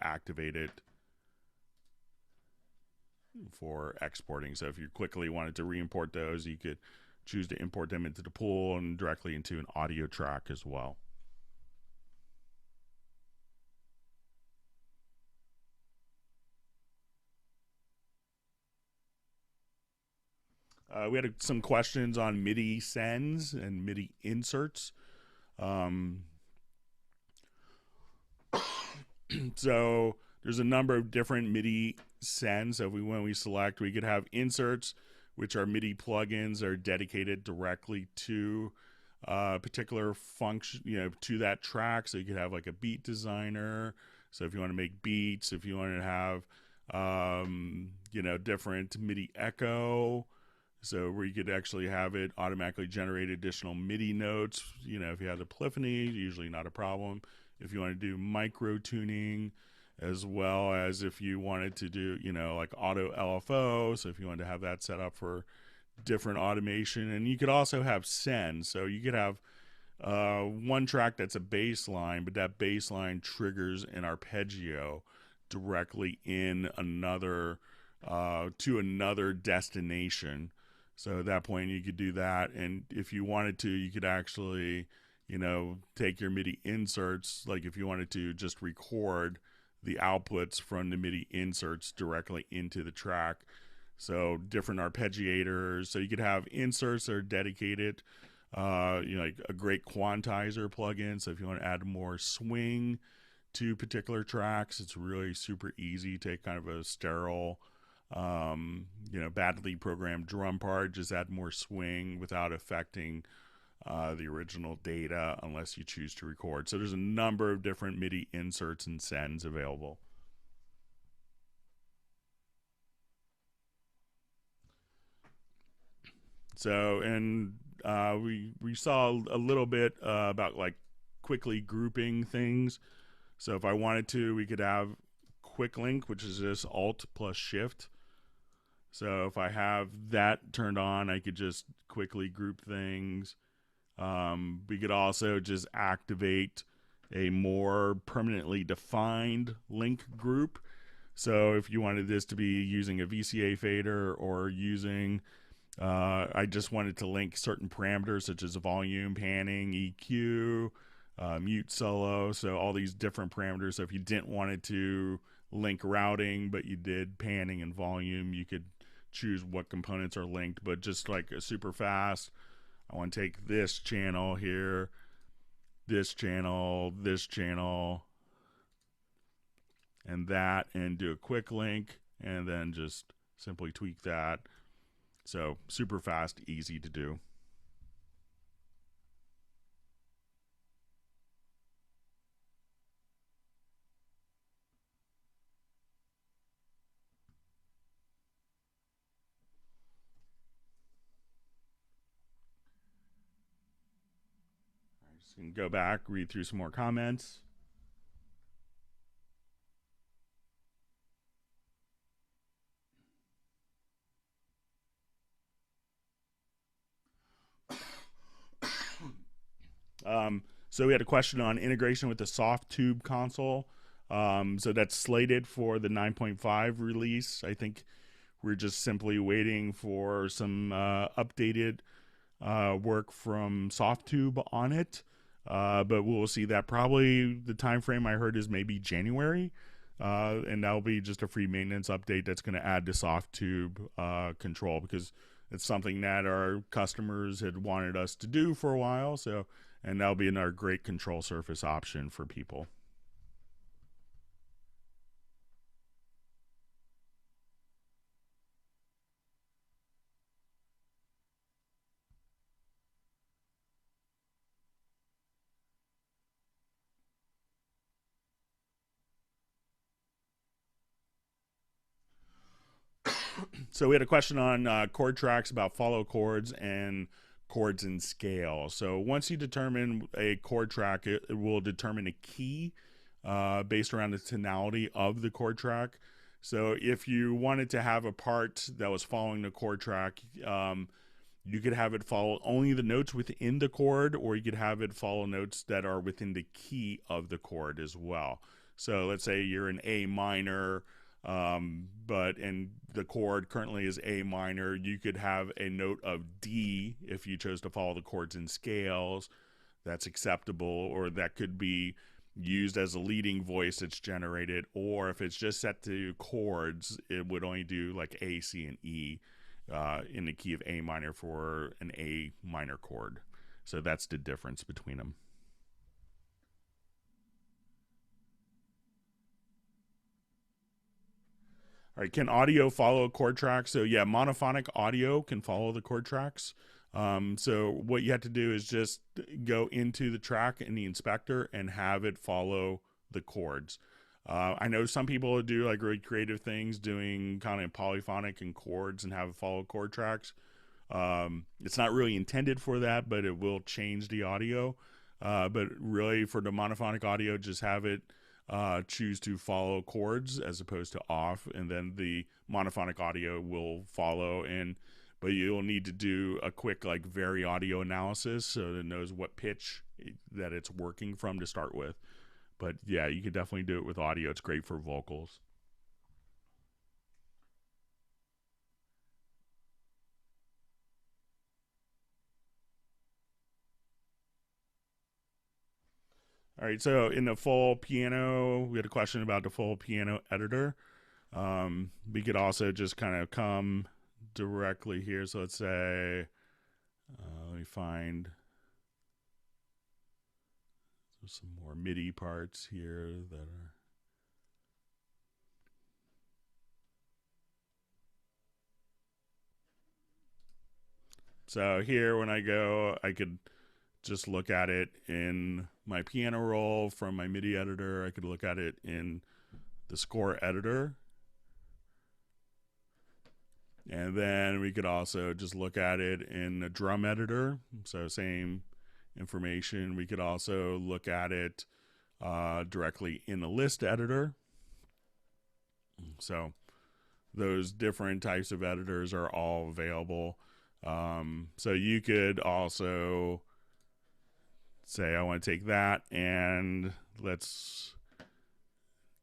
activated for exporting. So if you quickly wanted to re-import those, you could choose to import them into the pool and directly into an audio track as well. We had some questions on MIDI sends and MIDI inserts. So there's a number of different MIDI sends. So when we select, we could have inserts, which are MIDI plugins that are dedicated directly to a particular function, to that track. So you could have like a beat designer. So if you want to make beats, if you want to have, different MIDI echo. So where you could actually have it automatically generate additional MIDI notes. If you have the polyphony, usually not a problem. If you want to do micro tuning, as well as if you wanted to do, like auto LFO. So if you wanted to have that set up for different automation, and you could also have send. So you could have one track that's a bass line, but that bass line triggers an arpeggio directly in another to another destination. So at that point, you could do that. And if you wanted to, you could actually, take your MIDI inserts. Like if you wanted to just record the outputs from the MIDI inserts directly into the track. So different arpeggiators. So you could have inserts that are dedicated, like a great quantizer plugin. So if you want to add more swing to particular tracks, it's really super easy. Take kind of a sterile, badly programmed drum part, just add more swing without affecting the original data unless you choose to record. So there's a number of different MIDI inserts and sends available. So, and we saw a little bit about like quickly grouping things. So if I wanted to, we could have quick link, which is just Alt plus Shift. So if I have that turned on, I could just quickly group things. We could also just activate a more permanently defined link group. So if you wanted this to be using a VCA fader or using I just wanted to link certain parameters such as volume, panning, EQ, mute solo. So all these different parameters. So if you didn't want it to link routing, but you did panning and volume, you could choose what components are linked. But just like a super fast, I want to take this channel here, this channel, and that, and do a quick link, and then just simply tweak that. So super fast, easy to do. Just gonna go back, read through some more comments. So we had a question on integration with the soft tube console. So that's slated for the 9.5 release. I think we're just simply waiting for some updated work from Softtube on it. But we'll see that. Probably the time frame I heard is maybe January. And that'll be just a free maintenance update that's going to add the Softtube control, because it's something that our customers had wanted us to do for a while. So, and that'll be another great control surface option for people. So we had a question on chord tracks about follow chords and chords in scale. So once you determine a chord track, it will determine a key based around the tonality of the chord track. So if you wanted to have a part that was following the chord track, you could have it follow only the notes within the chord, or you could have it follow notes that are within the key of the chord as well. So let's say you're in A minor, and the chord currently is A minor. You could have a note of D if you chose to follow the chords in scales. That's acceptable, or that could be used as a leading voice that's generated. Or if it's just set to chords, it would only do like A, C, and E in the key of A minor for an A minor chord. So that's the difference between them. All right, can audio follow chord tracks? So yeah, monophonic audio can follow the chord tracks. So what you have to do is just go into the track in the inspector and have it follow the chords. I know some people do like really creative things, doing kind of polyphonic and chords and have it follow chord tracks. It's not really intended for that, but it will change the audio. But really, for the monophonic audio, just have it choose to follow chords as opposed to off, and then the monophonic audio will follow. But you'll need to do a quick like VariAudio analysis so that it knows what pitch that it's working from to start with. But yeah, you could definitely do it with audio. It's great for vocals. All right, so in the full piano, we had a question about the full piano editor. We could also just kind of come directly here. So let's say, let me find some more MIDI parts here that are. So here, when I go, I could just look at it in my piano roll from my MIDI editor. I could look at it in the score editor. And then we could also just look at it in a drum editor. So same information. We could also look at it directly in the list editor. So those different types of editors are all available. So you could also say, I want to take that and let's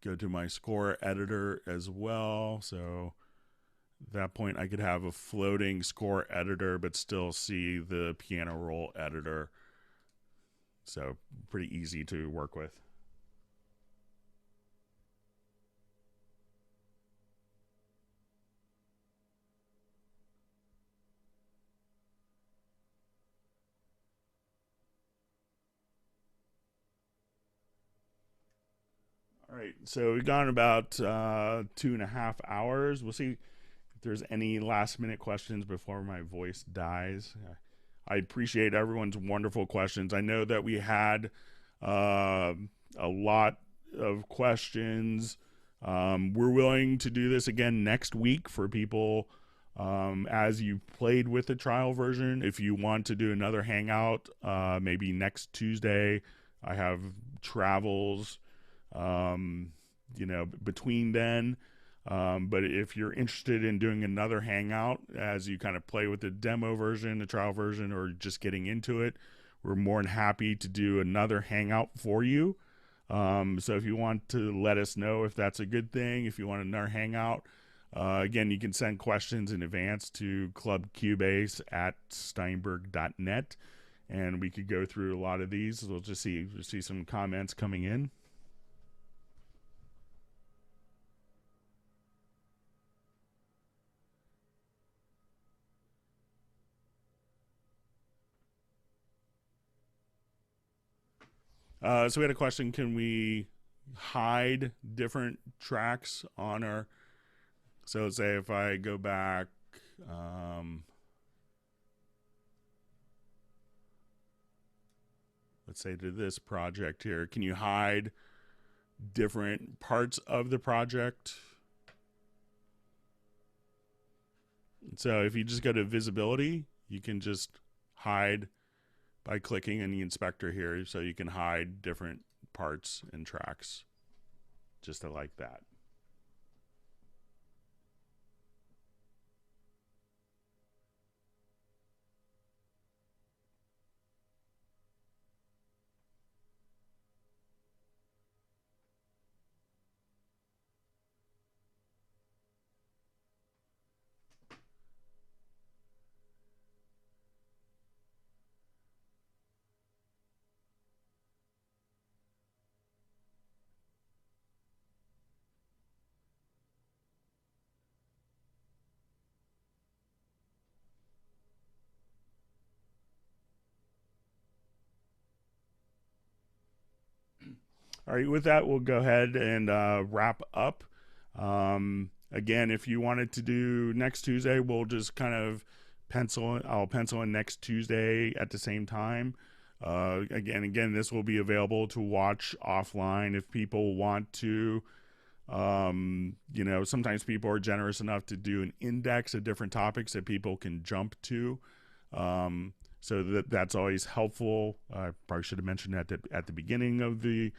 go to my score editor as well. So At that point, I could have a floating score editor, but still see the piano roll editor. So pretty easy to work with. All right, so we've gone about 2.5 hours. We'll see if there's any last minute questions before my voice dies. I appreciate everyone's wonderful questions. I know that we had a lot of questions. We're willing to do this again next week for people as you played with the trial version. If you want to do another hangout, maybe next Tuesday, I have travels between then. But if you're interested in doing another hangout as you kind of play with the demo version, the trial version, or just getting into it, we're more than happy to do another hangout for you. So if you want to let us know if that's a good thing, if you want another hangout, again, you can send questions in advance to clubcubase@steinberg.net, and we could go through a lot of these. We'll just see some comments coming in. So we had a question: can we hide different tracks on our? So let's say if I go back, let's say to this project here, can you hide different parts of the project? So if you just go to visibility, you can just hide by clicking in the inspector here, so you can hide different parts and tracks just like that. All right, with that, we'll go ahead and wrap up. Again, if you wanted to do next Tuesday, we'll just kind of I'll pencil in next Tuesday at the same time. Again, this will be available to watch offline if people want to. Sometimes people are generous enough to do an index of different topics that people can jump to. So that's always helpful. I probably should have mentioned that at the beginning of the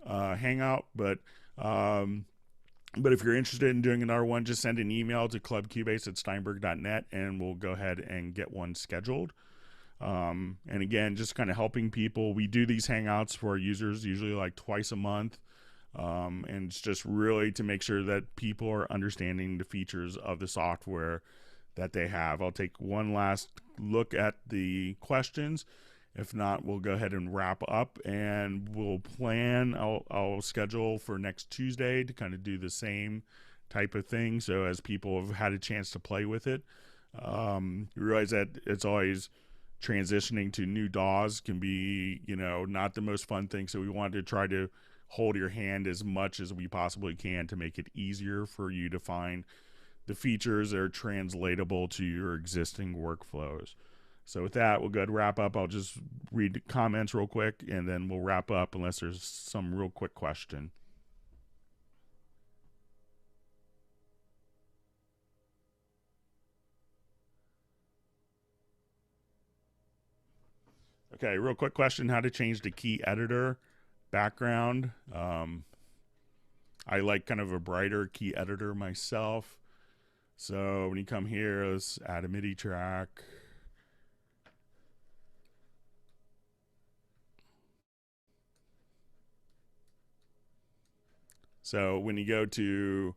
hangout, but if you're interested in doing another one, just send an email to clubcubase@steinberg.net and we'll go ahead and get one scheduled. And again, just kind of helping people. We do these hangouts for our users usually like twice a month, and it's just really to make sure that people are understanding the features of the software that they have. I'll take one last look at the questions. If not, we'll go ahead and wrap up, and we'll plan. I'll schedule for next Tuesday to kind of do the same type of thing. So as people have had a chance to play with it, you realize that it's always transitioning to new DAWs can be, not the most fun thing. So we wanted to try to hold your hand as much as we possibly can to make it easier for you to find the features that are translatable to your existing workflows. So with that, we'll go ahead and wrap up. I'll just read the comments real quick, and then we'll wrap up unless there's some real quick question. Okay, real quick question: how to change the key editor background. I like kind of a brighter key editor myself. So when you come here, let's add a MIDI track. So when you go to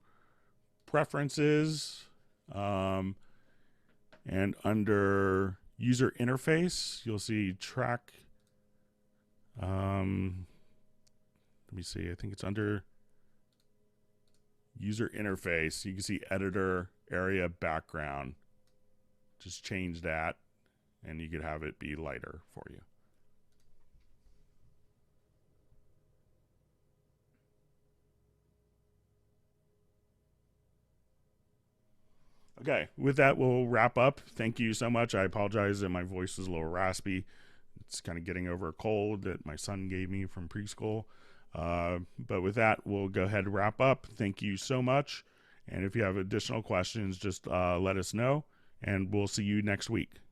preferences, And under user interface, you'll see track. Let me see. I think it's under user interface. You can see editor area background. Just change that, and you could have it be lighter for you. Okay, with that, we'll wrap up. Thank you so much. I apologize that my voice is a little raspy. It's kind of getting over a cold that my son gave me from preschool. But with that, we'll go ahead and wrap up. Thank you so much. And if you have additional questions, just let us know, and we'll see you next week.